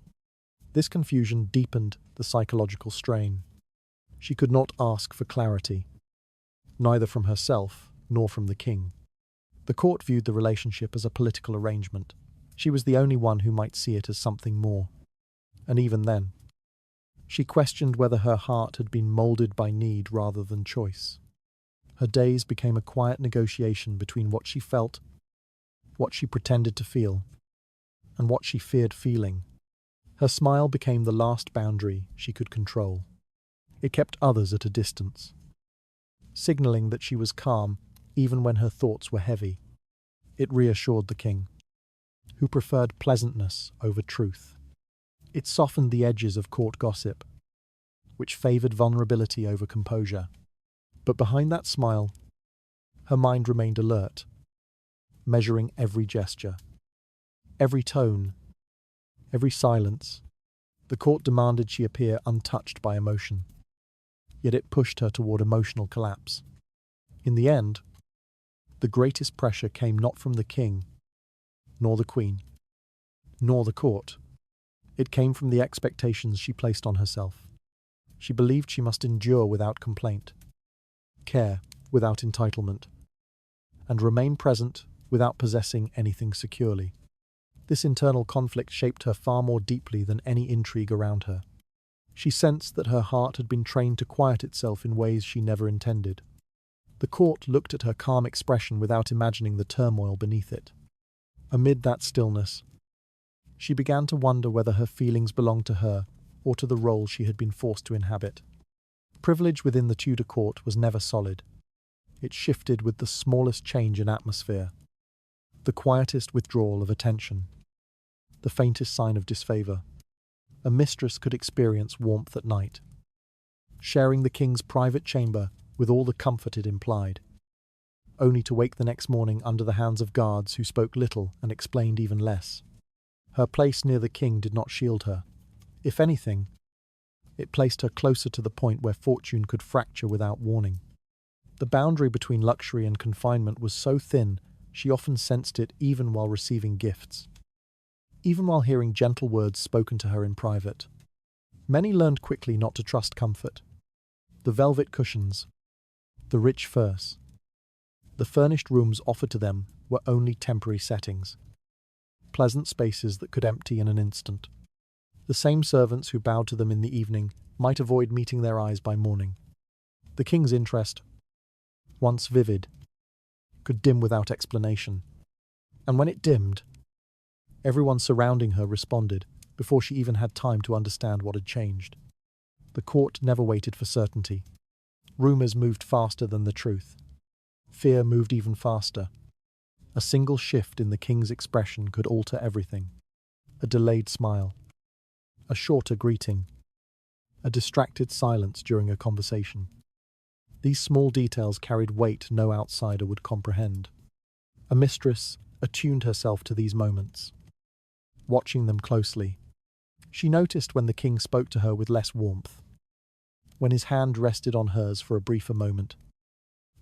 This confusion deepened the psychological strain. She could not ask for clarity, neither from herself nor from the king. The court viewed the relationship as a political arrangement. She was the only one who might see it as something more. And even then, she questioned whether her heart had been molded by need rather than choice. Her days became a quiet negotiation between what she felt, what she pretended to feel, and what she feared feeling. Her smile became the last boundary she could control. It kept others at a distance, signaling that she was calm even when her thoughts were heavy. It reassured the king, who preferred pleasantness over truth. It softened the edges of court gossip, which favoured vulnerability over composure. But behind that smile, her mind remained alert, measuring every gesture, every tone, every silence. The court demanded she appear untouched by emotion, yet it pushed her toward emotional collapse. In the end, the greatest pressure came not from the king, nor the queen, nor the court, It came from the expectations she placed on herself. She believed she must endure without complaint, care without entitlement, and remain present without possessing anything securely. This internal conflict shaped her far more deeply than any intrigue around her. She sensed that her heart had been trained to quiet itself in ways she never intended. The court looked at her calm expression without imagining the turmoil beneath it. Amid that stillness, she began to wonder whether her feelings belonged to her or to the role she had been forced to inhabit. Privilege within the Tudor court was never solid. It shifted with the smallest change in atmosphere, the quietest withdrawal of attention, the faintest sign of disfavour. A mistress could experience warmth at night, sharing the king's private chamber with all the comfort it implied, only to wake the next morning under the hands of guards who spoke little and explained even less. Her place near the king did not shield her. If anything, it placed her closer to the point where fortune could fracture without warning. The boundary between luxury and confinement was so thin, she often sensed it even while receiving gifts, even while hearing gentle words spoken to her in private. Many learned quickly not to trust comfort. The velvet cushions, the rich furs, the furnished rooms offered to them were only temporary settings, pleasant spaces that could empty in an instant. The same servants who bowed to them in the evening might avoid meeting their eyes by morning. The king's interest, once vivid, could dim without explanation. And when it dimmed, everyone surrounding her responded before she even had time to understand what had changed. The court never waited for certainty. Rumours moved faster than the truth. Fear moved even faster. A single shift in the king's expression could alter everything. A delayed smile, a shorter greeting, a distracted silence during a conversation. These small details carried weight no outsider would comprehend. A mistress attuned herself to these moments, watching them closely. She noticed when the king spoke to her with less warmth, when his hand rested on hers for a briefer moment,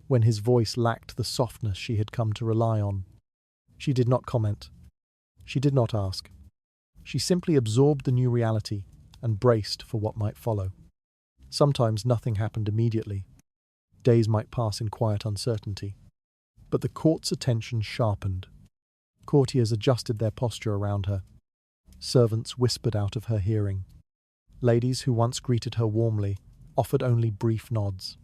when his voice lacked the softness she had come to rely on. She did not comment. She did not ask. She simply absorbed the new reality and braced for what might follow. Sometimes nothing happened immediately. Days might pass in quiet uncertainty. But the court's attention sharpened. Courtiers adjusted their posture around her. Servants whispered out of her hearing. Ladies who once greeted her warmly offered only brief nods.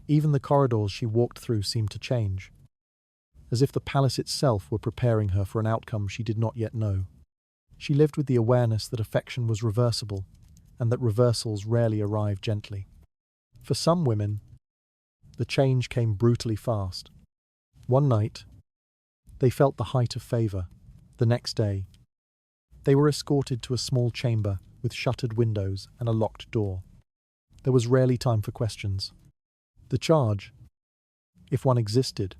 Even the corridors she walked through seemed to change, as if the palace itself were preparing her for an outcome she did not yet know. She lived with the awareness that affection was reversible, and that reversals rarely arrive gently. For some women, the change came brutally fast. One night, they felt the height of favour. The next day, they were escorted to a small chamber with shuttered windows and a locked door. There was rarely time for questions. The charge, if one existed,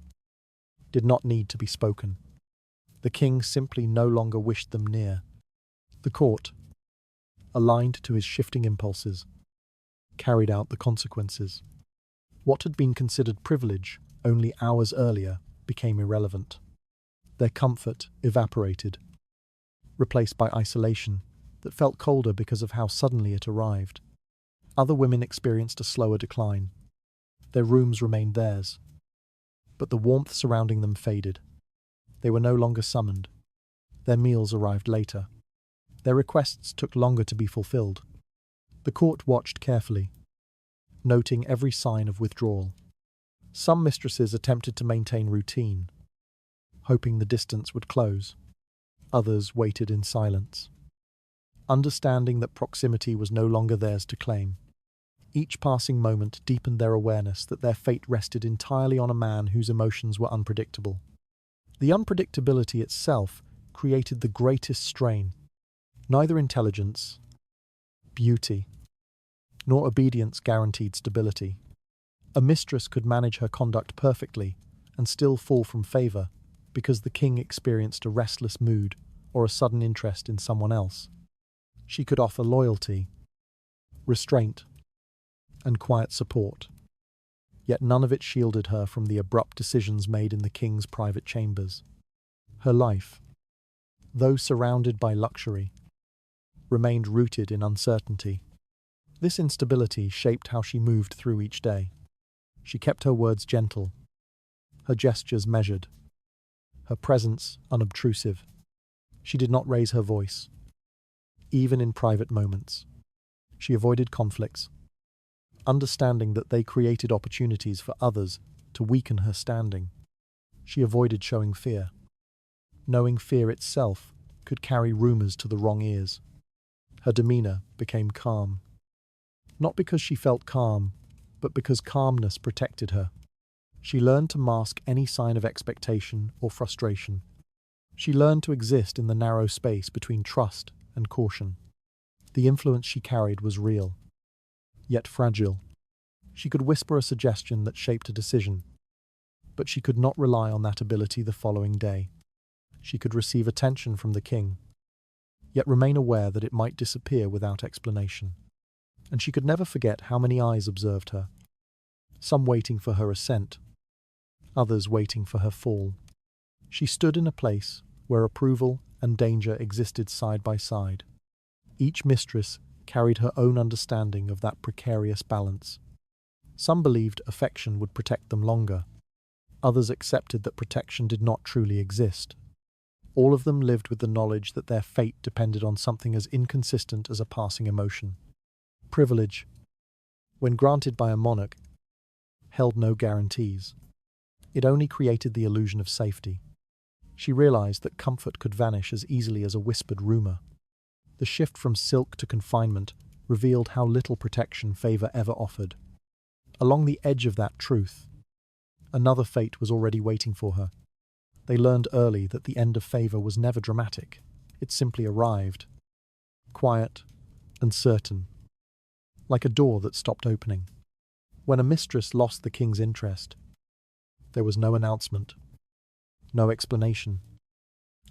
did not need to be spoken. The king simply no longer wished them near. The court, aligned to his shifting impulses, carried out the consequences. What had been considered privilege only hours earlier became irrelevant. Their comfort evaporated, replaced by isolation that felt colder because of how suddenly it arrived. Other women experienced a slower decline. Their rooms remained theirs, but the warmth surrounding them faded. They were no longer summoned. Their meals arrived later. Their requests took longer to be fulfilled. The court watched carefully, noting every sign of withdrawal. Some mistresses attempted to maintain routine, hoping the distance would close. Others waited in silence, understanding that proximity was no longer theirs to claim. Each passing moment deepened their awareness that their fate rested entirely on a man whose emotions were unpredictable. The unpredictability itself created the greatest strain. Neither intelligence, beauty, nor obedience guaranteed stability. A mistress could manage her conduct perfectly and still fall from favour because the king experienced a restless mood or a sudden interest in someone else. She could offer loyalty, restraint, and quiet support, yet none of it shielded her from the abrupt decisions made in the king's private chambers. Her life, though surrounded by luxury, remained rooted in uncertainty. This instability shaped how she moved through each day. She kept her words gentle, her gestures measured, her presence unobtrusive. She did not raise her voice, even in private moments. She avoided conflicts, understanding that they created opportunities for others to weaken her standing. She avoided showing fear, knowing fear itself could carry rumors to the wrong ears. Her demeanor became calm, not because she felt calm, but because calmness protected her. She learned to mask any sign of expectation or frustration. She learned to exist in the narrow space between trust and caution. The influence she carried was real, yet fragile. She could whisper a suggestion that shaped a decision, but she could not rely on that ability the following day. She could receive attention from the king, yet remain aware that it might disappear without explanation. And she could never forget how many eyes observed her, some waiting for her ascent, others waiting for her fall. She stood in a place where approval and danger existed side by side. Each mistress carried her own understanding of that precarious balance. Some believed affection would protect them longer. Others accepted that protection did not truly exist. All of them lived with the knowledge that their fate depended on something as inconsistent as a passing emotion. Privilege, when granted by a monarch, held no guarantees. It only created the illusion of safety. She realized that comfort could vanish as easily as a whispered rumor. The shift from silk to confinement revealed how little protection favor ever offered. Along the edge of that truth, another fate was already waiting for her. They learned early that the end of favor was never dramatic. It simply arrived, quiet and certain, like a door that stopped opening. When a mistress lost the king's interest, there was no announcement, no explanation,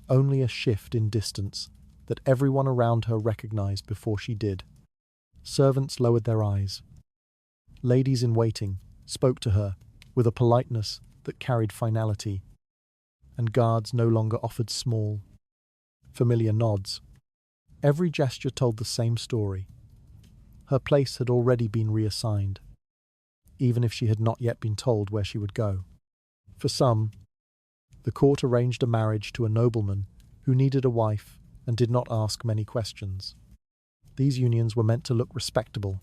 only a shift in distance that everyone around her recognized before she did. Servants lowered their eyes. Ladies in waiting spoke to her with a politeness that carried finality, and guards no longer offered small, familiar nods. Every gesture told the same story. Her place had already been reassigned, even if she had not yet been told where she would go. For some, the court arranged a marriage to a nobleman who needed a wife and did not ask many questions. These unions were meant to look respectable,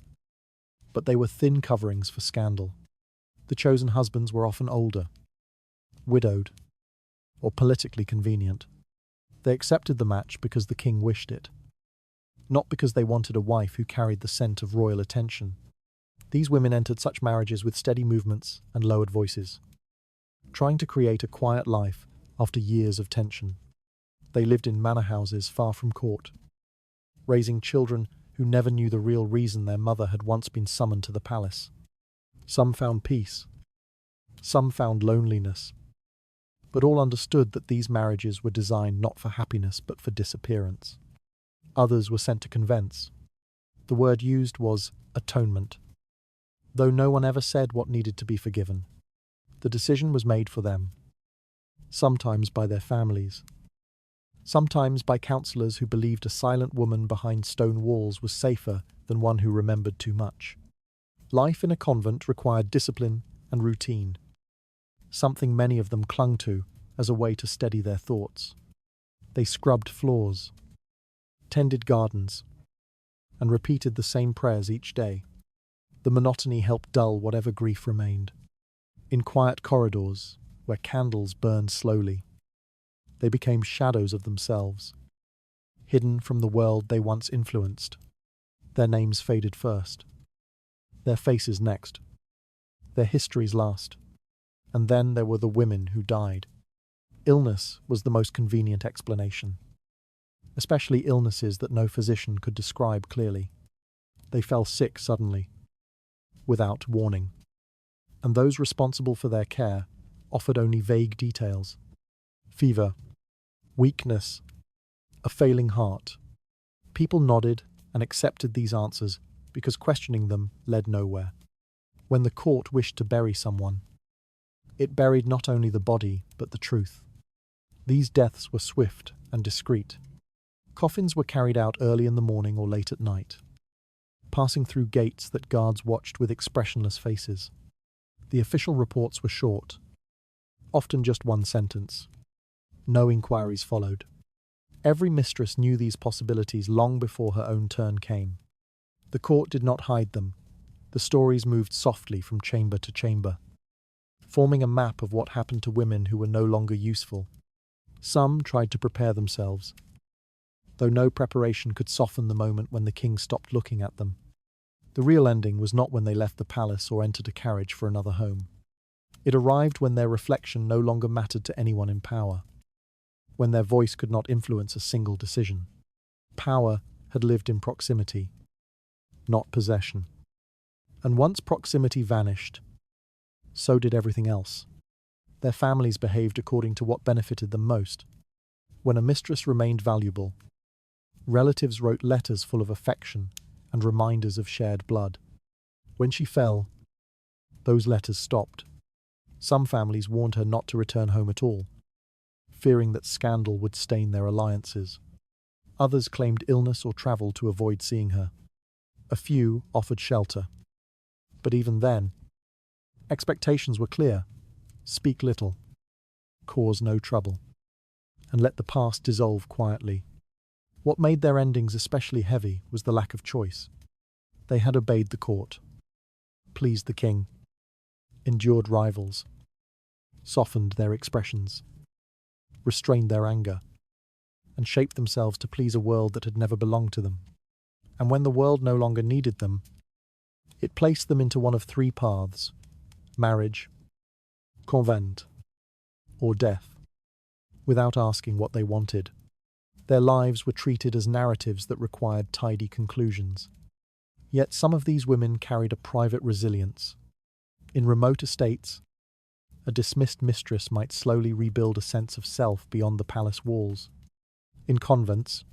but they were thin coverings for scandal. The chosen husbands were often older, widowed, or politically convenient. They accepted the match because the king wished it, not because they wanted a wife who carried the scent of royal attention. These women entered such marriages with steady movements and lowered voices, trying to create a quiet life after years of tension. They lived in manor houses far from court, raising children who never knew the real reason their mother had once been summoned to the palace. Some found peace, some found loneliness, but all understood that these marriages were designed not for happiness but for disappearance. Others were sent to convents. The word used was atonement. Though no one ever said what needed to be forgiven, the decision was made for them, sometimes by their families, sometimes by counselors who believed a silent woman behind stone walls was safer than one who remembered too much. Life in a convent required discipline and routine, something many of them clung to as a way to steady their thoughts. They scrubbed floors, tended gardens, and repeated the same prayers each day. The monotony helped dull whatever grief remained. In quiet corridors, where candles burned slowly, they became shadows of themselves, hidden from the world they once influenced. Their names faded first, their faces next, their histories last, and then there were the women who died. Illness was the most convenient explanation, especially illnesses that no physician could describe clearly. They fell sick suddenly, without warning, and those responsible for their care offered only vague details. Fever, weakness, a failing heart. People nodded and accepted these answers because questioning them led nowhere. When the court wished to bury someone, it buried not only the body but the truth. These deaths were swift and discreet. Coffins were carried out early in the morning or late at night, passing through gates that guards watched with expressionless faces. The official reports were short, often just one sentence. No inquiries followed. Every mistress knew these possibilities long before her own turn came. The court did not hide them. The stories moved softly from chamber to chamber, forming a map of what happened to women who were no longer useful. Some tried to prepare themselves, though no preparation could soften the moment when the king stopped looking at them. The real ending was not when they left the palace or entered a carriage for another home. It arrived when their reflection no longer mattered to anyone in power, when their voice could not influence a single decision. Power had lived in proximity, not possession. And once proximity vanished, so did everything else. Their families behaved according to what benefited them most. When a mistress remained valuable, relatives wrote letters full of affection and reminders of shared blood. When she fell, those letters stopped. Some families warned her not to return home at all, fearing that scandal would stain their alliances. Others claimed illness or travel to avoid seeing her. A few offered shelter. But even then, expectations were clear: speak little, cause no trouble, and let the past dissolve quietly. What made their endings especially heavy was the lack of choice. They had obeyed the court, pleased the king, endured rivals, softened their expressions, restrained their anger, and shaped themselves to please a world that had never belonged to them. And when the world no longer needed them, it placed them into one of three paths: marriage, convent, or death. Without asking what they wanted, their lives were treated as narratives that required tidy conclusions. Yet some of these women carried a private resilience. In remote estates, a dismissed mistress might slowly rebuild a sense of self beyond the palace walls. In convents,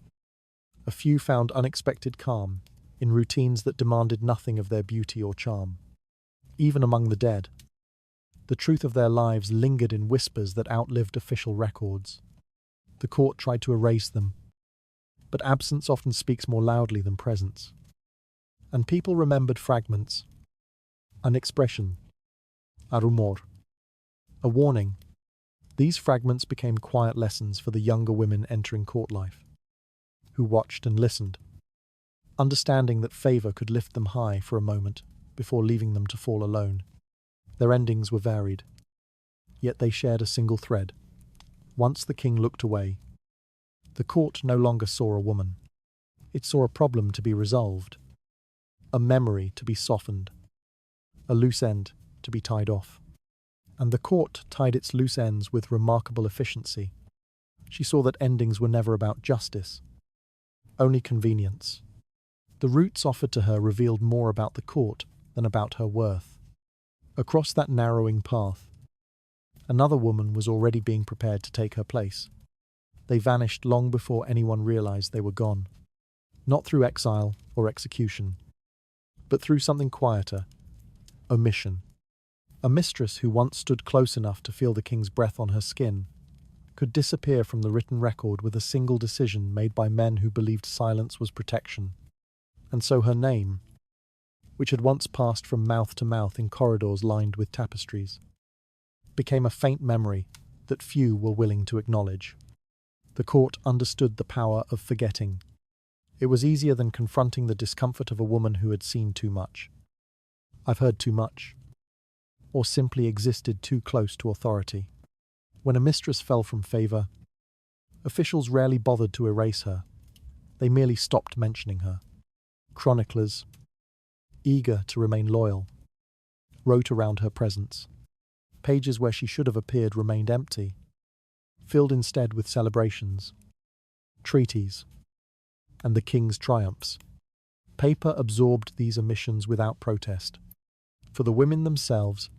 a few found unexpected calm in routines that demanded nothing of their beauty or charm. Even among the dead, the truth of their lives lingered in whispers that outlived official records. The court tried to erase them, but absence often speaks more loudly than presence. And people remembered fragments, an expression, a rumor, a warning. These fragments became quiet lessons for the younger women entering court life, who watched and listened, understanding that favor could lift them high for a moment before leaving them to fall alone. Their endings were varied, yet they shared a single thread. Once the king looked away, the court no longer saw a woman. It saw a problem to be resolved, a memory to be softened, a loose end to be tied off. And the court tied its loose ends with remarkable efficiency. She saw that endings were never about justice, only convenience. The routes offered to her revealed more about the court than about her worth. Across that narrowing path, another woman was already being prepared to take her place. They vanished long before anyone realized they were gone. Not through exile or execution, but through something quieter: omission. A mistress who once stood close enough to feel the king's breath on her skin could disappear from the written record with a single decision made by men who believed silence was protection. And so her name, which had once passed from mouth to mouth in corridors lined with tapestries, became a faint memory that few were willing to acknowledge. The court understood the power of forgetting. It was easier than confronting the discomfort of a woman who had seen too much. I've heard too much, or simply existed too close to authority. When a mistress fell from favor, officials rarely bothered to erase her. They merely stopped mentioning her. Chroniclers, eager to remain loyal, wrote around her presence. Pages where she should have appeared remained empty, filled instead with celebrations, treaties, and the king's triumphs. Paper absorbed these omissions without protest. For the women themselves,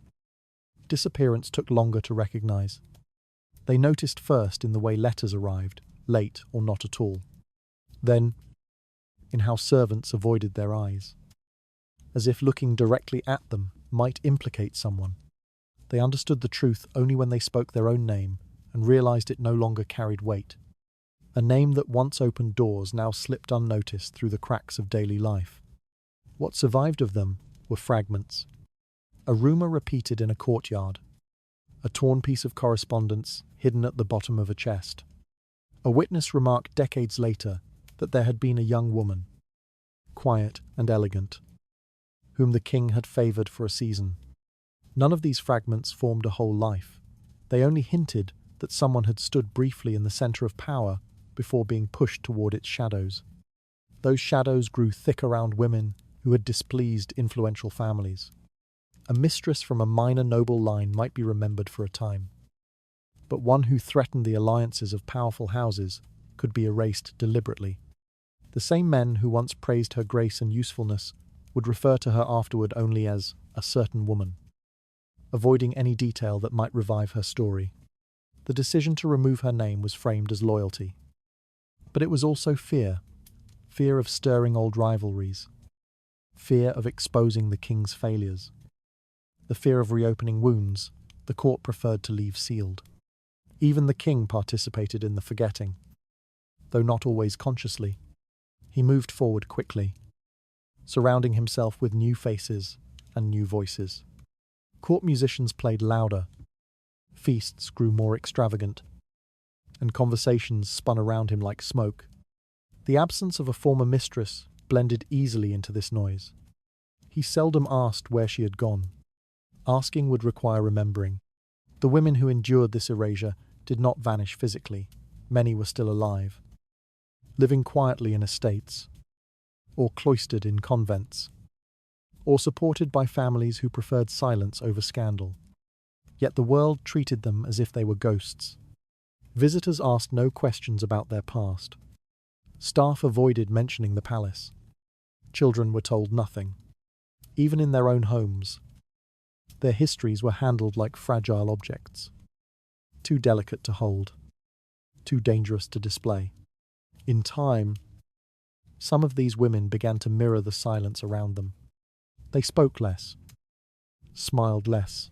disappearance took longer to recognize. They noticed first in the way letters arrived, late or not at all. Then, in how servants avoided their eyes, as if looking directly at them might implicate someone. They understood the truth only when they spoke their own name and realized it no longer carried weight. A name that once opened doors now slipped unnoticed through the cracks of daily life. What survived of them were fragments. A rumour repeated in a courtyard. A torn piece of correspondence hidden at the bottom of a chest. A witness remarked decades later that there had been a young woman, quiet and elegant, whom the king had favoured for a season. None of these fragments formed a whole life. They only hinted that someone had stood briefly in the centre of power before being pushed toward its shadows. Those shadows grew thick around women who had displeased influential families. A mistress from a minor noble line might be remembered for a time, but one who threatened the alliances of powerful houses could be erased deliberately. The same men who once praised her grace and usefulness would refer to her afterward only as a certain woman, avoiding any detail that might revive her story. The decision to remove her name was framed as loyalty. But it was also fear. Fear of stirring old rivalries. Fear of exposing the king's failures. The fear of reopening wounds the court preferred to leave sealed. Even the king participated in the forgetting, though not always consciously. He moved forward quickly, surrounding himself with new faces and new voices. Court musicians played louder, feasts grew more extravagant, and conversations spun around him like smoke. The absence of a former mistress blended easily into this noise. He seldom asked where she had gone. Asking would require remembering. The women who endured this erasure did not vanish physically. Many were still alive, living quietly in estates, or cloistered in convents, or supported by families who preferred silence over scandal. Yet the world treated them as if they were ghosts. Visitors asked no questions about their past. Staff avoided mentioning the palace. Children were told nothing. Even in their own homes, their histories were handled like fragile objects, too delicate to hold, too dangerous to display. In time, some of these women began to mirror the silence around them. They spoke less, smiled less,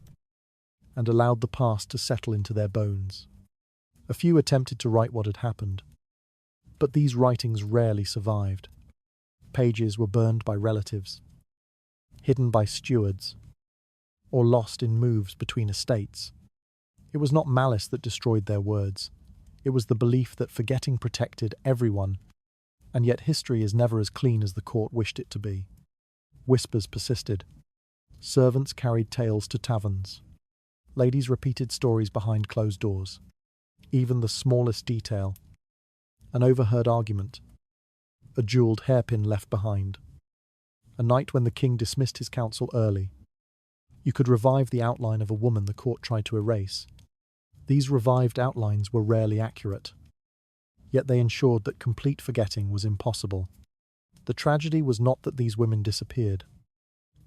and allowed the past to settle into their bones. A few attempted to write what had happened, but these writings rarely survived. Pages were burned by relatives, hidden by stewards, or lost in moves between estates. It was not malice that destroyed their words. It was the belief that forgetting protected everyone, and yet history is never as clean as the court wished it to be. Whispers persisted. Servants carried tales to taverns. Ladies repeated stories behind closed doors. Even the smallest detail, an overheard argument, a jewelled hairpin left behind, a night when the king dismissed his council early. You could revive the outline of a woman the court tried to erase. These revived outlines were rarely accurate, yet they ensured that complete forgetting was impossible. The tragedy was not that these women disappeared.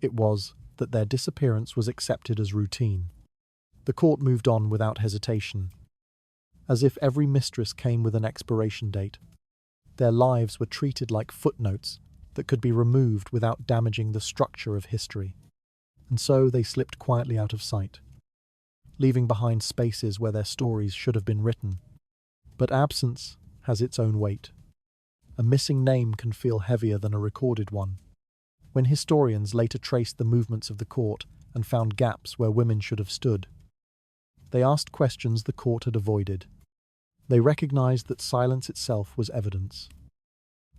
It was that their disappearance was accepted as routine. The court moved on without hesitation, as if every mistress came with an expiration date. Their lives were treated like footnotes that could be removed without damaging the structure of history. And so they slipped quietly out of sight, leaving behind spaces where their stories should have been written. But absence has its own weight. A missing name can feel heavier than a recorded one. When historians later traced the movements of the court and found gaps where women should have stood, they asked questions the court had avoided. They recognized that silence itself was evidence,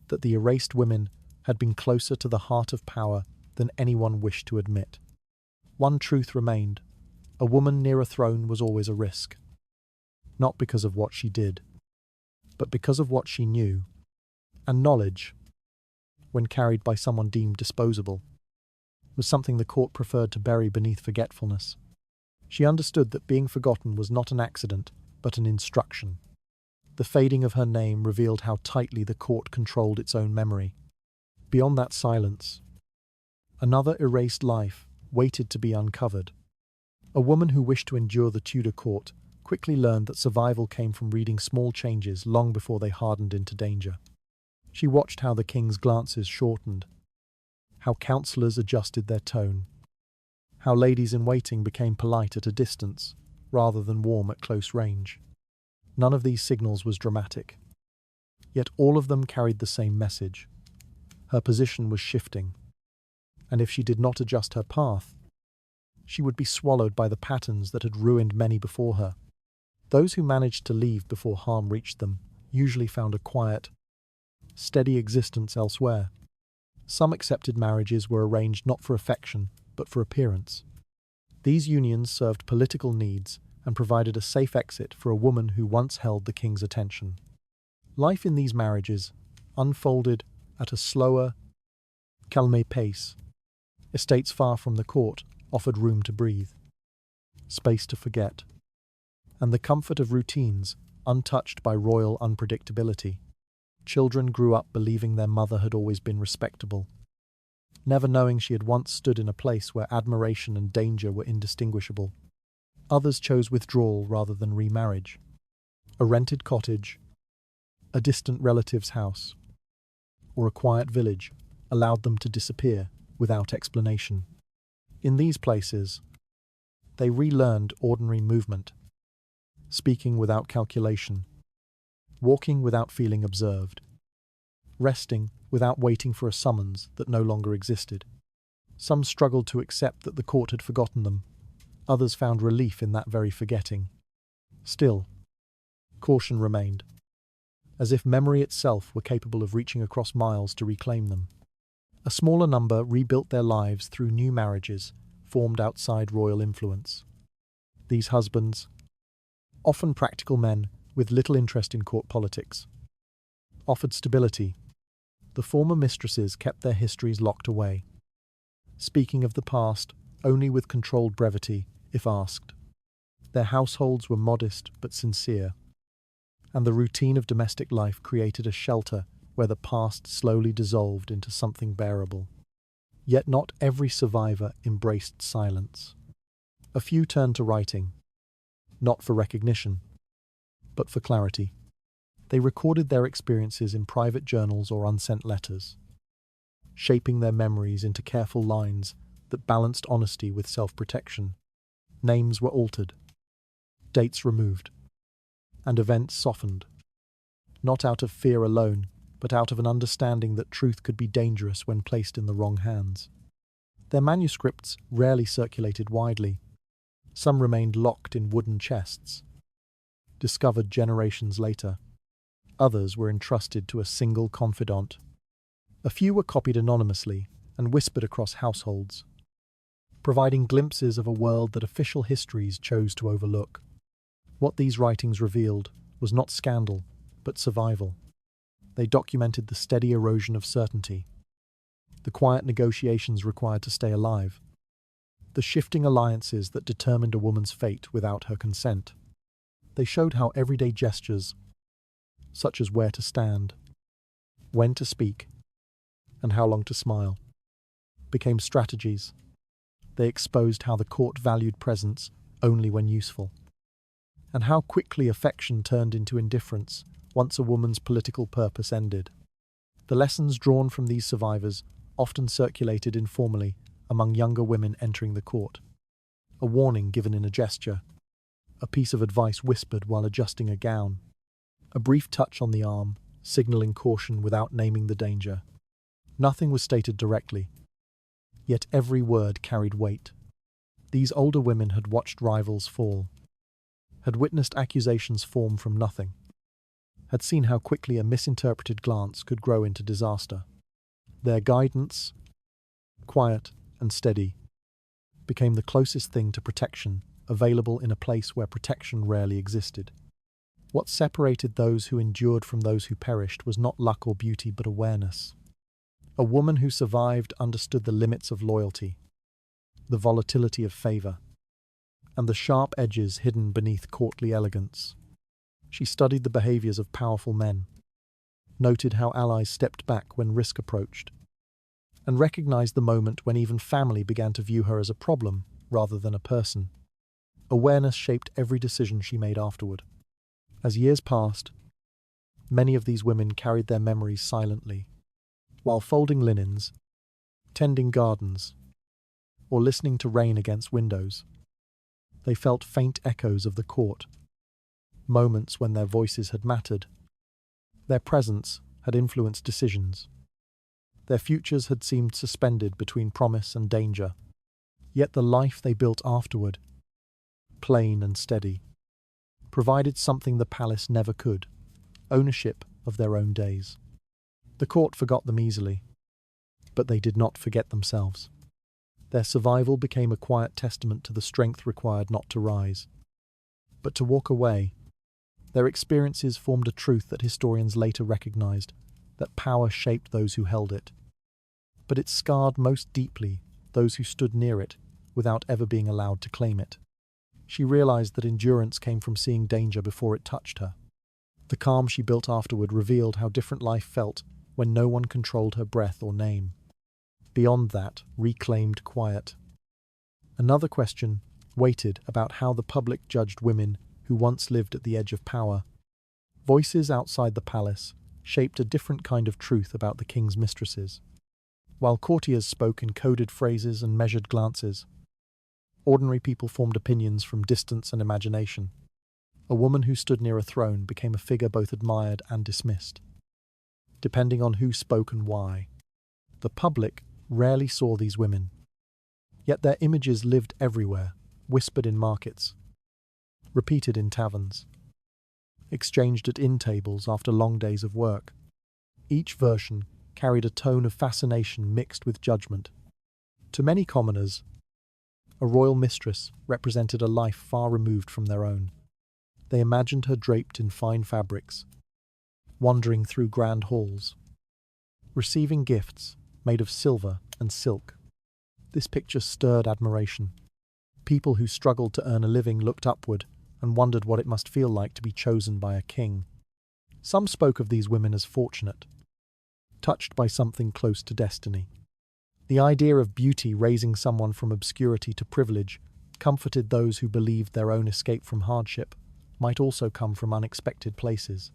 that the erased women had been closer to the heart of power than anyone wished to admit. One truth remained: a woman near a throne was always a risk, not because of what she did, but because of what she knew. And knowledge, when carried by someone deemed disposable, was something the court preferred to bury beneath forgetfulness. She understood that being forgotten was not an accident, but an instruction. The fading of her name revealed how tightly the court controlled its own memory. Beyond that silence, another erased life waited to be uncovered. A woman who wished to endure the Tudor court quickly learned that survival came from reading small changes long before they hardened into danger. She watched how the king's glances shortened, how councillors adjusted their tone, how ladies-in-waiting became polite at a distance rather than warm at close range. None of these signals was dramatic. Yet all of them carried the same message. Her position was shifting, and if she did not adjust her path, she would be swallowed by the patterns that had ruined many before her. Those who managed to leave before harm reached them usually found a quiet, steady existence elsewhere. Some accepted marriages were arranged not for affection, but for appearance. These unions served political needs and provided a safe exit for a woman who once held the king's attention. Life in these marriages unfolded at a slower, calme pace. Estates far from the court offered room to breathe, space to forget, and the comfort of routines untouched by royal unpredictability. Children grew up believing their mother had always been respectable, never knowing she had once stood in a place where admiration and danger were indistinguishable. Others chose withdrawal rather than remarriage. A rented cottage, a distant relative's house, or a quiet village allowed them to disappear without explanation. In these places, they relearned ordinary movement, speaking without calculation, walking without feeling observed, resting without waiting for a summons that no longer existed. Some struggled to accept that the court had forgotten them. Others found relief in that very forgetting. Still, caution remained, as if memory itself were capable of reaching across miles to reclaim them. A smaller number rebuilt their lives through new marriages formed outside royal influence. These husbands, often practical men with little interest in court politics, offered stability. The former mistresses kept their histories locked away, speaking of the past only with controlled brevity if asked. Their households were modest but sincere, and the routine of domestic life created a shelter where the past slowly dissolved into something bearable. Yet not every survivor embraced silence. A few turned to writing, not for recognition, but for clarity. They recorded their experiences in private journals or unsent letters, shaping their memories into careful lines that balanced honesty with self-protection. Names were altered, dates removed, and events softened, not out of fear alone, but out of an understanding that truth could be dangerous when placed in the wrong hands. Their manuscripts rarely circulated widely. Some remained locked in wooden chests, discovered generations later. Others were entrusted to a single confidant. A few were copied anonymously and whispered across households, providing glimpses of a world that official histories chose to overlook. What these writings revealed was not scandal, but survival. They documented the steady erosion of certainty, the quiet negotiations required to stay alive, the shifting alliances that determined a woman's fate without her consent. They showed how everyday gestures, such as where to stand, when to speak, and how long to smile, became strategies. They exposed how the court valued presence only when useful, and how quickly affection turned into indifference once a woman's political purpose ended. The lessons drawn from these survivors often circulated informally among younger women entering the court. A warning given in a gesture, a piece of advice whispered while adjusting a gown, a brief touch on the arm, signaling caution without naming the danger. Nothing was stated directly, yet every word carried weight. These older women had watched rivals fall, had witnessed accusations form from nothing, had seen how quickly a misinterpreted glance could grow into disaster. Their guidance, quiet and steady, became the closest thing to protection available in a place where protection rarely existed. What separated those who endured from those who perished was not luck or beauty, but awareness. A woman who survived understood the limits of loyalty, the volatility of favor, and the sharp edges hidden beneath courtly elegance. She studied the behaviors of powerful men, noted how allies stepped back when risk approached, and recognized the moment when even family began to view her as a problem rather than a person. Awareness shaped every decision she made afterward. As years passed, many of these women carried their memories silently, while folding linens, tending gardens, or listening to rain against windows. They felt faint echoes of the court, moments when their voices had mattered, Their presence had influenced decisions. Their futures had seemed suspended between promise and danger. Yet the life they built afterward, plain and steady, provided something the palace never could: ownership of their own days. The court forgot them easily, but they did not forget themselves. Their survival became a quiet testament to the strength required not to rise, but to walk away. Their experiences formed a truth that historians later recognized: that power shaped those who held it. But it scarred most deeply those who stood near it without ever being allowed to claim it. She realized that endurance came from seeing danger before it touched her. The calm she built afterward revealed how different life felt when no one controlled her breath or name. Beyond that, reclaimed quiet. Another question waited about how the public judged women who once lived at the edge of power. Voices outside the palace shaped a different kind of truth about the king's mistresses. While courtiers spoke in coded phrases and measured glances, ordinary people formed opinions from distance and imagination. A woman who stood near a throne became a figure both admired and dismissed, depending on who spoke and why. The public rarely saw these women, yet their images lived everywhere, whispered in markets, repeated in taverns, exchanged at inn tables after long days of work. Each version carried a tone of fascination mixed with judgment. To many commoners, a royal mistress represented a life far removed from their own. They imagined her draped in fine fabrics, wandering through grand halls, receiving gifts made of silver and silk. This picture stirred admiration. People who struggled to earn a living looked upward and wondered what it must feel like to be chosen by a king. Some spoke of these women as fortunate, touched by something close to destiny. The idea of beauty raising someone from obscurity to privilege comforted those who believed their own escape from hardship might also come from unexpected places.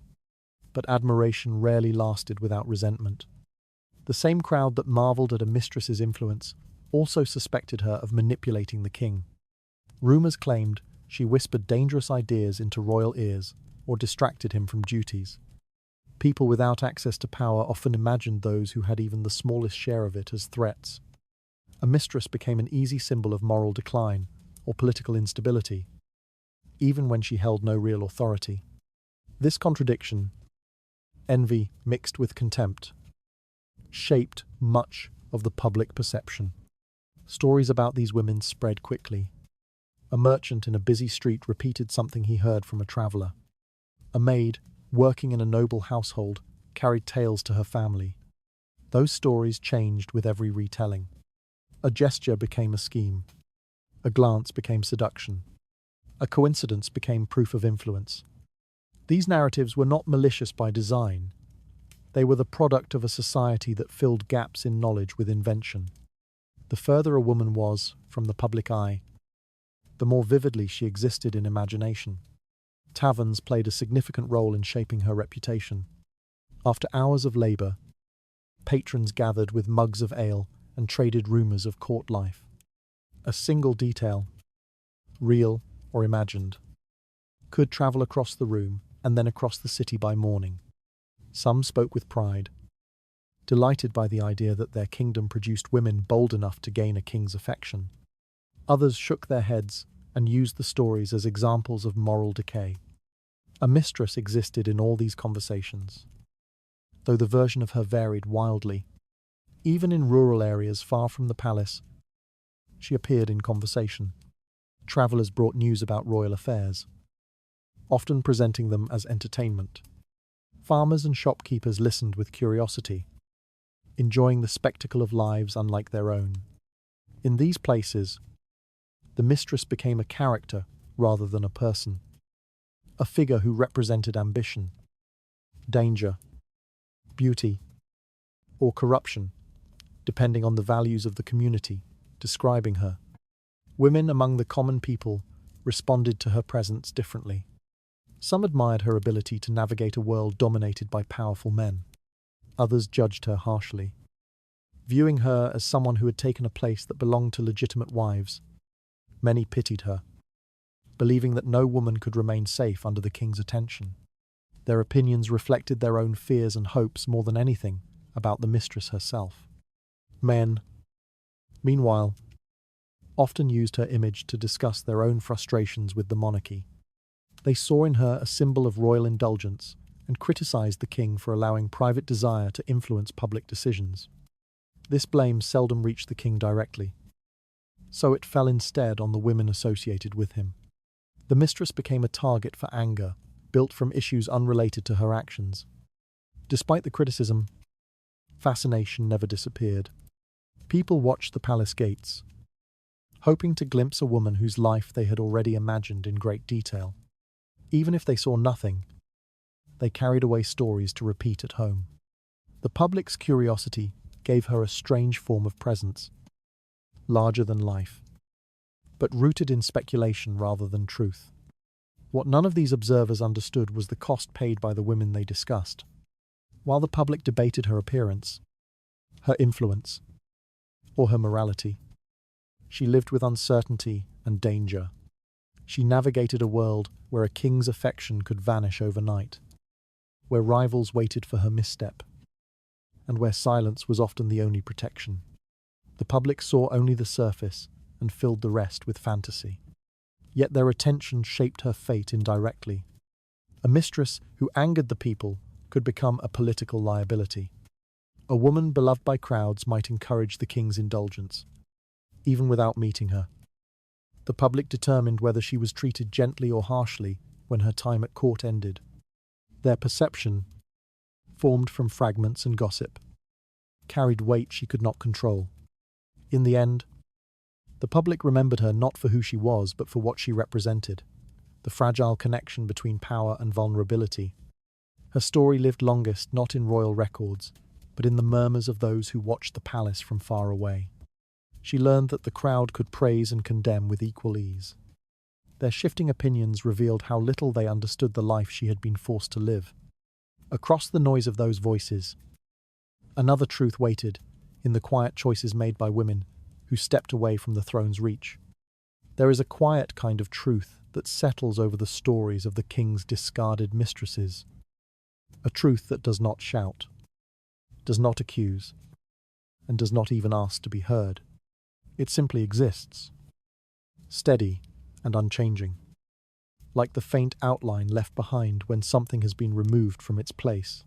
But admiration rarely lasted without resentment. The same crowd that marveled at a mistress's influence also suspected her of manipulating the king. Rumors claimed she whispered dangerous ideas into royal ears or distracted him from duties. People without access to power often imagined those who had even the smallest share of it as threats. A mistress became an easy symbol of moral decline or political instability, even when she held no real authority. This contradiction, envy mixed with contempt, shaped much of the public perception. Stories about these women spread quickly. A merchant in a busy street repeated something he heard from a traveller. A maid, working in a noble household, carried tales to her family. Those stories changed with every retelling. A gesture became a scheme. A glance became seduction. A coincidence became proof of influence. These narratives were not malicious by design. They were the product of a society that filled gaps in knowledge with invention. The further a woman was from the public eye, the more vividly she existed in imagination. Taverns played a significant role in shaping her reputation. After hours of labour, patrons gathered with mugs of ale and traded rumours of court life. A single detail, real or imagined, could travel across the room and then across the city by morning. Some spoke with pride, delighted by the idea that their kingdom produced women bold enough to gain a king's affection. Others shook their heads and used the stories as examples of moral decay. A mistress existed in all these conversations, though the version of her varied wildly. Even in rural areas far from the palace, she appeared in conversation. Travellers brought news about royal affairs, often presenting them as entertainment. Farmers and shopkeepers listened with curiosity, enjoying the spectacle of lives unlike their own. In these places, the mistress became a character rather than a person, a figure who represented ambition, danger, beauty, or corruption, depending on the values of the community describing her. Women among the common people responded to her presence differently. Some admired her ability to navigate a world dominated by powerful men. Others judged her harshly, viewing her as someone who had taken a place that belonged to legitimate wives. Many pitied her, believing that no woman could remain safe under the king's attention. Their opinions reflected their own fears and hopes more than anything about the mistress herself. Men, meanwhile, often used her image to discuss their own frustrations with the monarchy. They saw in her a symbol of royal indulgence and criticized the king for allowing private desire to influence public decisions. This blame seldom reached the king directly, so it fell instead on the women associated with him. The mistress became a target for anger, built from issues unrelated to her actions. Despite the criticism, fascination never disappeared. People watched the palace gates, hoping to glimpse a woman whose life they had already imagined in great detail. Even if they saw nothing, they carried away stories to repeat at home. The public's curiosity gave her a strange form of presence, larger than life, but rooted in speculation rather than truth. What none of these observers understood was the cost paid by the women they discussed. While the public debated her appearance, her influence, or her morality, she lived with uncertainty and danger. She navigated a world where a king's affection could vanish overnight, where rivals waited for her misstep, and where silence was often the only protection. The public saw only the surface and filled the rest with fantasy. Yet their attention shaped her fate indirectly. A mistress who angered the people could become a political liability. A woman beloved by crowds might encourage the king's indulgence, even without meeting her. The public determined whether she was treated gently or harshly when her time at court ended. Their perception, formed from fragments and gossip, carried weight she could not control. In the end, the public remembered her not for who she was, but for what she represented, the fragile connection between power and vulnerability. Her story lived longest not in royal records, but in the murmurs of those who watched the palace from far away. She learned that the crowd could praise and condemn with equal ease. Their shifting opinions revealed how little they understood the life she had been forced to live. Across the noise of those voices, another truth waited in the quiet choices made by women who stepped away from the throne's reach. There is a quiet kind of truth that settles over the stories of the king's discarded mistresses. A truth that does not shout, does not accuse, and does not even ask to be heard. It simply exists, steady and unchanging, like the faint outline left behind when something has been removed from its place.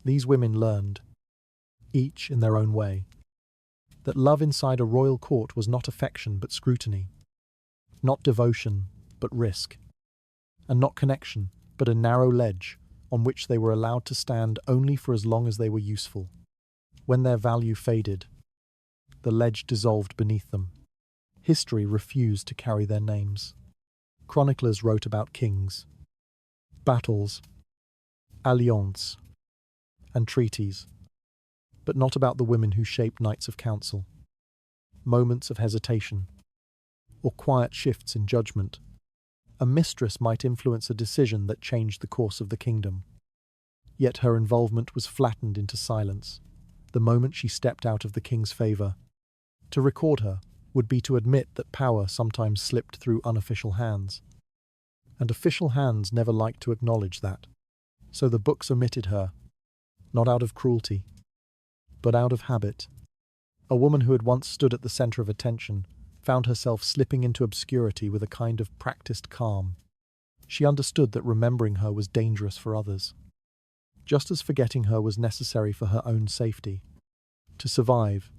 These women learned, each in their own way, that love inside a royal court was not affection but scrutiny, not devotion but risk, and not connection but a narrow ledge on which they were allowed to stand only for as long as they were useful. When their value faded, the ledge dissolved beneath them. History refused to carry their names. Chroniclers wrote about kings, battles, alliances, and treaties, but not about the women who shaped nights of council, moments of hesitation, or quiet shifts in judgment. A mistress might influence a decision that changed the course of the kingdom. Yet her involvement was flattened into silence the moment she stepped out of the king's favour. To record her would be to admit that power sometimes slipped through unofficial hands, and official hands never liked to acknowledge that. So the books omitted her, not out of cruelty, but out of habit. A woman who had once stood at the centre of attention found herself slipping into obscurity with a kind of practiced calm. She understood that remembering her was dangerous for others, just as forgetting her was necessary for her own safety. To survive,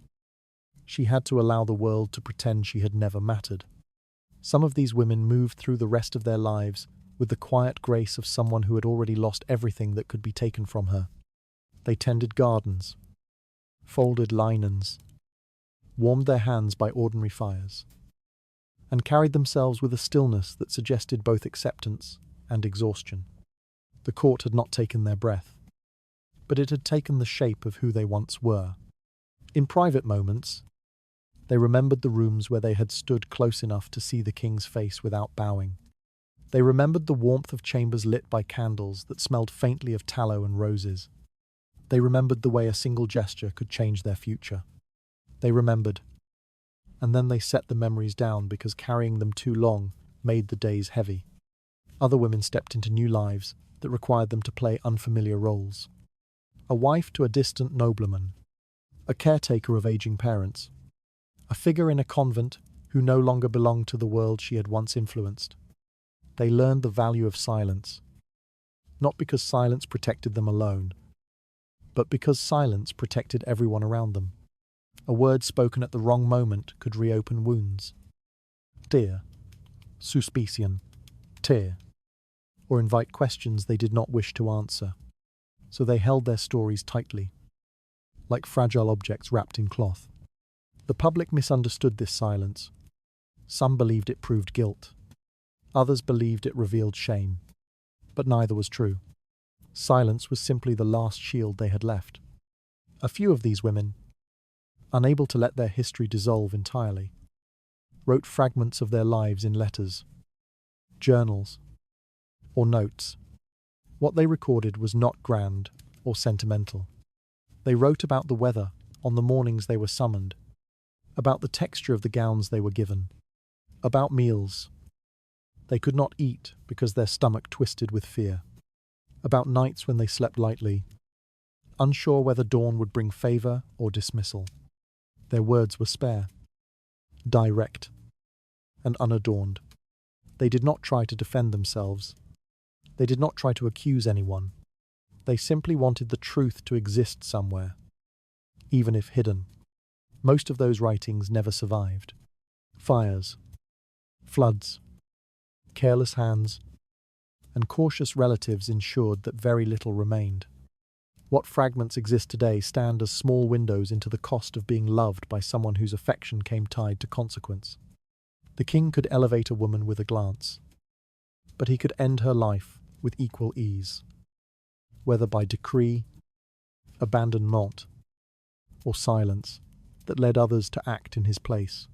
she had to allow the world to pretend she had never mattered. Some of these women moved through the rest of their lives with the quiet grace of someone who had already lost everything that could be taken from her. They tended gardens, folded linens, warmed their hands by ordinary fires, and carried themselves with a stillness that suggested both acceptance and exhaustion. The court had not taken their breath, but it had taken the shape of who they once were. In private moments, they remembered the rooms where they had stood close enough to see the king's face without bowing. They remembered the warmth of chambers lit by candles that smelled faintly of tallow and roses. They remembered the way a single gesture could change their future. They remembered, and then they set the memories down because carrying them too long made the days heavy. Other women stepped into new lives that required them to play unfamiliar roles. A wife to a distant nobleman, a caretaker of aging parents, a figure in a convent who no longer belonged to the world she had once influenced. They learned the value of silence, not because silence protected them alone, but because silence protected everyone around them. A word spoken at the wrong moment could reopen wounds. Dear, suspicion, tear, or invite questions they did not wish to answer. So they held their stories tightly, like fragile objects wrapped in cloth. The public misunderstood this silence. Some believed it proved guilt. Others believed it revealed shame. But neither was true. Silence was simply the last shield they had left. A few of these women, unable to let their history dissolve entirely, wrote fragments of their lives in letters, journals, or notes. What they recorded was not grand or sentimental. They wrote about the weather on the mornings they were summoned, about the texture of the gowns they were given, about meals they could not eat because their stomach twisted with fear, about nights when they slept lightly, unsure whether dawn would bring favour or dismissal. Their words were spare, direct, and unadorned. They did not try to defend themselves. They did not try to accuse anyone. They simply wanted the truth to exist somewhere, even if hidden. Most of those writings never survived. Fires, floods, careless hands, and cautious relatives ensured that very little remained. What fragments exist today stand as small windows into the cost of being loved by someone whose affection came tied to consequence. The king could elevate a woman with a glance, but he could end her life with equal ease, whether by decree, abandonment, or silence that led others to act in his place.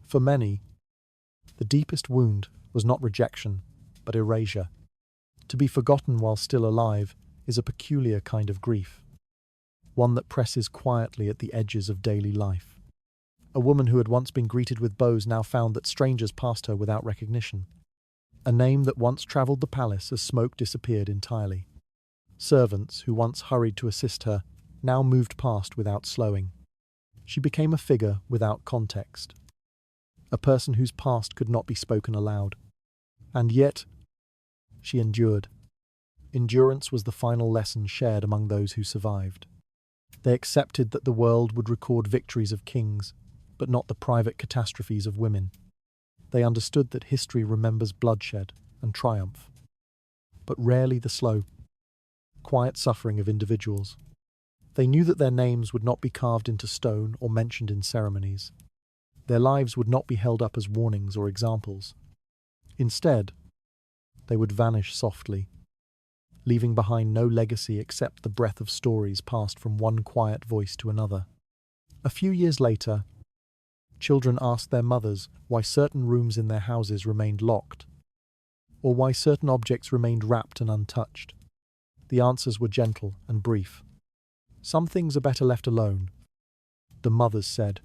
For many, the deepest wound was not rejection, but erasure. To be forgotten while still alive is a peculiar kind of grief, one that presses quietly at the edges of daily life. A woman who had once been greeted with bows now found that strangers passed her without recognition. A name that once travelled the palace as smoke disappeared entirely. Servants who once hurried to assist her now moved past without slowing. She became a figure without context, a person whose past could not be spoken aloud. And yet, she endured. Endurance was the final lesson shared among those who survived. They accepted that the world would record victories of kings, but not the private catastrophes of women. They understood that history remembers bloodshed and triumph, but rarely the slow, quiet suffering of individuals. They knew that their names would not be carved into stone or mentioned in ceremonies. Their lives would not be held up as warnings or examples. Instead, they would vanish softly, leaving behind no legacy except the breath of stories passed from one quiet voice to another. A few years later, children asked their mothers why certain rooms in their houses remained locked, or why certain objects remained wrapped and untouched. The answers were gentle and brief. Some things are better left alone, the mothers said,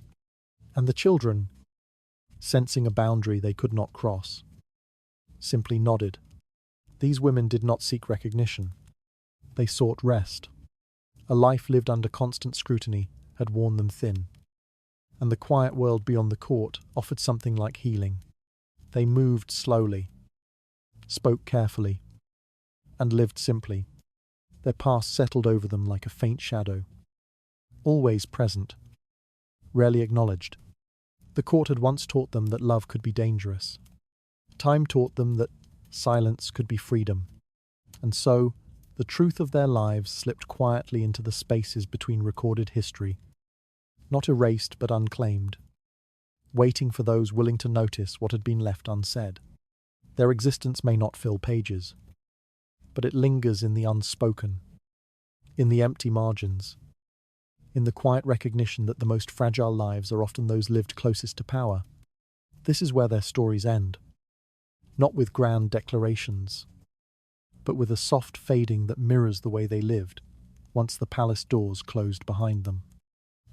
and the children, sensing a boundary they could not cross, simply nodded. These women did not seek recognition. They sought rest. A life lived under constant scrutiny had worn them thin, and the quiet world beyond the court offered something like healing. They moved slowly, spoke carefully, and lived simply. Their past settled over them like a faint shadow, always present, rarely acknowledged. The court had once taught them that love could be dangerous. Time taught them that silence could be freedom. And so, the truth of their lives slipped quietly into the spaces between recorded history, not erased but unclaimed, waiting for those willing to notice what had been left unsaid. Their existence may not fill pages, but it lingers in the unspoken, in the empty margins, in the quiet recognition that the most fragile lives are often those lived closest to power. This is where their stories end, not with grand declarations, but with a soft fading that mirrors the way they lived once the palace doors closed behind them.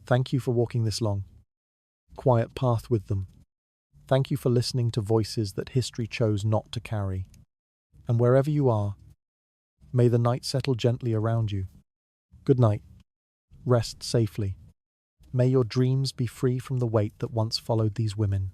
Thank you for walking this long, quiet path with them. Thank you for listening to voices that history chose not to carry. And wherever you are, May the night settle gently around you. Good night. Rest safely. May your dreams be free from the weight that once followed these women.